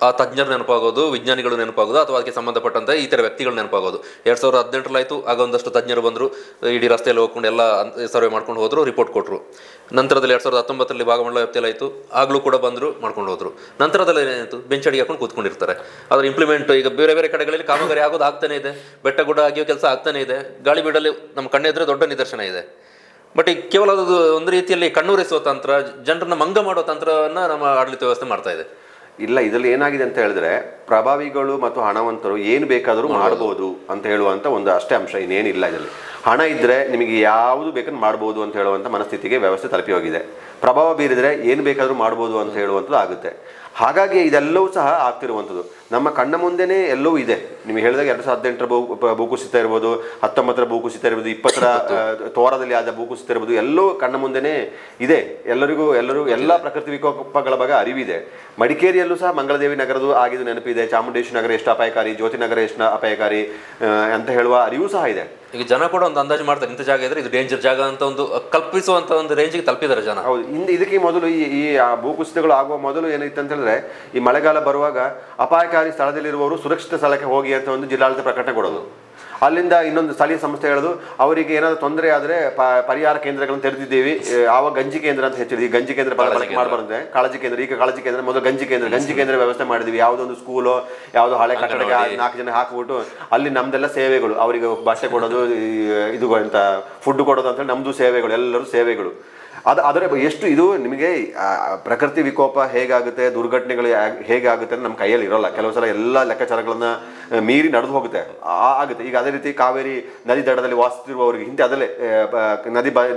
ಆ ತಜ್ಞರು ನೆನಪಾಗೋದು, ವಿಜ್ಞಾನಿಗಳು ನೆನಪಾಗೋದು, ಅಥವಾ ಅದಕ್ಕೆ ಸಂಬಂಧಪಟ್ಟಂತೆ ಈ ಥರ ವ್ಯಕ್ತಿಗಳು ನೆನಪಾಗೋದು. 2018 ಆಯಿತು, ಆಗ ಒಂದಷ್ಟು ತಜ್ಞರು ಬಂದರು, ಇಡೀ ರಸ್ತೆಯಲ್ಲಿ ಹೋಗ್ಕೊಂಡು ಎಲ್ಲ ಸರ್ವೆ ಮಾಡ್ಕೊಂಡು ಹೋದರು, ರಿಪೋರ್ಟ್ ಕೊಟ್ಟರು. ನಂತರದಲ್ಲಿ 2019 ಭಾಗಮಂಡಲ ವ್ಯಾಪ್ತಿಯಲ್ಲಿ ಆಯಿತು, ಆಗಲೂ ಕೂಡ ಬಂದರು, ಮಾಡ್ಕೊಂಡು ಹೋದರು. ನಂತರದಲ್ಲಿ ಏನಾಯಿತು, ಬೆಂಚ್ ಅಡಿಗೆ ಹಾಕೊಂಡು ಕೂತ್ಕೊಂಡಿರ್ತಾರೆ. ಅದರ ಇಂಪ್ಲಿಮೆಂಟ್ ಈಗ ಬೇರೆ ಬೇರೆ ಕಡೆಗಳಲ್ಲಿ ಕಾಮಗಾರಿ ಆಗೋದು ಆಗ್ತಾನೆ ಇದೆ, ಬೆಟ್ಟ ಗುಡ್ಡ ಆಗಿಯೋ ಕೆಲಸ ಆಗ್ತಾನೆ ಇದೆ, ಗಾಳಿ ಬೀಡಲ್ಲಿ ನಮ್ಮ ಕಣ್ಣೆದ್ರೆ ದೊಡ್ಡ ನಿದರ್ಶನ ಇದೆ. ಬಟ್ ಈಗ ಕೇವಲ ಅದು ಒಂದು ರೀತಿಯಲ್ಲಿ ಕಣ್ಣೂರಿಸುವ ತಂತ್ರ, ಜನರನ್ನ ಮಂಗ ಮಾಡುವ ತಂತ್ರವನ್ನು ನಮ್ಮ ಆಡಳಿತ ವ್ಯವಸ್ಥೆ ಮಾಡ್ತಾ ಇದೆ. ಇಲ್ಲ, ಇದರಲ್ಲಿ ಏನಾಗಿದೆ ಅಂತ ಹೇಳಿದ್ರೆ, ಪ್ರಭಾವಿಗಳು ಮತ್ತು ಹಣವಂತರು ಏನು ಬೇಕಾದರೂ ಮಾಡ್ಬೋದು ಅಂತ ಹೇಳುವಂಥ ಒಂದು ಅಷ್ಟೇ ಅಂಶ, ಇನ್ನೇನಿಲ್ಲ. ಇದರಲ್ಲಿ ಹಣ ಇದ್ದರೆ ನಿಮಗೆ ಯಾವುದು ಬೇಕಂದ್ರೆ ಮಾಡ್ಬೋದು ಅಂತ ಹೇಳುವಂಥ ಮನಸ್ಥಿತಿಗೆ ವ್ಯವಸ್ಥೆ ತಲುಪಿ ಹೋಗಿದೆ. ಪ್ರಭಾವ ಬೀರಿದರೆ ಏನು ಬೇಕಾದರೂ ಮಾಡ್ಬೋದು ಅಂತ ಹೇಳುವಂಥದ್ದು ಆಗುತ್ತೆ. ಹಾಗಾಗಿ ಇದೆಲ್ಲವೂ ಸಹ ಆಗ್ತಿರುವಂಥದ್ದು ನಮ್ಮ ಕಣ್ಣ ಮುಂದೆನೇ ಎಲ್ಲವೂ ಇದೆ. ನಿಮಗೆ ಹೇಳಿದಾಗ 2018 ಭೂಕುಸಿತ ಇರ್ಬೋದು, 19 ಭೂಕುಸಿತ ಇರ್ಬೋದು, 20 ತೋರದಲ್ಲಿ ಆದ ಭೂಕುಸಿತ ಇರ್ಬೋದು, ಎಲ್ಲವೂ ಕಣ್ಣ ಮುಂದೆನೇ ಇದೆ. ಎಲ್ಲರೂ ಎಲ್ಲ ಪ್ರಕೃತಿ ವಿಕೋಪಗಳ ಬಗ್ಗೆ ಅರಿವಿದೆ. ಮಡಿಕೇರಿಯಲ್ಲೂ ಸಹ ಮಂಗಳದೇವಿ ನಗರದ್ದು ಆಗಿದ್ದು ನೆನಪಿದೆ, ಚಾಮುಂಡೇಶ್ವರಿ ನಗರ ಎಷ್ಟು ಅಪಾಯಕಾರಿ, ಜ್ಯೋತಿ ನಗರ ಎಷ್ಟು ಅಪಾಯಕಾರಿ ಅಂತ ಹೇಳುವ ಅರಿವು ಸಹ ಇದೆ. ಈಗ ಜನ ಕೂಡ ಒಂದು ಅಂದಾಜು ಮಾಡ್ತಾರೆ, ಇಂಥ ಜಾಗ ಇದ್ರೆ ಇದು ಡೇಂಜರ್ ಜಾಗ ಅಂತ ಒಂದು ಕಲ್ಪಿಸುವಂತ ಒಂದು ರೇಂಜಿಗೆ ತಲುಪಿದ್ದಾರೆ ಜನ. ಹೌದು, ಇದಕ್ಕೆ ಮೊದಲು ಈ ಭೂಕುಸಿತಗಳು ಆಗುವ ಮೊದಲು ಏನಿತ್ತು ಅಂತ ಹೇಳಿದ್ರೆ, ಈ ಮಳೆಗಾಲ ಬರುವಾಗ ಅಪಾಯಕಾರಿ ಸ್ಥಳದಲ್ಲಿರುವವರು ಸುರಕ್ಷಿತ ಸ್ಥಳಕ್ಕೆ ಹೋಗಿ ಅಂತ ಒಂದು ಜಿಲ್ಲಾಡಳಿತ ಪ್ರಕಟಣೆ ಕೊಡೋದು. ಅಲ್ಲಿಂದ ಇನ್ನೊಂದು ಸ್ಥಳೀಯ ಸಂಸ್ಥೆ ಹೇಳೋದು, ಅವರಿಗೆ ಏನಾದರೂ ತೊಂದರೆ ಆದರೆ ಪರಿಹಾರ ಕೇಂದ್ರಗಳನ್ನು ತೆರೆದಿದ್ದೀವಿ, ಆವಾಗ ಗಂಜಿ ಕೇಂದ್ರ ಅಂತ ಹೆಚ್ಚಿದೆ. ಈ ಗಂಜಿ ಕೇಂದ್ರ ಮಾಡಬಾರ್ದೆ, ಕಾಳಜಿ ಕೇಂದ್ರ. ಈಗ ಕಾಳಜಿ ಕೇಂದ್ರ ಮೊದಲು ಗಂಜಿ ಕೇಂದ್ರ ವ್ಯವಸ್ಥೆ ಮಾಡಿದ್ವಿ. ಯಾವುದೊಂದು ಸ್ಕೂಲು ಯಾವುದೋ ಹಳೆ ಕಟ್ಟಡಕ್ಕೆ 4 ಜನ ಹಾಕ್ಬಿಟ್ಟು ಅಲ್ಲಿ ನಮ್ದೆಲ್ಲ ಸೇವೆಗಳು, ಅವರಿಗೆ ಭಾಷೆ ಕೊಡೋದು, ಇದು ಅಂತ ಫುಡ್ ಕೊಡೋದು ಅಂತೇಳಿ ನಮ್ಮದು ಸೇವೆಗಳು, ಎಲ್ಲರೂ ಸೇವೆಗಳು. ಅದರ ಎಷ್ಟು ಇದು ನಿಮಗೆ ಪ್ರಕೃತಿ ವಿಕೋಪ ಹೇಗಾಗುತ್ತೆ, ದುರ್ಘಟನೆಗಳು ಹೇಗಾಗುತ್ತೆ ಅಂತ ನಮ್ಮ ಕೈಯಲ್ಲಿ ಇರೋಲ್ಲ. ಕೆಲವು ಸಲ ಎಲ್ಲ ಲೆಕ್ಕಾಚಾರಗಳನ್ನ ಮೀರಿ ನಡೆದು ಹೋಗುತ್ತೆ ಆಗುತ್ತೆ. ಈಗ ಅದೇ ರೀತಿ ಕಾವೇರಿ ನದಿ ದಡದಲ್ಲಿ ವಾಸಿಸುತ್ತಿರುವವರಿಗೆ ಹಿಂದೆ ಅದಲ್ಲೇ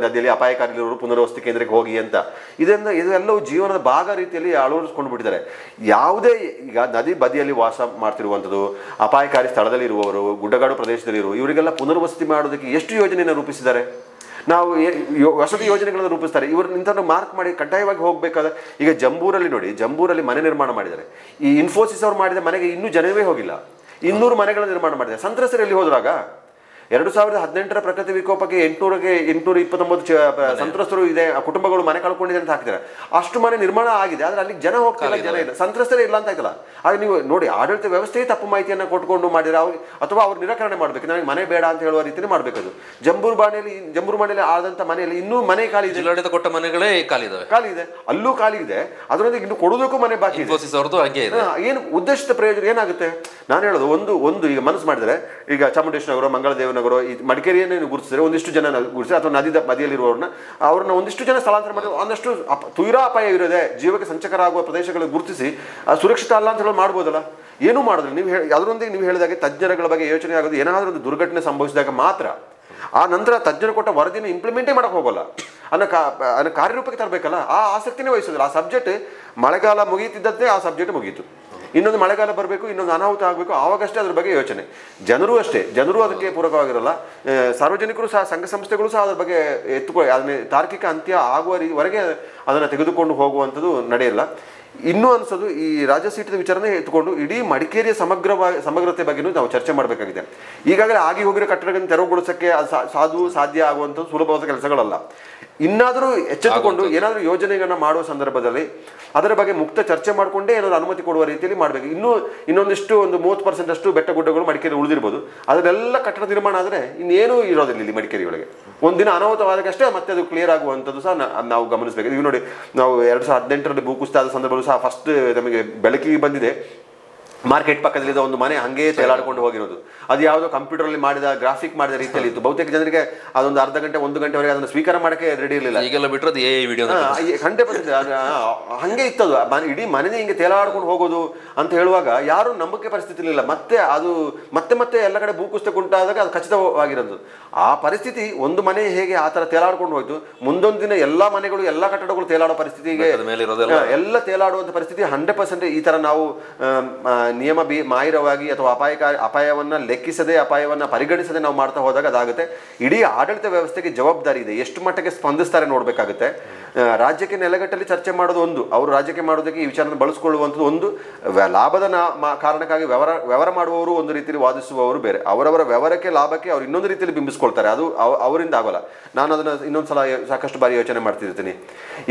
ನದಿಯಲ್ಲಿ ಅಪಾಯಕಾರಿರುವವರು ಪುನರ್ವಸತಿ ಕೇಂದ್ರಕ್ಕೆ ಹೋಗಿ ಅಂತ ಇದೆಲ್ಲವೂ ಜೀವನದ ಭಾಗ ರೀತಿಯಲ್ಲಿ ಅಳವಡಿಸ್ಕೊಂಡು ಬಿಟ್ಟಿದ್ದಾರೆ. ಯಾವುದೇ ಈಗ ನದಿ ಬದಿಯಲ್ಲಿ ವಾಸ ಮಾಡ್ತಿರುವಂಥದ್ದು, ಅಪಾಯಕಾರಿ ಸ್ಥಳದಲ್ಲಿ ಇರುವವರು, ಗುಡ್ಡಗಾಡು ಪ್ರದೇಶದಲ್ಲಿ ಇರುವ ಇವರಿಗೆಲ್ಲ ಪುನರ್ವಸತಿ ಮಾಡೋದಕ್ಕೆ ಎಷ್ಟು ಯೋಜನೆಯನ್ನು ರೂಪಿಸಿದ್ದಾರೆ. ನಾವು ವಸತಿ ಯೋಜನೆಗಳನ್ನು ರೂಪಿಸ್ತಾರೆ. ಇವರು ಇಂಥನ್ನು ಮಾರ್ಕ್ ಮಾಡಿ ಕಡ್ಡಾಯವಾಗಿ ಹೋಗಬೇಕಾದ್ರೆ, ಈಗ ಜಂಬೂರಲ್ಲಿ ನೋಡಿ, ಜಂಬೂರಲ್ಲಿ ಮನೆ ನಿರ್ಮಾಣ ಮಾಡಿದ್ದಾರೆ. ಈ ಇನ್ಫೋಸಿಸ್ ಅವ್ರು ಮಾಡಿದ ಮನೆಗೆ ಇನ್ನೂ ಜನವೇ ಹೋಗಿಲ್ಲ, 200 ಮನೆಗಳ ನಿರ್ಮಾಣ ಮಾಡಿದ್ದಾರೆ. ಸಂತ್ರಸ್ತರಲ್ಲಿ ಹೋದ್ರಾಗ 2018 ಪ್ರಕೃತಿ ವಿಕೋಪಕ್ಕೆ 829 ಸಂತ್ರಸ್ತರು ಇದೆ, ಕುಟುಂಬಗಳು ಮನೆ ಕಳ್ಕೊಂಡಿದೆ ಅಂತ ಹಾಕ್ತಾರೆ. ಅಷ್ಟು ಮನೆ ನಿರ್ಮಾಣ ಆಗಿದೆ, ಆದ್ರೆ ಅಲ್ಲಿ ಜನ ಹೋಗ್ತಿಲ್ಲ, ಜನ ಇಲ್ಲ, ಸಂತ್ರಸ್ತರೇ ಇಲ್ಲ ಅಂತ ಆಯ್ತಲ್ಲ. ಆಗ ನೀವು ನೋಡಿ, ಆಡಳಿತ ವ್ಯವಸ್ಥೆಯೇ ತಪ್ಪು ಮಾಹಿತಿಯನ್ನು ಕೊಟ್ಕೊಂಡು ಮಾಡಿದ್ರೆ ಅವ್ರಿಗೆ, ಅಥವಾ ಅವ್ರು ನಿರಾಕರಣೆ ಮಾಡಬೇಕು, ನನಗೆ ಮನೆ ಬೇಡ ಅಂತ ಹೇಳುವ ರೀತಿಯಲ್ಲಿ ಮಾಡಬೇಕದು. ಜಂಬೂರು ಮನೆಯಲ್ಲಿ ಆದಂಥ ಮನೆಯಲ್ಲಿ ಇನ್ನೂ ಮನೆ ಖಾಲಿ ಇದೆ, ಜಿಲ್ಲಾಡಳಿತ ಕೊಟ್ಟ ಮನೆಗಳೇ ಖಾಲಿ ಇದೆ, ಅಲ್ಲೂ ಖಾಲಿ ಇದೆ. ಅದರೊಂದಿಗೆ ಇನ್ನು ಕೊಡೋದಕ್ಕೂ ಮನೆ ಬಾಕಿ ಇದೆ. ಏನು ಉದ್ದೇಶಿತ ಪ್ರಯೋಜನ ಏನಾಗುತ್ತೆ? ನಾನು ಹೇಳೋದು ಒಂದು ಈಗ ಮನಸ್ಸು ಮಾಡಿದರೆ, ಈಗ ಚಾಮುಂಡೇಶ್ವರಿ ನಗರ, ಮಂಗಳದೇವ ನಗರ, ಈ ಮಡಿಕೇರಿಯನ್ನು ಗುರುತಿಸಿದ್ರೆ ಒಂದಿಷ್ಟು ಜನ ಗುರುತಿಸಿ, ಅಥವಾ ನದಿ ಬದಿಯಲ್ಲಿರುವವ್ರನ್ನ ಒಂದಿಷ್ಟು ಜನ ಸ್ಥಳಾಂತರ ಮಾಡಿದ್ರೆ ಒಂದಷ್ಟು ತೀರಾ ಅಪಾಯ ಇರೋದೆ, ಜೀವಕ್ಕೆ ಸಂಚಕರ ಆಗುವ ಪ್ರದೇಶಗಳಿಗೆ ಗುರುತಿಸಿ ಸುರಕ್ಷಿತ ಅಲ್ಲ ಅಂತ ಹೇಳಿ ಮಾಡ್ಬೋದಲ್ಲ. ಏನೂ ಮಾಡೋದಿಲ್ಲ. ನೀವು ಅದರೊಂದಿಗೆ ನೀವು ಹೇಳಿದಾಗೆ ತಜ್ಞರುಗಳ ಬಗ್ಗೆ ಯೋಚನೆ ಆಗೋದು, ಏನಾದರೂ ಒಂದು ದುರ್ಘಟನೆ ಸಂಭವಿಸಿದಾಗ ಮಾತ್ರ. ಆ ನಂತರ ತಜ್ಞರು ಕೊಟ್ಟ ವರದಿನ ಇಂಪ್ಲಿಮೆಂಟೇ ಮಾಡಕ್ಕೆ ಹೋಗೋಲ್ಲ, ಅನ್ನೋ ಕಾರ್ಯರೂಪಕ್ಕೆ ತರಬೇಕಲ್ಲ, ಆ ಆಸಕ್ತಿನೇ ವಹಿಸೋದಿಲ್ಲ. ಆ ಸಬ್ಜೆಕ್ಟ್ ಮಳೆಗಾಲ ಮುಗಿಯುತ್ತಿದ್ದಂತೆ ಆ ಸಬ್ಜೆಕ್ಟ್ ಮುಗೀತು, ಇನ್ನೊಂದು ಮಳೆಗಾಲ ಬರಬೇಕು, ಇನ್ನೊಂದು ಅನಾಹುತ ಆಗಬೇಕು, ಆವಾಗಷ್ಟೇ ಅದ್ರ ಬಗ್ಗೆ ಯೋಚನೆ. ಜನರು ಅದಕ್ಕೆ ಪೂರಕವಾಗಿರಲ್ಲ. ಸಾರ್ವಜನಿಕರು ಸಹ, ಸಂಘ ಸಂಸ್ಥೆಗಳು ಸಹ ಅದ್ರ ಬಗ್ಗೆ ಅದನ್ನ ತಾರ್ಕಿಕ ಅಂತ್ಯ ಆಗುವವರೆಗೆ ಅದನ್ನು ತೆಗೆದುಕೊಂಡು ಹೋಗುವಂಥದ್ದು ನಡೆಯಲ್ಲ. ಇನ್ನೂ ಅನ್ಸೋದು, ಈ ರಾಜ್ಯ ಸೀಟದ ವಿಚಾರನೆ ಎತ್ಕೊಂಡು ಇಡೀ ಮಡಿಕೇರಿಯ ಸಮಗ್ರತೆ ಬಗ್ಗೆನೂ ನಾವು ಚರ್ಚೆ ಮಾಡಬೇಕಾಗಿದೆ. ಈಗಾಗಲೇ ಆಗಿ ಹೋಗಿರೋ ಕಟ್ಟಡಗಳನ್ನು ತೆರವುಗೊಳಿಸೋಕ್ಕೆ ಸಾಧ್ಯ ಆಗುವಂಥದ್ದು ಸುಲಭವಾದ ಕೆಲಸಗಳಲ್ಲ. ಇನ್ನಾದರೂ ಎಚ್ಚೆತ್ತುಕೊಂಡು ಏನಾದರೂ ಯೋಜನೆಗಳನ್ನ ಮಾಡುವ ಸಂದರ್ಭದಲ್ಲಿ ಅದರ ಬಗ್ಗೆ ಮುಕ್ತ ಚರ್ಚೆ ಮಾಡಿಕೊಂಡೇ ಏನಾದರೂ ಅನುಮತಿ ಕೊಡುವ ರೀತಿಯಲ್ಲಿ ಮಾಡಬೇಕು. ಇನ್ನೊಂದಿಷ್ಟು ಒಂದು 30% ಅಷ್ಟು ಬೆಟ್ಟ ಗುಡ್ಡಗಳು ಮಡಿಕೇರಿ ಉಳಿದಿರ್ಬೋದು. ಅದನ್ನೆಲ್ಲ ಕಟ್ಟಡ ನಿರ್ಮಾಣ ಆದರೆ ಇನ್ನೇನೂ ಇರೋದಿಲ್ಲ ಇಲ್ಲಿ ಮಡಿಕೇರಿ ಒಳಗೆ. ಒಂದಿನ ಅನಾಹುತವಾದಾಗಷ್ಟೇ ಮತ್ತೆ ಅದು ಕ್ಲಿಯರ್ ಆಗುವಂಥದ್ದು ಸಹ ನಾವು ಗಮನಿಸಬೇಕು. ಈಗ ನೋಡಿ, ನಾವು 2018 ಭೂಕುಸಿತ ಆದ ಸಂದರ್ಭದಲ್ಲೂ ಸಹ ಫಸ್ಟ್ ನಮಗೆ ಬೆಳಕಿಗೆ ಬಂದಿದೆ, ಮಾರ್ಕೆಟ್ ಪಕ್ಕದಲ್ಲಿದ್ದ ಒಂದು ಮನೆ ಹಂಗೆ ತೇಲಾಡ್ಕೊಂಡು ಹೋಗಿರೋದು. ಅದು ಯಾವುದೋ ಕಂಪ್ಯೂಟರಲ್ಲಿ ಗ್ರಾಫಿಕ್ ಮಾಡಿದ ರೀತಿಯಲ್ಲಿ ಇತ್ತು. ಬಹುತೇಕ ಜನರಿಗೆ ಅದೊಂದು ಅರ್ಧ ಗಂಟೆ 1 ಗಂಟೆವರೆಗೆ ಅದನ್ನು ಸ್ವೀಕಾರ ಮಾಡಕ್ಕೆ ರೆಡಿ ಇರಲಿಲ್ಲ. ಈಗೆಲ್ಲ ಬಿಟ್ಟರೆ ವಿಡಿಯೋ 100% ಹಂಗೆ ಇತ್ತದು. ಇಡೀ ಮನೆ ಹಿಂಗೆ ತೇಲಾಡ್ಕೊಂಡು ಹೋಗೋದು ಅಂತ ಹೇಳುವಾಗ ಯಾರು ನಂಬಿಕೆ ಪರಿಸ್ಥಿತಿ ಇರಲಿಲ್ಲ. ಮತ್ತೆ ಎಲ್ಲ ಕಡೆ ಭೂಕುಸಿತ ಉಂಟಾದಾಗ ಅದು ಖಚಿತವಾಗಿರೋದು. ಆ ಪರಿಸ್ಥಿತಿ, ಒಂದು ಮನೆ ಹೇಗೆ ಆ ಥರ ತೇಲಾಡ್ಕೊಂಡು ಹೋಯ್ತು, ಮುಂದೊಂದು ದಿನ ಎಲ್ಲ ಮನೆಗಳು, ಎಲ್ಲ ಕಟ್ಟಡಗಳು ತೇಲಾಡೋ ಪರಿಸ್ಥಿತಿಗೆ, ಎಲ್ಲ ತೇಲಾಡುವಂಥ ಪರಿಸ್ಥಿತಿ 100% ಈ ಥರ ನಾವು ನಿಯಮ ಮಾಹಿರವಾಗಿ ಅಥವಾ ಅಪಾಯವನ್ನು ಲೆಕ್ಕಿಸದೆ, ಅಪಾಯವನ್ನು ಪರಿಗಣಿಸದೆ ನಾವು ಮಾಡ್ತಾ ಹೋದಾಗ ಅದಾಗುತ್ತೆ. ಇಡೀ ಆಡಳಿತ ವ್ಯವಸ್ಥೆಗೆ ಜವಾಬ್ದಾರಿ ಇದೆ, ಎಷ್ಟು ಮಟ್ಟಿಗೆ ಸ್ಪಂದಿಸ್ತಾರೆ ನೋಡಬೇಕಾಗುತ್ತೆ. ರಾಜ್ಯಕ್ಕೆ ನೆಲೆಗಟ್ಟಲ್ಲಿ ಚರ್ಚೆ ಮಾಡೋದು ಒಂದು, ಅವರು ರಾಜ್ಯಕ್ಕೆ ಮಾಡೋದಕ್ಕೆ ಈ ವಿಚಾರನ ಬಳಸ್ಕೊಳ್ಳುವಂಥದ್ದು ಒಂದು, ಲಾಭದ ಕಾರಣಕ್ಕಾಗಿ ವ್ಯವಹಾರ ಮಾಡುವವರು ಒಂದು ರೀತಿಯಲ್ಲಿ ವಾದಿಸುವವರು ಬೇರೆ. ಅವರವರ ವ್ಯವಹಾರಕ್ಕೆ, ಲಾಭಕ್ಕೆ ಅವ್ರು ಇನ್ನೊಂದು ರೀತಿಯಲ್ಲಿ ಬಿಂಬಿಸ್ಕೊಳ್ತಾರೆ. ಅದು ಅವರಿಂದ ಆಗೋಲ್ಲ. ನಾನು ಅದನ್ನು ಇನ್ನೊಂದು ಸಲ ಸಾಕಷ್ಟು ಬಾರಿ ಯೋಚನೆ ಮಾಡ್ತಿರ್ತೀನಿ.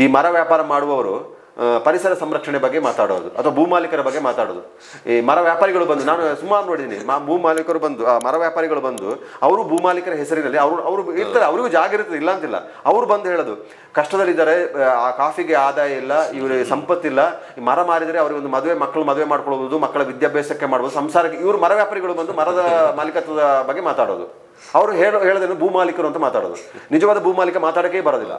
ಈ ಮರ ವ್ಯಾಪಾರ ಮಾಡುವವರು ಪರಿಸರ ಸಂರಕ್ಷಣೆ ಬಗ್ಗೆ ಮಾತಾಡೋದು ಅಥವಾ ಭೂಮಾಲೀಕರ ಬಗ್ಗೆ ಮಾತಾಡೋದು. ಈ ಮರ ವ್ಯಾಪಾರಿಗಳು ಬಂದು, ನಾನು ಸುಮಾರು ನೋಡಿದ್ದೀನಿ, ಭೂಮಾಲೀಕರು ಬಂದು, ಮರ ವ್ಯಾಪಾರಿಗಳು ಬಂದು ಅವರು ಭೂಮಾಲೀಕರ ಹೆಸರಿನಲ್ಲಿ ಅವರು ಇರ್ತಾರೆ, ಅವರಿಗೂ ಜಾಗ ಇರ್ತದೆ, ಇಲ್ಲ ಅಂತಿಲ್ಲ, ಅವರು ಬಂದು ಹೇಳೋದು ಕಷ್ಟದಲ್ಲಿದ್ದಾರೆ, ಆ ಕಾಫಿಗೆ ಆದಾಯ ಇಲ್ಲ, ಇವ್ರಿಗೆ ಸಂಪತ್ತಿಲ್ಲ, ಮರ ಮಾರಿದರೆ ಅವ್ರಿಗೆ ಒಂದು ಮದುವೆ ಮಾಡ್ಕೊಳ್ಬೋದು, ಮಕ್ಕಳ ವಿದ್ಯಾಭ್ಯಾಸಕ್ಕೆ ಮಾಡ್ಬೋದು, ಸಂಸಾರಕ್ಕೆ. ಇವರು ಮರ ವ್ಯಾಪಾರಿಗಳು ಬಂದು ಮರದ ಮಾಲೀಕತ್ವದ ಬಗ್ಗೆ ಮಾತಾಡೋದು. ಅವರು ಹೇಳೋದೇನು ಭೂಮಾಲೀಕರು ಅಂತ ಮಾತಾಡೋದು. ನಿಜವಾದ ಭೂಮಾಲೀಕ ಮಾತಾಡೋಕೆ ಬರೋದಿಲ್ಲ.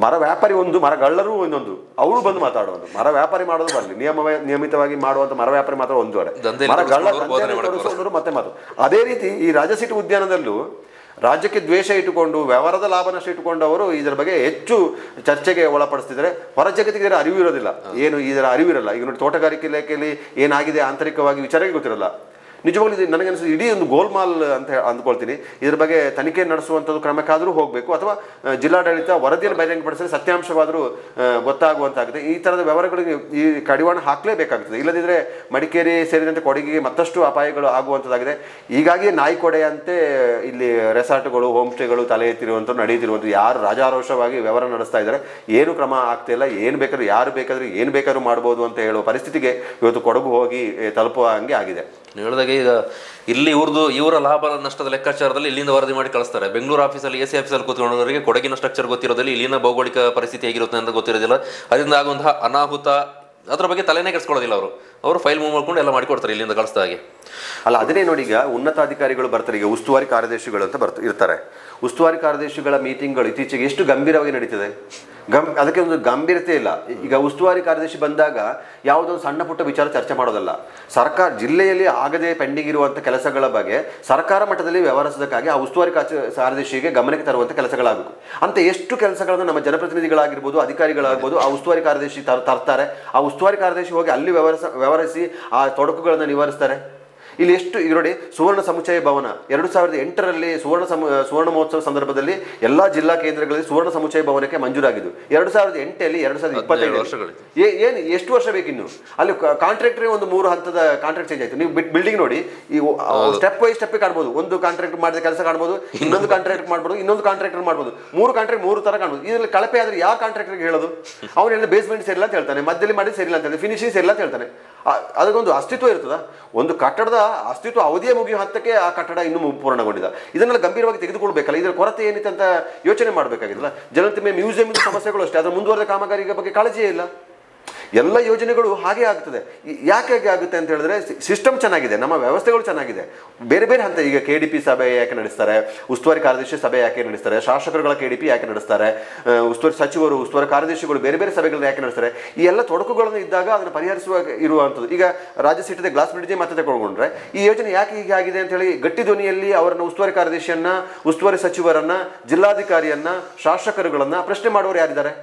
ಮರ ವ್ಯಾಪಾರಿ ಒಂದು, ಮರಗಳ್ಳರು ಇನ್ನೊಂದು, ಅವರು ಬಂದು ಮಾತಾಡೋದು. ಮರ ವ್ಯಾಪಾರಿ ಮಾಡೋದು ಬರಲಿ, ನಿಯಮಿತವಾಗಿ ಮಾಡುವಂತ ಮರ ವ್ಯಾಪಾರಿ ಮಾತ್ರ ಒಂದು ಕಡೆ, ಮರಗಳ್ಳ ಮತ್ತೆ ಮಾತು. ಅದೇ ರೀತಿ ಈ ರಾಜಸೀಟು ಉದ್ಯಾನದಲ್ಲೂ ರಾಜ್ಯಕ್ಕೆ ದ್ವೇಷ ಇಟ್ಟುಕೊಂಡು ವ್ಯವಹಾರದ ಲಾಭ ನಷ್ಟ ಇಟ್ಟುಕೊಂಡು ಅವರು ಇದರ ಬಗ್ಗೆ ಹೆಚ್ಚು ಚರ್ಚೆಗೆ ಒಳಪಡಿಸ್ತಿದ್ದಾರೆ. ಹೊರ ಜಗತ್ತಿಗೆ ಇದರ ಅರಿವು ಇರೋದಿಲ್ಲ, ಏನು ಇದರ ಅರಿವಿರಲ್ಲ. ಈಗ ನೋಡಿ, ತೋಟಗಾರಿಕೆ ಇಲಾಖೆಯಲ್ಲಿ ಏನಾಗಿದೆ ಆಂತರಿಕವಾಗಿ ವಿಚಾರಕ್ಕೆ ಗೊತ್ತಿರಲ್ಲ. ನಿಜವಾಗ್ಲೂ ಇದು ನನಗನ್ನಿಸ್ತದೆ ಇಡೀ ಒಂದು ಗೋಲ್ಮಾಲ್ ಅಂತ ಅಂದ್ಕೊಳ್ತೀನಿ. ಇದ್ರ ಬಗ್ಗೆ ತನಿಖೆ ನಡೆಸುವಂಥದ್ದು ಕ್ರಮಕ್ಕಾದರೂ ಹೋಗಬೇಕು, ಅಥವಾ ಜಿಲ್ಲಾಡಳಿತ ವರದಿಯನ್ನು ಬಹಿರಂಗಪಡಿಸಿದ್ರೆ ಸತ್ಯಾಂಶವಾದರೂ ಗೊತ್ತಾಗುವಂತಾಗುತ್ತೆ. ಈ ಥರದ ವ್ಯವಹಾರಗಳಿಗೆ ಈ ಕಡಿವಾಣ ಹಾಕಲೇಬೇಕಾಗ್ತದೆ. ಇಲ್ಲದಿದ್ದರೆ ಮಡಿಕೇರಿ ಸೇರಿದಂತೆ ಕೊಡಗಿಗೆ ಮತ್ತಷ್ಟು ಅಪಾಯಗಳು ಆಗುವಂಥದ್ದಾಗಿದೆ. ಹೀಗಾಗಿ ನಾಯಿಕೊಡೆಯಂತೆ ಇಲ್ಲಿ ರೆಸಾರ್ಟ್ಗಳು, ಹೋಮ್ ಸ್ಟೇಗಳು ತಲೆ ಎತ್ತಿರುವಂಥದ್ದು ನಡೆಯುತ್ತಿರುವಂಥದ್ದು. ಯಾರು ರಾಜಾರೋಷವಾಗಿ ವ್ಯವಹಾರ ನಡೆಸ್ತಾ ಇದ್ದಾರೆ, ಏನು ಕ್ರಮ ಆಗ್ತಿಲ್ಲ, ಏನು ಬೇಕಾದ್ರೂ ಯಾರು ಬೇಕಾದ್ರೂ ಏನು ಬೇಕಾದ್ರೂ ಮಾಡ್ಬೋದು ಅಂತ ಹೇಳುವ ಪರಿಸ್ಥಿತಿಗೆ ಇವತ್ತು ಕೊಡಗು ಹೋಗಿ ತಲುಪುವ ಹಂಗೆ ಆಗಿದೆ. ನೀವು ಹೇಳಿದಾಗೆ ಈಗ ಇಲ್ಲಿ ಇವರ ಲಾಭ ನಷ್ಟದ ಲೆಕ್ಕಾಚಾರದಲ್ಲಿ ಇಲ್ಲಿಂದ ವರದಿ ಮಾಡಿ ಕಳಿಸ್ತಾರೆ. ಬೆಂಗಳೂರು ಆಫೀಸಲ್ಲಿ AC ಆಫೀಸಲ್ಲಿ ಕೂತ್ಕೊಂಡವರಿಗೆ ಕೊಡಗಿನ ಸ್ಟ್ರಕ್ಚರ್ ಗೊತ್ತಿರೋದಿಲ್ಲ, ಇಲ್ಲಿನ ಭೌಗೋಳಿಕ ಪರಿಸ್ಥಿತಿ ಹೇಗಿರುತ್ತೆ ಅಂತ ಗೊತ್ತಿರೋದಿಲ್ಲ. ಅದರಿಂದ ಆಗುವಂತಹ ಅನಾಹುತ ಅದ್ರ ಬಗ್ಗೆ ತಲೆನೇ ಕೆಡಿಸ್ಕೊಳ್ಳೋದಿಲ್ಲ. ಅವರು ಫೈಲ್ ಮೂವ್ ಮಾಡ್ಕೊಂಡು ಎಲ್ಲ ಮಾಡಿಕೊಡ್ತಾರೆ ಇಲ್ಲಿಂದ ಕಳಿಸ್ದ ಹಾಗೆ. ಅಲ್ಲ, ಅದನ್ನೇ ನೋಡಿ, ಈಗ ಉನ್ನತಾಧಿಕಾರಿಗಳು ಬರ್ತಾರೆ, ಈಗ ಉಸ್ತುವಾರಿ ಕಾರ್ಯದರ್ಶಿಗಳು ಅಂತ ಇರ್ತಾರೆ. ಉಸ್ತುವಾರಿ ಕಾರ್ಯದರ್ಶಿಗಳ ಮೀಟಿಂಗ್ಗಳು ಇತ್ತೀಚೆಗೆ ಎಷ್ಟು ಗಂಭೀರವಾಗಿ ನಡೀತದೆ. ಅದಕ್ಕೆ ಒಂದು ಗಂಭೀರತೆ ಇಲ್ಲ. ಈಗ ಉಸ್ತುವಾರಿ ಕಾರ್ಯದರ್ಶಿ ಬಂದಾಗ ಯಾವುದೋ ಸಣ್ಣ ಪುಟ್ಟ ವಿಚಾರ ಚರ್ಚೆ ಮಾಡೋದಲ್ಲ. ಸರ್ಕಾರ ಜಿಲ್ಲೆಯಲ್ಲಿ ಆಗದೆ ಪೆಂಡಿಂಗ್ ಇರುವಂಥ ಕೆಲಸಗಳ ಬಗ್ಗೆ ಸರ್ಕಾರ ಮಟ್ಟದಲ್ಲಿ ವ್ಯವಹರಿಸೋದಕ್ಕಾಗಿ ಆ ಉಸ್ತುವಾರಿ ಕಾರ್ಯದರ್ಶಿಗೆ ಗಮನಕ್ಕೆ ತರುವಂಥ ಕೆಲಸಗಳಾಗಬೇಕು. ಅಂತ ಎಷ್ಟು ಕೆಲಸಗಳನ್ನು ನಮ್ಮ ಜನಪ್ರತಿನಿಧಿಗಳಾಗಿರ್ಬೋದು, ಅಧಿಕಾರಿಗಳಾಗ್ಬೋದು, ಆ ಉಸ್ತುವಾರಿ ಕಾರ್ಯದರ್ಶಿ ತರ್ತಾರೆ. ಆ ಉಸ್ತುವಾರಿ ಕಾರ್ಯದರ್ಶಿ ಹೋಗಿ ಅಲ್ಲಿ ವ್ಯವಹರಿಸಿ ಆ ತೊಡಕುಗಳನ್ನು ನಿವಾರಿಸ್ತಾರೆ. ಇಲ್ಲಿ ಎಷ್ಟು ಈಗ ನೋಡಿ, ಸುವರ್ಣ ಸಮುಚ್ಚಯ ಭವನ 2008ರಲ್ಲಿ ಸುವರ್ಣ ಮಹೋತ್ಸವ ಸಂದರ್ಭದಲ್ಲಿ ಎಲ್ಲಾ ಜಿಲ್ಲಾ ಕೇಂದ್ರಗಳಲ್ಲಿ ಸುವರ್ಣ ಸಮುಚ್ಚಯ ಭವನಕ್ಕೆ ಮಂಜೂರಾಗಿದ್ದು 2008ಲ್ಲಿ 2025 ಏನು ಎಷ್ಟು ವರ್ಷ ಬೇಕಿನ್ನು? ಅಲ್ಲಿ ಕಾಂಟ್ರಾಕ್ಟರ್ ಒಂದು 3 ಹಂತದ ಕಾಂಟ್ರಾಕ್ಟ್ ಚೇಂಜ್ ಆಯ್ತು. ನೀವು ಬಿಲ್ಡಿಂಗ್ ನೋಡಿ, ಈ ಸ್ಟೆಪ್ ಬೈ ಸ್ಟೆಪ್ ಕಾಣ್ಬೋದು. ಒಂದು ಕಾಂಟ್ರಾಕ್ಟ್ ಮಾಡಿದ ಕೆಲಸ ಕಾಣ್ಬೋದು, ಇನ್ನೊಂದು ಕಾಂಟ್ರಾಕ್ಟ್ ಮಾಡ್ಬೋದು, ಇನ್ನೊಂದು ಕಾಂಟ್ರಾಕ್ಟರ್ ಮಾಡ್ಬೋದು. 3 ಕಾಂಟ್ರಾಕ್ಟ್ 3 ತರ ಕಾಣ್ಬೋದು. ಇದರಲ್ಲಿ ಕಳಪೆ ಆದ್ರೆ ಯಾವ ಕಾಂಟ್ರಾಕ್ಟರ್ಗೆ ಹೇಳೋದು? ಅವನು ಹೇಳಿದ ಬೇಸ್ಮೆಂಟ್ ಸೇರಿಲ್ಲ ಅಂತ ಹೇಳ್ತಾನೆ, ಮಧ್ಯದಲ್ಲಿ ಮಾಡಿ ಸೇರಿಲ್ಲ ಅಂತ ಹೇಳ್ತಾನೆ, ಫಿನಿಶಿಂಗ್ ಸೇರಿಲ್ಲ ಅಂತ ಹೇಳ್ತಾನೆ. ಅದಕ್ಕೊಂದು ಅಸ್ತಿತ್ವ ಇರ್ತದ? ಒಂದು ಕಟ್ಟಡದ ಅಸ್ತಿತ್ವ ಅವಧಿಯ ಮುಗಿಯುವ ಹಂತಕ್ಕೆ ಆ ಕಟ್ಟಡ ಇನ್ನೂ ಪೂರ್ಣಗೊಂಡಿದೆ. ಇದನ್ನೆಲ್ಲ ಗಂಭೀರವಾಗಿ ತೆಗೆದುಕೊಳ್ಬೇಕಲ್ಲ. ಇದರ ಕೊರತೆ ಏನಿದೆ ಅಂತ ಯೋಚನೆ ಮಾಡಬೇಕಾಗಿಲ್ಲ. ಜನತೆ ಮ್ಯೂಸಿಯಂ ಸಮಸ್ಯೆಗಳು ಅಷ್ಟೇ, ಅದರ ಮುಂದುವರೆದ ಕಾಮಗಾರಿಗಳ ಬಗ್ಗೆ ಕಾಳಜಿಯೇ ಇಲ್ಲ. ಎಲ್ಲ ಯೋಜನೆಗಳು ಹಾಗೆ ಆಗ್ತದೆ. ಯಾಕೆ ಆಗುತ್ತೆ ಅಂತ ಹೇಳಿದ್ರೆ, ಸಿಸ್ಟಮ್ ಚೆನ್ನಾಗಿದೆ, ನಮ್ಮ ವ್ಯವಸ್ಥೆಗಳು ಚೆನ್ನಾಗಿದೆ. ಬೇರೆ ಬೇರೆ ಹಂತ, ಈಗ KDP ಸಭೆ ಯಾಕೆ ನಡೆಸ್ತಾರೆ, ಉಸ್ತುವಾರಿ ಕಾರ್ಯದರ್ಶಿ ಸಭೆ ಯಾಕೆ ನಡೆಸ್ತಾರೆ, ಶಾಸಕರುಗಳ KDP ಯಾಕೆ ನಡೆಸ್ತಾರೆ, ಉಸ್ತುವಾರಿ ಸಚಿವರು, ಉಸ್ತುವಾರಿ ಕಾರ್ಯದರ್ಶಿಗಳು ಬೇರೆ ಬೇರೆ ಸಭೆಗಳನ್ನ ಯಾಕೆ ನಡೆಸ್ತಾರೆ? ಈ ಎಲ್ಲ ತೊಡಕುಗಳನ್ನು ಇದ್ದಾಗ ಅದನ್ನು ಪರಿಹರಿಸುವ ಇರುವಂಥದ್ದು. ಈಗ ರಾಜ್ಯಸೀಟದ ಗ್ಲಾಸ್ ಬ್ರಿಡ್ಜ್ ಮತ್ತೆ ತಗೊಂಡ್ರೆ ಈ ಯೋಜನೆ ಯಾಕೆ ಹೀಗೆ ಆಗಿದೆ ಅಂತ ಹೇಳಿ ಗಟ್ಟಿ ಧ್ವನಿಯಲ್ಲಿ ಅವರನ್ನ, ಉಸ್ತುವಾರಿ ಕಾರ್ಯದರ್ಶಿಯನ್ನ, ಉಸ್ತುವಾರಿ ಸಚಿವರನ್ನ, ಜಿಲ್ಲಾಧಿಕಾರಿಯನ್ನ, ಶಾಸಕರುಗಳನ್ನ ಪ್ರಶ್ನೆ ಮಾಡುವವರು ಯಾರಿದ್ದಾರೆ?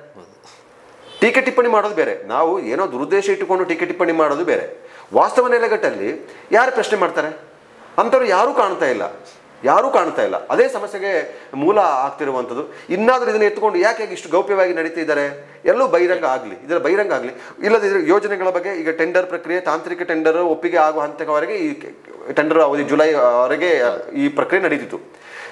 ಟೀಕೆ ಟಿಪ್ಪಣಿ ಮಾಡೋದು ಬೇರೆ, ನಾವು ಏನೋ ದುರುದ್ದೇಶ ಇಟ್ಟುಕೊಂಡು ಟೀಕೆ ಟಿಪ್ಪಣಿ ಮಾಡೋದು ಬೇರೆ. ವಾಸ್ತವ ನೆಲೆಗಟ್ಟಲ್ಲಿ ಯಾರು ಪ್ರಶ್ನೆ ಮಾಡ್ತಾರೆ? ಅಂಥವ್ರು ಯಾರೂ ಕಾಣ್ತಾ ಇಲ್ಲ. ಅದೇ ಸಮಸ್ಯೆಗೆ ಮೂಲ ಆಗ್ತಿರುವಂಥದ್ದು. ಇನ್ನಾದರೂ ಇದನ್ನು ಎತ್ತುಕೊಂಡು ಯಾಕೆ ಇಷ್ಟು ಗೌಪ್ಯವಾಗಿ ನಡೀತಿದ್ದಾರೆ? ಎಲ್ಲೂ ಬಹಿರಂಗ ಆಗಲಿ, ಇಲ್ಲದಿದ್ದರೆ ಯೋಜನೆಗಳ ಬಗ್ಗೆ ಈಗ ಟೆಂಡರ್ ಪ್ರಕ್ರಿಯೆ, ತಾಂತ್ರಿಕ ಟೆಂಡರ್ ಒಪ್ಪಿಗೆ ಆಗುವ ಹಂತದವರೆಗೆ ಈ ಟೆಂಡರ್ ಅವಧಿ ಜುಲೈವರೆಗೆ ಈ ಪ್ರಕ್ರಿಯೆ ನಡೀತಿತ್ತು.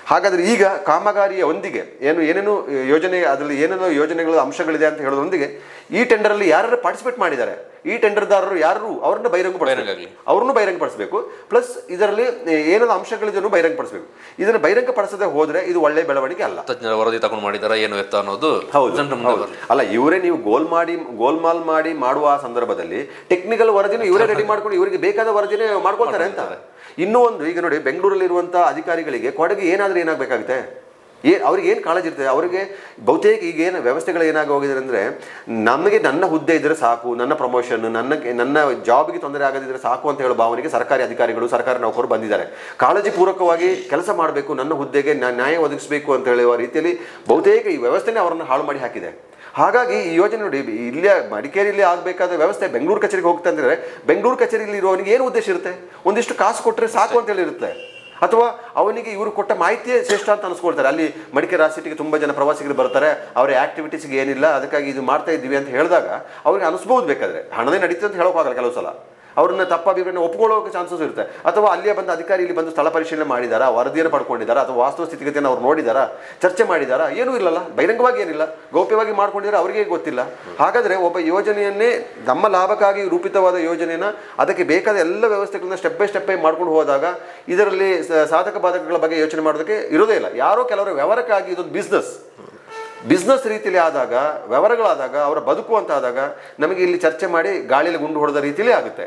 ಹಾಗಾದರೆ ಈಗ ಕಾಮಗಾರಿಯ ಒಂದಿಗೆ ಏನೇನು ಯೋಜನೆ, ಅದರಲ್ಲಿ ಏನೇನೋ ಯೋಜನೆಗಳ ಅಂಶಗಳಿದೆ ಅಂತ ಹೇಳೋದೊಂದಿಗೆ ಈ ಟೆಂಡರಲ್ಲಿ ಯಾರು ಪಾರ್ಟಿಸಿಪೇಟ್ ಮಾಡಿದ್ದಾರೆ, ಈ ಟೆಂಡರ್ದಾರರು ಯಾರು, ಅವ್ರನ್ನ ಬಹಿರಂಗಪಡಿಸಬೇಕು. ಪ್ಲಸ್ ಇದರಲ್ಲಿ ಏನೇನೋ ಅಂಶಗಳಿದನ್ನು ಬಹಿರಂಗಪಡಿಸಬೇಕು. ಇದನ್ನು ಬಹಿರಂಗಪಡಿಸದೆ ಹೋದ್ರೆ ಇದು ಒಳ್ಳೆ ಬೆಳವಣಿಗೆ ಅಲ್ಲ. ವರದಿ ತಗೊಂಡು ಮಾಡಿದಾರ ಏನು ಎತ್ತ ಅನ್ನೋದು ಹೌದು. ಅಲ್ಲ, ಇವರೇ ನೀವು ಗೋಲ್ಮಾಲ್ ಮಾಡಿ ಮಾಡುವ ಸಂದರ್ಭದಲ್ಲಿ ಟೆಕ್ನಿಕಲ್ ವರದಿನ ಇವರೇ ರೆಡಿ ಮಾಡ್ಕೊಂಡು ಇವರಿಗೆ ಬೇಕಾದ ವರದಿನೇ ಮಾಡ್ಕೊಳ್ತಾರೆ ಅಂತ. ಇನ್ನೂ ಒಂದು, ಈಗ ನೋಡಿ, ಬೆಂಗಳೂರಲ್ಲಿ ಇರುವಂಥ ಅಧಿಕಾರಿಗಳಿಗೆ ಕೊಡಗಿ ಏನಾಗಬೇಕಾಗುತ್ತೆ? ಅವ್ರಿಗೆ ಏನು ಕಾಳಜಿ ಇರ್ತದೆ? ಅವರಿಗೆ ಬಹುತೇಕ ಈಗ ಏನು ವ್ಯವಸ್ಥೆಗಳು ಏನಾಗಿ ಹೋಗಿದೆ ಅಂದರೆ, ನಮಗೆ ನನ್ನ ಹುದ್ದೆ ಇದ್ದರೆ ಸಾಕು, ನನ್ನ ಪ್ರಮೋಷನ್, ನನ್ನ ಜಾಬ್ಗೆ ತೊಂದರೆ ಆಗದಿದ್ದರೆ ಸಾಕು ಅಂತ ಹೇಳೋ ಭಾವನೆಗೆ ಸರ್ಕಾರಿ ಅಧಿಕಾರಿಗಳು, ಸರ್ಕಾರಿ ನೌಕರರು ಬಂದಿದ್ದಾರೆ. ಕಾಳಜಿ ಪೂರ್ವಕವಾಗಿ ಕೆಲಸ ಮಾಡಬೇಕು, ನನ್ನ ಹುದ್ದೆಗೆ ನ್ಯಾಯ ಒದಗಿಸಬೇಕು ಅಂತ ಹೇಳುವ ರೀತಿಯಲ್ಲಿ ಬಹುತೇಕ ಈ ವ್ಯವಸ್ಥೆನೇ ಅವರನ್ನು ಹಾಳು ಮಾಡಿ ಹಾಕಿದೆ. ಹಾಗಾಗಿ ಈ ಯೋಜನೆ ನೋಡಿ, ಇಲ್ಲೇ ಮಡಿಕೇರಿಯಲ್ಲಿ ಆಗಬೇಕಾದ ವ್ಯವಸ್ಥೆ ಬೆಂಗಳೂರು ಕಚೇರಿಗೆ ಹೋಗ್ತಾ ಅಂದರೆ, ಬೆಂಗಳೂರು ಕಚೇರಿಯಲ್ಲಿ ಇರುವವನಿಗೆ ಏನು ಉದ್ದೇಶ ಇರುತ್ತೆ? ಒಂದಿಷ್ಟು ಕಾಸು ಕೊಟ್ಟರೆ ಸಾಕು ಅಂತ ಹೇಳಿರುತ್ತೆ. ಅಥವಾ ಅವನಿಗೆ ಇವರು ಕೊಟ್ಟ ಮಾಹಿತಿಯೇ ಶ್ರೇಷ್ಠ ಅಂತ ಅನಿಸ್ಕೊಳ್ತಾರೆ. ಅಲ್ಲಿ ಮಡಿಕೇರಿ ಸಿಟಿಗೆ ತುಂಬ ಜನ ಪ್ರವಾಸಿಗರು ಬರ್ತಾರೆ, ಅವರ ಆಕ್ಟಿವಿಟೀಸ್ಗೆ ಏನಿಲ್ಲ, ಅದಕ್ಕಾಗಿ ಇದು ಮಾಡ್ತಾ ಇದ್ದೀವಿ ಅಂತ ಹೇಳಿದಾಗ ಅವ್ರಿಗೆ ಅನಿಸ್ಬೋದು. ಬೇಕಾದರೆ ಹಣದೇ ನಡೀತದೆ ಅಂತ ಹೇಳೋಕ್ಕಾಗಲ್ಲ ಕೆಲವು ಸಲ. ಅವ್ರನ್ನ ತಪ್ಪಾಭಿಪ್ರಾಯ ಒಪ್ಕೊಳ್ಳೋಕೆ ಚಾನ್ಸಸ್ ಇರುತ್ತೆ. ಅಥವಾ ಅಲ್ಲಿಯೇ ಬಂದ ಅಧಿಕಾರಿ ಇಲ್ಲಿ ಬಂದು ಸ್ಥಳ ಪರಿಶೀಲನೆ ಮಾಡಿದಾರಾ, ವರದಿಯನ್ನು ಪಡ್ಕೊಂಡಿದ್ದಾರಾ, ಅಥವಾ ವಾಸ್ತವ ಸ್ಥಿತಿಗತಿಯನ್ನು ಅವ್ರು ನೋಡಿದಾರಾ, ಚರ್ಚೆ ಮಾಡಿದಾರಾ? ಏನೂ ಇಲ್ಲಲ್ಲ, ಬಹಿರಂಗವಾಗಿ ಏನಿಲ್ಲ, ಗೌಪ್ಯವಾಗಿ ಮಾಡ್ಕೊಂಡಿದ್ದಾರೆ, ಅವರಿಗೆ ಗೊತ್ತಿಲ್ಲ. ಹಾಗಾದರೆ ಒಬ್ಬ ಯೋಜನೆಯನ್ನೇ ನಮ್ಮ ಲಾಭಕ್ಕಾಗಿ ರೂಪಿತವಾದ ಯೋಜನೆಯನ್ನು ಅದಕ್ಕೆ ಬೇಕಾದ ಎಲ್ಲ ವ್ಯವಸ್ಥೆಗಳನ್ನ ಸ್ಟೆಪ್ ಬೈ ಸ್ಟೆಪ್ ಮಾಡ್ಕೊಂಡು ಹೋದಾಗ ಇದರಲ್ಲಿ ಸಾಧಕ ಬಾಧಕಗಳ ಬಗ್ಗೆ ಯೋಚನೆ ಮಾಡೋದಕ್ಕೆ ಇರೋದೇ ಇಲ್ಲ. ಯಾರೋ ಕೆಲವರ ವ್ಯವಹಾರಕ್ಕಾಗಿ ಇದೊಂದು ಬಿಸ್ನೆಸ್ ರೀತಿಯಲ್ಲಿ ಆದಾಗ, ವ್ಯವಹಾರಗಳಾದಾಗ, ಅವರ ಬದುಕು ಅಂತ ಆದಾಗ ನಮಗೆ ಇಲ್ಲಿ ಚರ್ಚೆ ಮಾಡಿ ಗಾಳಿಯಲ್ಲಿ ಗುಂಡು ಹೊಡೆದ ರೀತಿಯಲ್ಲೇ ಆಗುತ್ತೆ.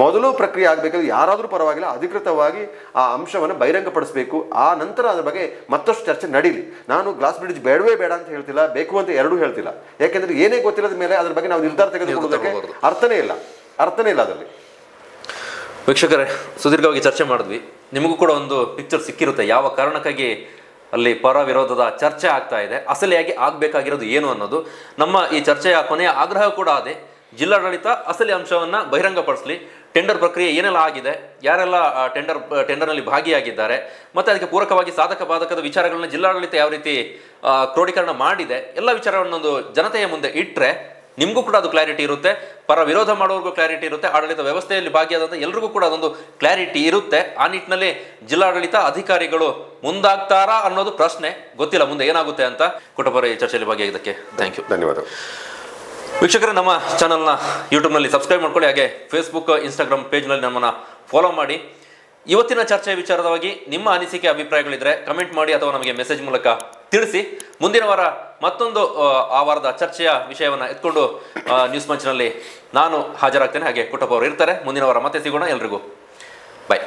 ಮೊದಲು ಪ್ರಕ್ರಿಯೆ ಆಗಬೇಕಾದ್ರೆ ಯಾರಾದರೂ ಪರವಾಗಿಲ್ಲ, ಅಧಿಕೃತವಾಗಿ ಆ ಅಂಶವನ್ನು ಬಹಿರಂಗಪಡಿಸಬೇಕು. ಆ ನಂತರ ಅದ್ರ ಬಗ್ಗೆ ಮತ್ತಷ್ಟು ಚರ್ಚೆ ನಡೀಲಿ. ನಾನು ಗ್ಲಾಸ್ ಬ್ರಿಡ್ಜ್ ಬೇಡವೇ ಬೇಡ ಅಂತ ಹೇಳ್ತಿಲ್ಲ, ಬೇಕು ಅಂತ ಎರಡೂ ಹೇಳ್ತಿಲ್ಲ. ಯಾಕೆಂದ್ರೆ ಏನೇ ಗೊತ್ತಿಲ್ಲದ ಮೇಲೆ ಅದ್ರ ಬಗ್ಗೆ ನಾವು ನಿರ್ಧಾರ ತೆಗೆದುಕೊಳ್ಳೋದಕ್ಕೆ ಅರ್ಥನೇ ಇಲ್ಲ ಅದರಲ್ಲಿ. ವೀಕ್ಷಕರೇ, ಸುದೀರ್ಘವಾಗಿ ಚರ್ಚೆ ಮಾಡಿದ್ವಿ. ನಿಮಗೂ ಕೂಡ ಒಂದು ಪಿಕ್ಚರ್ ಸಿಕ್ಕಿರುತ್ತೆ ಯಾವ ಕಾರಣಕ್ಕಾಗಿ ಅಲ್ಲಿ ಪರ ವಿರೋಧದ ಚರ್ಚೆ ಆಗ್ತಾ ಇದೆ, ಅಸಲಿಯಾಗಿ ಆಗಬೇಕಾಗಿರೋದು ಏನು ಅನ್ನೋದು. ನಮ್ಮ ಈ ಚರ್ಚೆಯ ಕೊನೆಯ ಆಗ್ರಹ ಕೂಡ ಅದೇ, ಜಿಲ್ಲಾಡಳಿತ ಅಸಲಿ ಅಂಶವನ್ನು ಬಹಿರಂಗಪಡಿಸಲಿ. ಟೆಂಡರ್ ಪ್ರಕ್ರಿಯೆ ಏನೆಲ್ಲ ಆಗಿದೆ, ಯಾರೆಲ್ಲ ಟೆಂಡರ್ನಲ್ಲಿ ಭಾಗಿಯಾಗಿದ್ದಾರೆ, ಮತ್ತು ಅದಕ್ಕೆ ಪೂರಕವಾಗಿ ಸಾಧಕ ಬಾಧಕದ ವಿಚಾರಗಳನ್ನ ಜಿಲ್ಲಾಡಳಿತ ಯಾವ ರೀತಿ ಕ್ರೋಢೀಕರಣ ಮಾಡಿದೆ, ಎಲ್ಲ ವಿಚಾರವನ್ನೊಂದು ಜನತೆಯ ಮುಂದೆ ಇಟ್ಟರೆ ನಿಮಗೂ ಕೂಡ ಅದು ಕ್ಲಾರಿಟಿ ಇರುತ್ತೆ, ಪರ ವಿರೋಧ ಮಾಡೋರ್ಗೂ ಕ್ಲಾರಿಟಿ ಇರುತ್ತೆ, ಆಡಳಿತ ವ್ಯವಸ್ಥೆಯಲ್ಲಿ ಭಾಗಿಯಾದಂಥ ಎಲ್ರಿಗೂ ಕೂಡ ಅದೊಂದು ಕ್ಲಾರಿಟಿ ಇರುತ್ತೆ. ಆ ನಿಟ್ಟಿನಲ್ಲಿ ಜಿಲ್ಲಾಡಳಿತ ಅಧಿಕಾರಿಗಳು ಮುಂದಾಗ್ತಾರಾ ಅನ್ನೋದು ಪ್ರಶ್ನೆ. ಗೊತ್ತಿಲ್ಲ ಮುಂದೆ ಏನಾಗುತ್ತೆ ಅಂತ. ಕುಟುಂಬರ ಈ ಚರ್ಚೆಯಲ್ಲಿ ಭಾಗಿಯಾಗಿದ್ದಕ್ಕೆ ಥ್ಯಾಂಕ್ ಯು, ಧನ್ಯವಾದ. ವೀಕ್ಷಕರೇ, ನಮ್ಮ ಚಾನಲ್ನ ಯೂಟ್ಯೂಬ್ನಲ್ಲಿ ಸಬ್ಸ್ಕ್ರೈಬ್ ಮಾಡ್ಕೊಳ್ಳಿ, ಹಾಗೆ ಫೇಸ್ಬುಕ್, ಇನ್ಸ್ಟಾಗ್ರಾಮ್ ಪೇಜ್ನಲ್ಲಿ ನಮ್ಮನ್ನು ಫಾಲೋ ಮಾಡಿ. ಇವತ್ತಿನ ಚರ್ಚೆಯ ವಿಚಾರವಾಗಿ ನಿಮ್ಮ ಅನಿಸಿಕೆ, ಅಭಿಪ್ರಾಯಗಳಿದ್ರೆ ಕಮೆಂಟ್ ಮಾಡಿ ಅಥವಾ ನಮಗೆ ಮೆಸೇಜ್ ಮೂಲಕ ತಿಳಿಸಿ. ಮುಂದಿನ ವಾರ ಮತ್ತೊಂದು ಆ ವಾರದ ಚರ್ಚೆಯ ವಿಷಯವನ್ನು ಎತ್ಕೊಂಡು ನ್ಯೂಸ್ ಮಂಚ್ನಲ್ಲಿ ನಾನು ಹಾಜರಾಗ್ತೇನೆ, ಹಾಗೆ ಕುಟುಂಬ ಅವರು ಇರ್ತಾರೆ. ಮುಂದಿನ ವಾರ ಮತ್ತೆ ಸಿಗೋಣ. ಎಲ್ರಿಗೂ ಬಾಯ್.